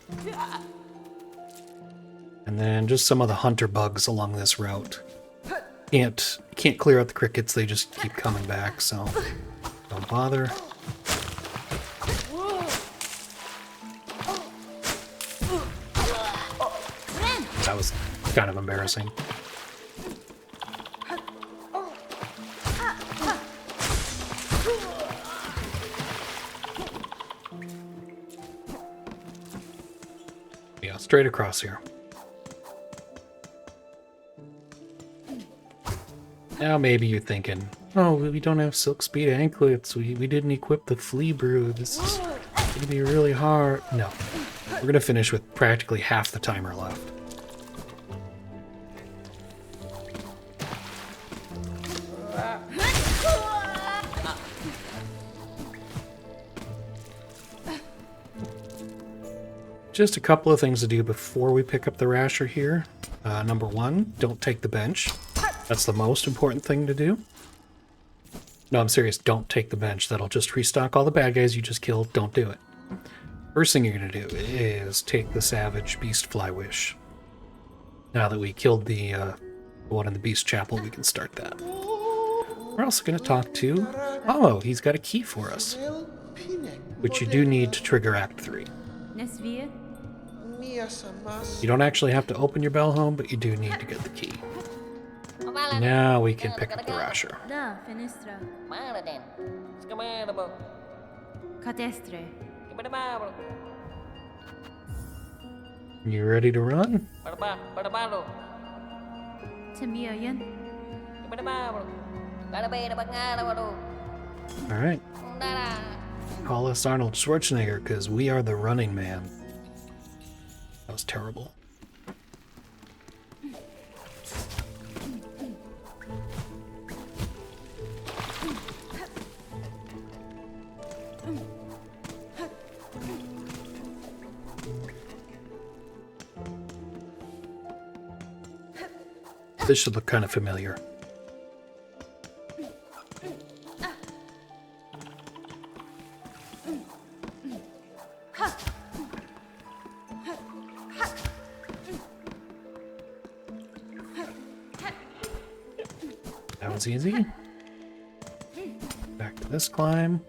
And then just some of the hunter bugs along this route. Can't clear out the crickets, they just keep coming back, so don't bother. That was kind of embarrassing. Yeah, straight across here. Now maybe you're thinking, oh, we don't have silk speed anklets, we didn't equip the flea brew, this is gonna be really hard. No. We're going to finish with practically half the timer left. Just a couple of things to do before we pick up the rasher here. Number one, don't take the bench. That's the most important thing to do. No, I'm serious. Don't take the bench. That'll just restock all the bad guys you just killed. Don't do it. First thing you're going to do is take the Savage Beast Fly Wish. Now that we killed the one in the Beast Chapel, we can start that. We're also going to talk to... Oh, he's got a key for us. Which you do need to trigger Act 3. You don't actually have to open your bell home, but you do need to get the key. Now we can pick up the rasher. Da, finestra. Catestre. You ready to run? Tamiayan. Alright. Call us Arnold Schwarzenegger, because we are the running man. That was terrible. This should look kind of familiar. That was easy. Back to this climb.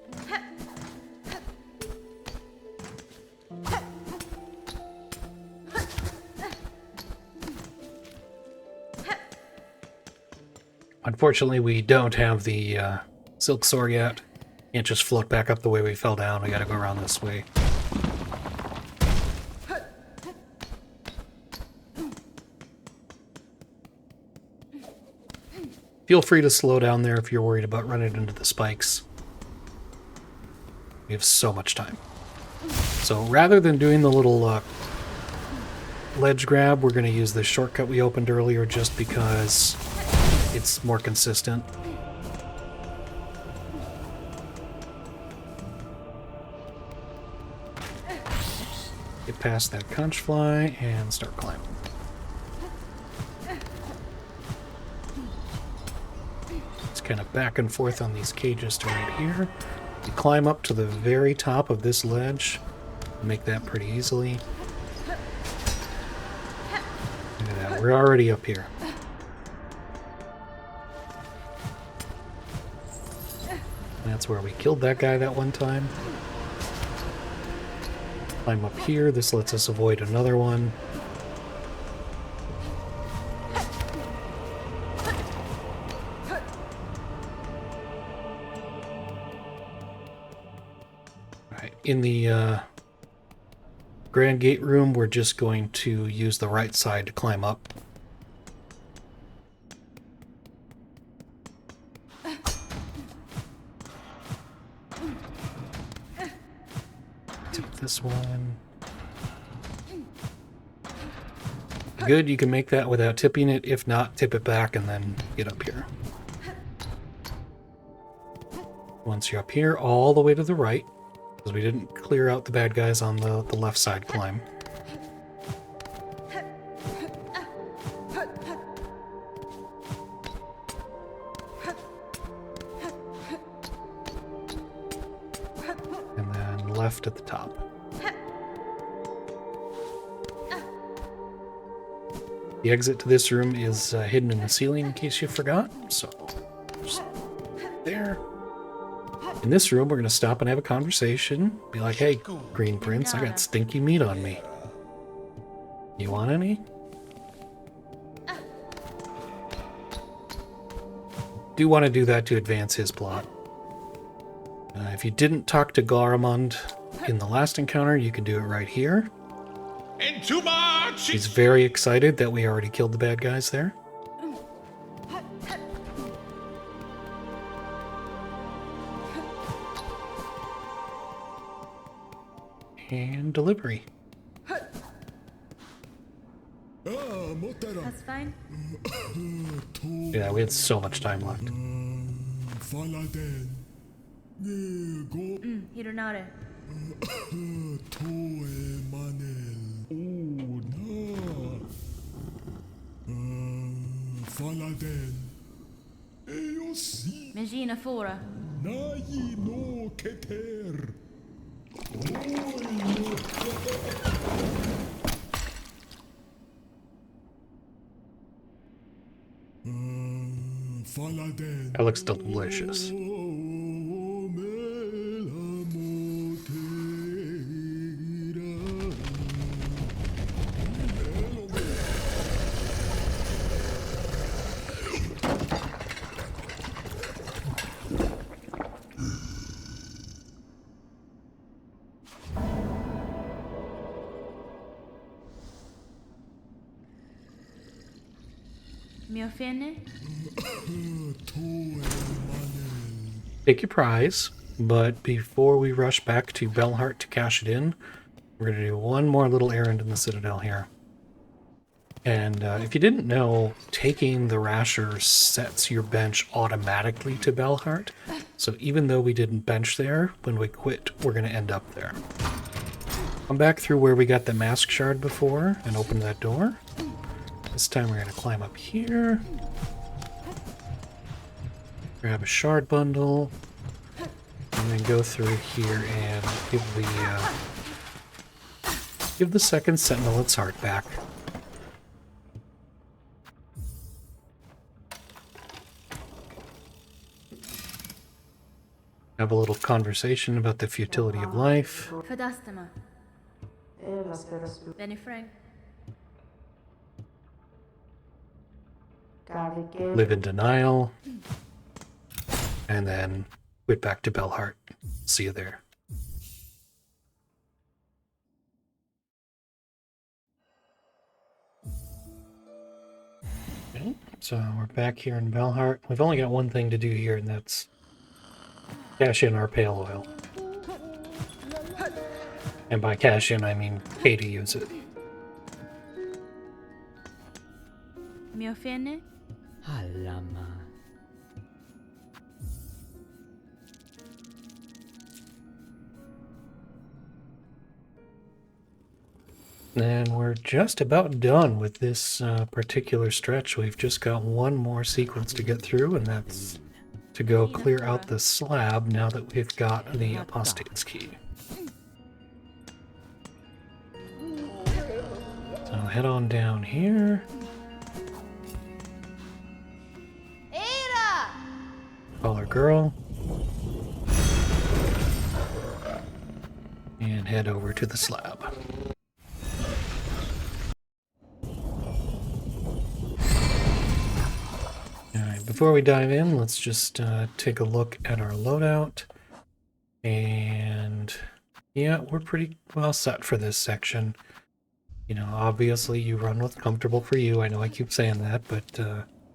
Unfortunately, we don't have the Silksong yet. Can't just float back up the way we fell down. We gotta go around this way. Feel free to slow down there if you're worried about running into the spikes. We have so much time. So rather than doing the little ledge grab, we're going to use the shortcut we opened earlier just because it's more consistent. Get past that conch fly and start climbing. Kind of back and forth on these cages to right here. You climb up to the very top of this ledge. Make that pretty easily. Look at that, we're already up here. That's where we killed that guy that one time. Climb up here, this lets us avoid another one. In the Grand Gate room, we're just going to use the right side to climb up. Tip this one. Good, you can make that without tipping it. If not, tip it back and then get up here. Once you're up here, all the way to the right, because we didn't clear out the bad guys on the left side climb. And then left at the top. The exit to this room is hidden in the ceiling in case you forgot, so just there. In this room, we're going to stop and have a conversation. Be like, hey, Green Prince, I got stinky meat on me. You want any? Do want to do that to advance his plot. If you didn't talk to Garamond in the last encounter, you can do it right here. He's very excited that we already killed the bad guys there. And delivery. That's fine. Yeah, we had so much time left. Hironare. Megina Fora. That looks delicious. Miofene. Take your prize, but before we rush back to Belhart to cash it in, we're going to do one more little errand in the Citadel here. And if you didn't know, taking the Rasher sets your bench automatically to Belhart. So even though we didn't bench there, when we quit, we're going to end up there. Come back through where we got the Mask Shard before and open that door. This time we're going to climb up here. Grab a shard bundle. And then go through here and give the second sentinel its heart back. Have a little conversation about the futility of life. Fadastama. Benny Frank. Live in denial. And then quit back to Belhart. See you there. Okay, so we're back here in Belhart. We've only got one thing to do here, and that's cash in our pale oil. And by cash in, I mean pay to use it. Miofene. Alama. And we're just about done with this particular stretch. We've just got one more sequence to get through, and that's to go clear out the slab now that we've got the Apostate's Key. So head on down here. Call her girl. And head over to the slab. Alright, before we dive in, let's just take a look at our loadout. And yeah, we're pretty well set for this section. You know, obviously you run what's comfortable for you. I know I keep saying that, but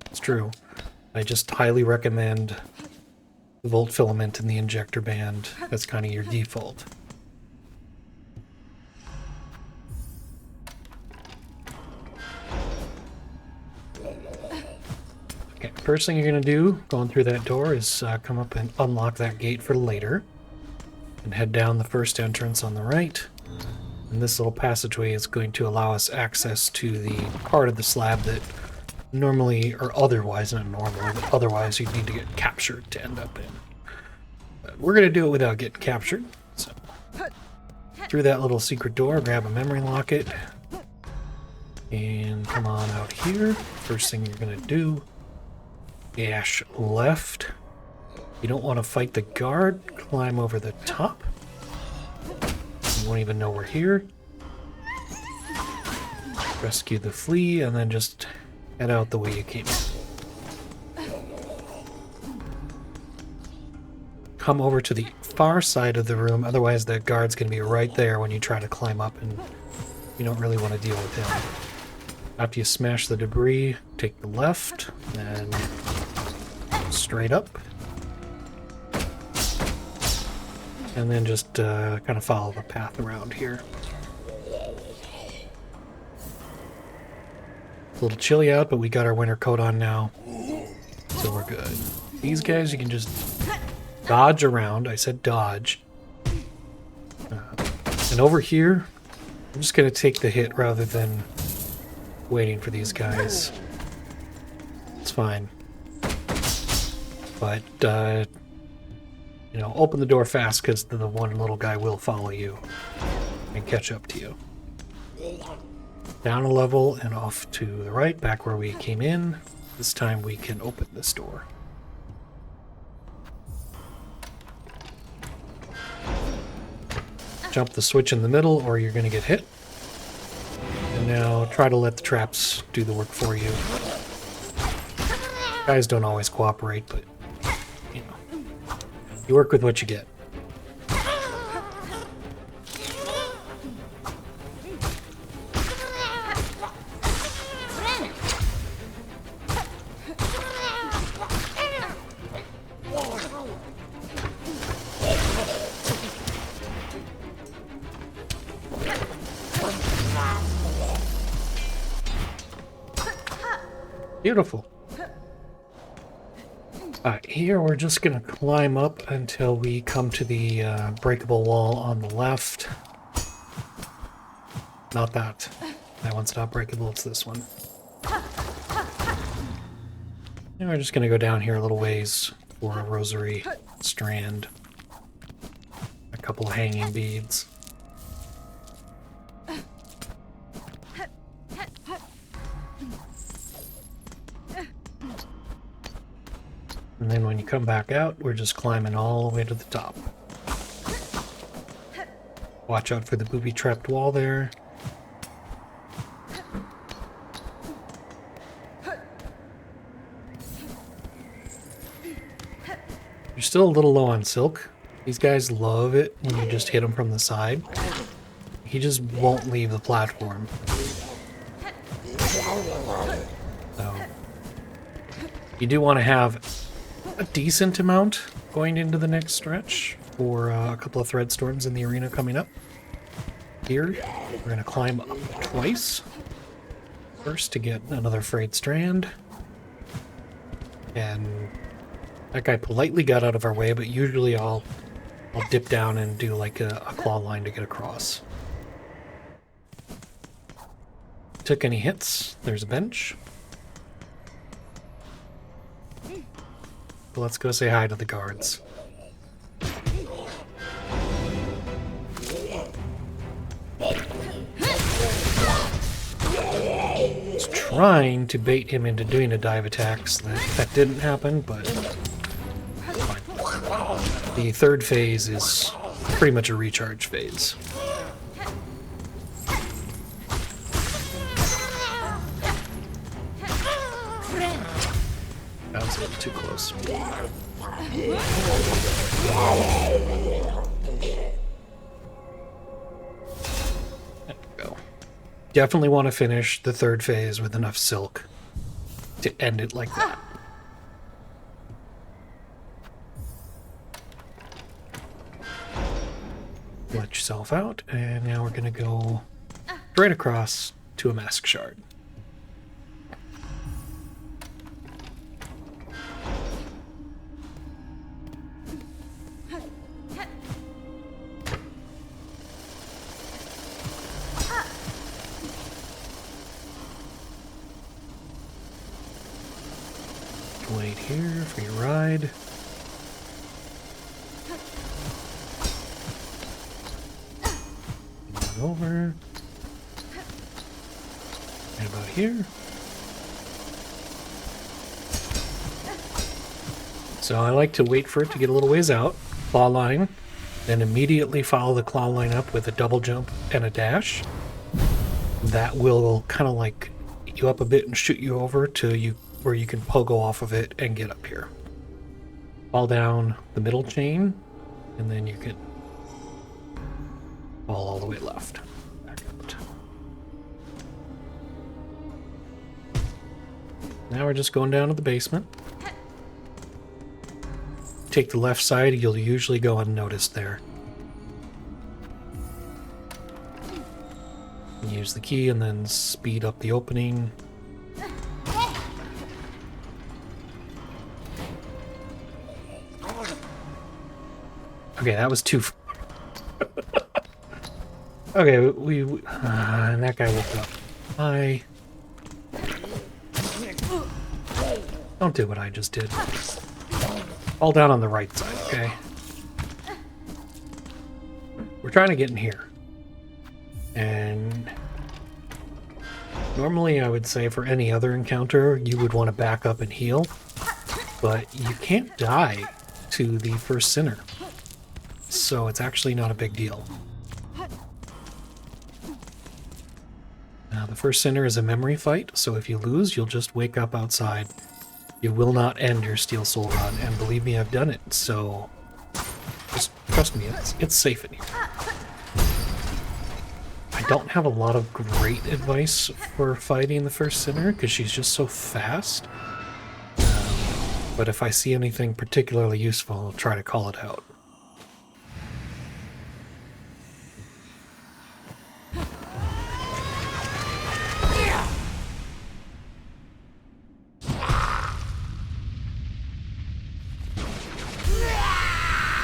it's true. I just highly recommend the Volt Filament and the Injector Band as kind of your default. Okay, first thing you're going to do going through that door is come up and unlock that gate for later. And head down the first entrance on the right. And this little passageway is going to allow us access to the part of the slab that normally, or otherwise, not normally, but otherwise you'd need to get captured to end up in. But we're going to do it without getting captured. So, through that little secret door, grab a memory locket, and come on out here. First thing you're going to do, dash left. You don't want to fight the guard, climb over the top. You won't even know we're here. Rescue the flea, and then just head out the way you came in. Come over to the far side of the room, otherwise the guard's going to be right there when you try to climb up, and you don't really want to deal with him. After you smash the debris, take the left, and straight up. And then just kind of follow the path around here. little chilly out, but we got our winter coat on now, so we're good. These guys, you can just dodge around. I said dodge. And over here, I'm just going to take the hit rather than waiting for these guys. It's fine. But, you know, open the door fast because the one little guy will follow you and catch up to you. Down a level and off to the right, back where we came in. This time we can open this door. Jump the switch in the middle or you're going to get hit. And now try to let the traps do the work for you. Guys don't always cooperate, but you know, you work with what you get. Beautiful. Alright, here we're just going to climb up until we come to the breakable wall on the left. Not that. That one's not breakable, it's this one. And we're just going to go down here a little ways for a rosary strand. A couple of hanging beads. And then when you come back out, we're just climbing all the way to the top. Watch out for the booby-trapped wall there. You're still a little low on silk. These guys love it when you just hit them from the side. He just won't leave the platform. So, you do want to have a decent amount going into the next stretch for a couple of thread storms in the arena coming up. Here, we're going to climb up twice. First to get another frayed strand. And that guy politely got out of our way, but usually I'll dip down and do like a claw line to get across. Took any hits, there's a bench. But let's go say hi to the guards. I was trying to bait him into doing a dive attacks. That didn't happen, but fine. The third phase is pretty much a recharge phase. That was a little too close. There we go. Definitely want to finish the third phase with enough silk to end it like that. Let yourself out, and now we're going to go straight across to a mask shard. Wait here for your ride. Over. And about here. So I like to wait for it to get a little ways out, claw line, then immediately follow the claw line up with a double jump and a dash. That will kind of like eat you up a bit and shoot you over to you where you can pogo off of it and get up here. Fall down the middle chain, and then you can fall all the way left. Back out. Now we're just going down to the basement. Take the left side, you'll usually go unnoticed there. Use the key and then speed up the opening. Okay, that was too. Okay, and that guy woke up. Hi. Don't do what I just did. Fall down on the right side, okay? We're trying to get in here. And normally I would say for any other encounter, you would want to back up and heal. But you can't die to the first sinner. So it's actually not a big deal. Now, the first sinner is a memory fight, so if you lose, you'll just wake up outside. You will not end your Steel Soul run, and believe me, I've done it, so just trust me, it's safe in here. I don't have a lot of great advice for fighting the first sinner, because she's just so fast. But if I see anything particularly useful, I'll try to call it out.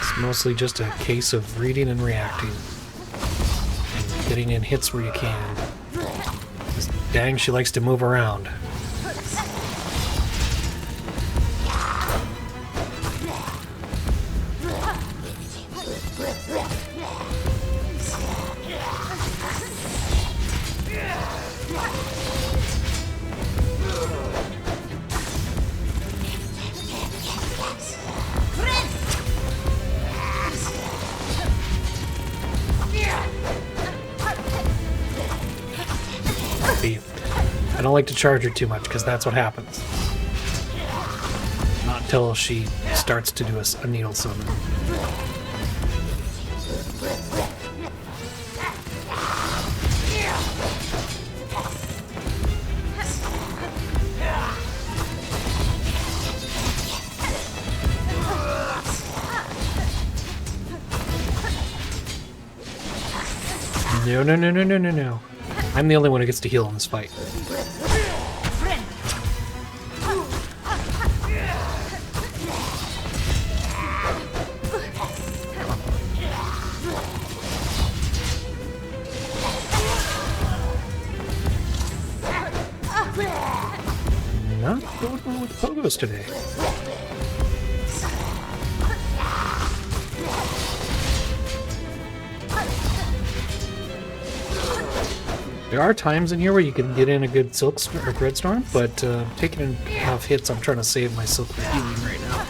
It's mostly just a case of reading and reacting. And getting in hits where you can. 'Cause dang, she likes to move around. I don't like to charge her too much because that's what happens. Not until she starts to do a needle summon. No, no, no, no, no, no, no. I'm the only one who gets to heal in this fight. Not going well with pogos today. There are times in here where you can get in a good Silk or Dreadstorm, but taking enough hits, I'm trying to save my Silk for healing right now.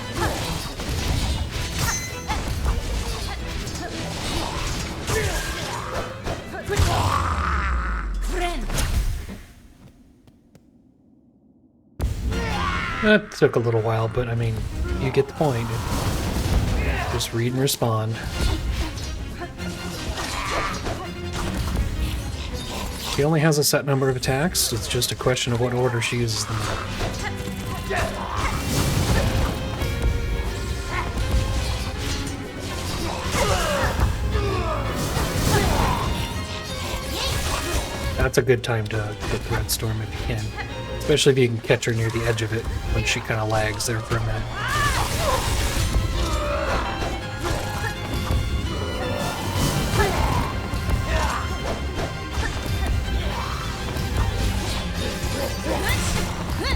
That took a little while, but I mean, you get the point. Just read and respond. She only has a set number of attacks. It's just a question of what order she uses them in. That's a good time to hit Dreadstorm if you can. Especially if you can catch her near the edge of it when she kind of lags there for a minute.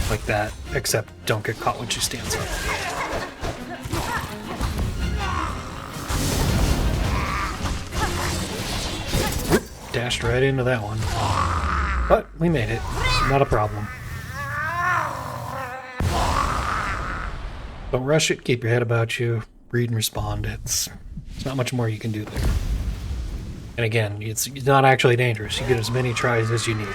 Like that, except don't get caught when she stands up. Oop, dashed right into that one. But we made it. Not a problem. Don't rush it, keep your head about you, read and respond. It's not much more you can do there. And again, it's not actually dangerous. You get as many tries as you need.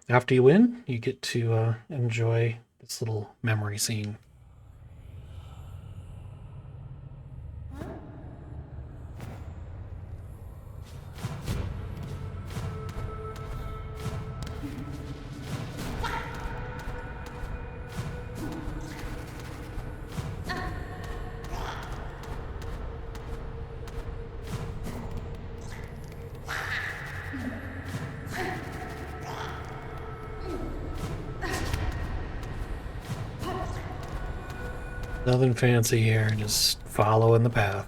After you win, you get to enjoy this little memory scene. Nothing fancy here, just following the path.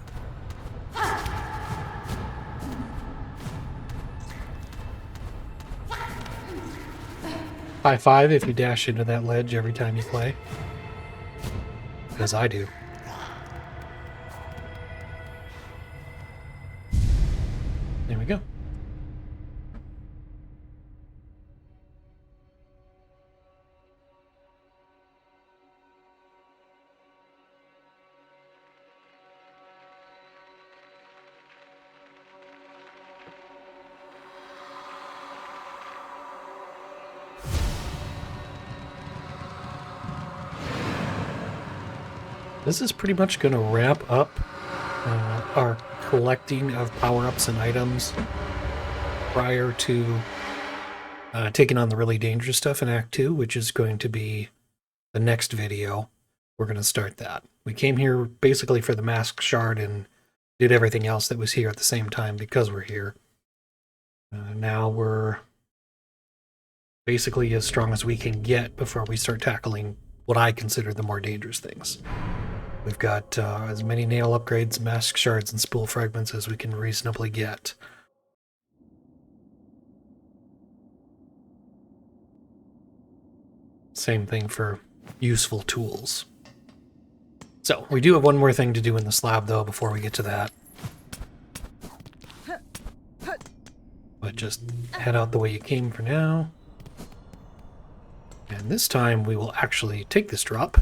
High five if you dash into that ledge every time you play. Because I do. There we go. This is pretty much going to wrap up our collecting of power-ups and items prior to taking on the really dangerous stuff in Act 2, which is going to be the next video. We're going to start that. We came here basically for the Mask Shard and did everything else that was here at the same time because we're here. Now we're basically as strong as we can get before we start tackling what I consider the more dangerous things. We've got as many nail upgrades, mask shards, and spool fragments as we can reasonably get. Same thing for useful tools. So, we do have one more thing to do in the slab, though, before we get to that. But just head out the way you came for now. And this time, we will actually take this drop.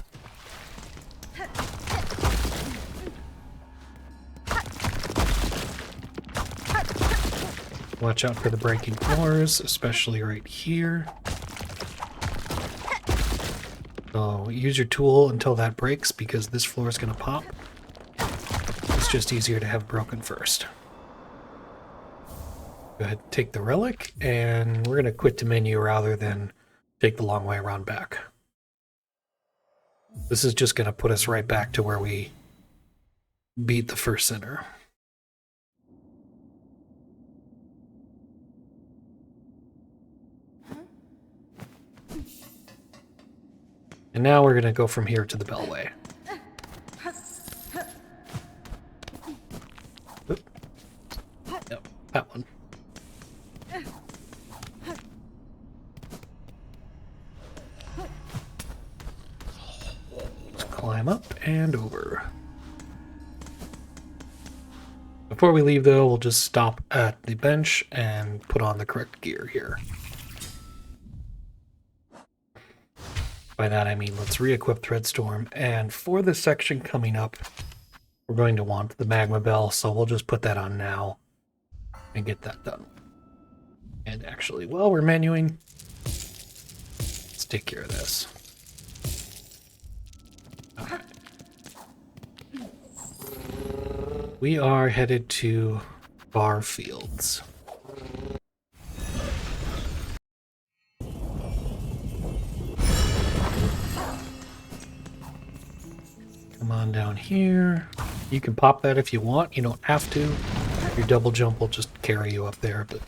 Watch out for the breaking floors, especially right here. So use your tool until that breaks because this floor is going to pop. It's just easier to have broken first. Go ahead and take the relic, and we're going to quit the menu rather than take the long way around back. This is just going to put us right back to where we beat the first center. And now we're going to go from here to the Bellway. Oop. Yep, that one. Let's climb up and over. Before we leave, though, we'll just stop at the bench and put on the correct gear here. By that I mean let's re-equip Threadstorm, and for this section coming up, we're going to want the Magma Bell, so we'll just put that on now and get that done. And actually, while we're menuing, let's take care of this. Okay. We are headed to Bar Fields. Come on down here. You can pop that if you want. You don't have to. Your double jump will just carry you up there. But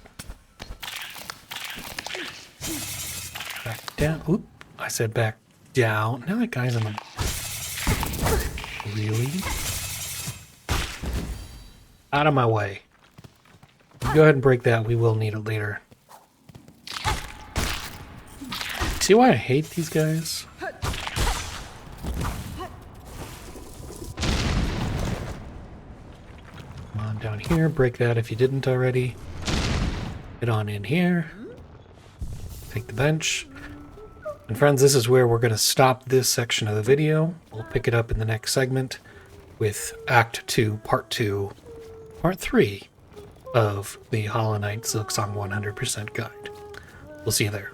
back down. Oop! I said back down. Now that guy's in the. Really? Out of my way. Go ahead and break that. We will need it later. See why I hate these guys? Down here, break that if you didn't already. Get on in here. Take the bench. And friends, this is where we're going to stop this section of the video. We'll pick it up in the next segment with Act 2, Part 2, Part 3 of the Hollow Knight Silksong 100% Guide. We'll see you there.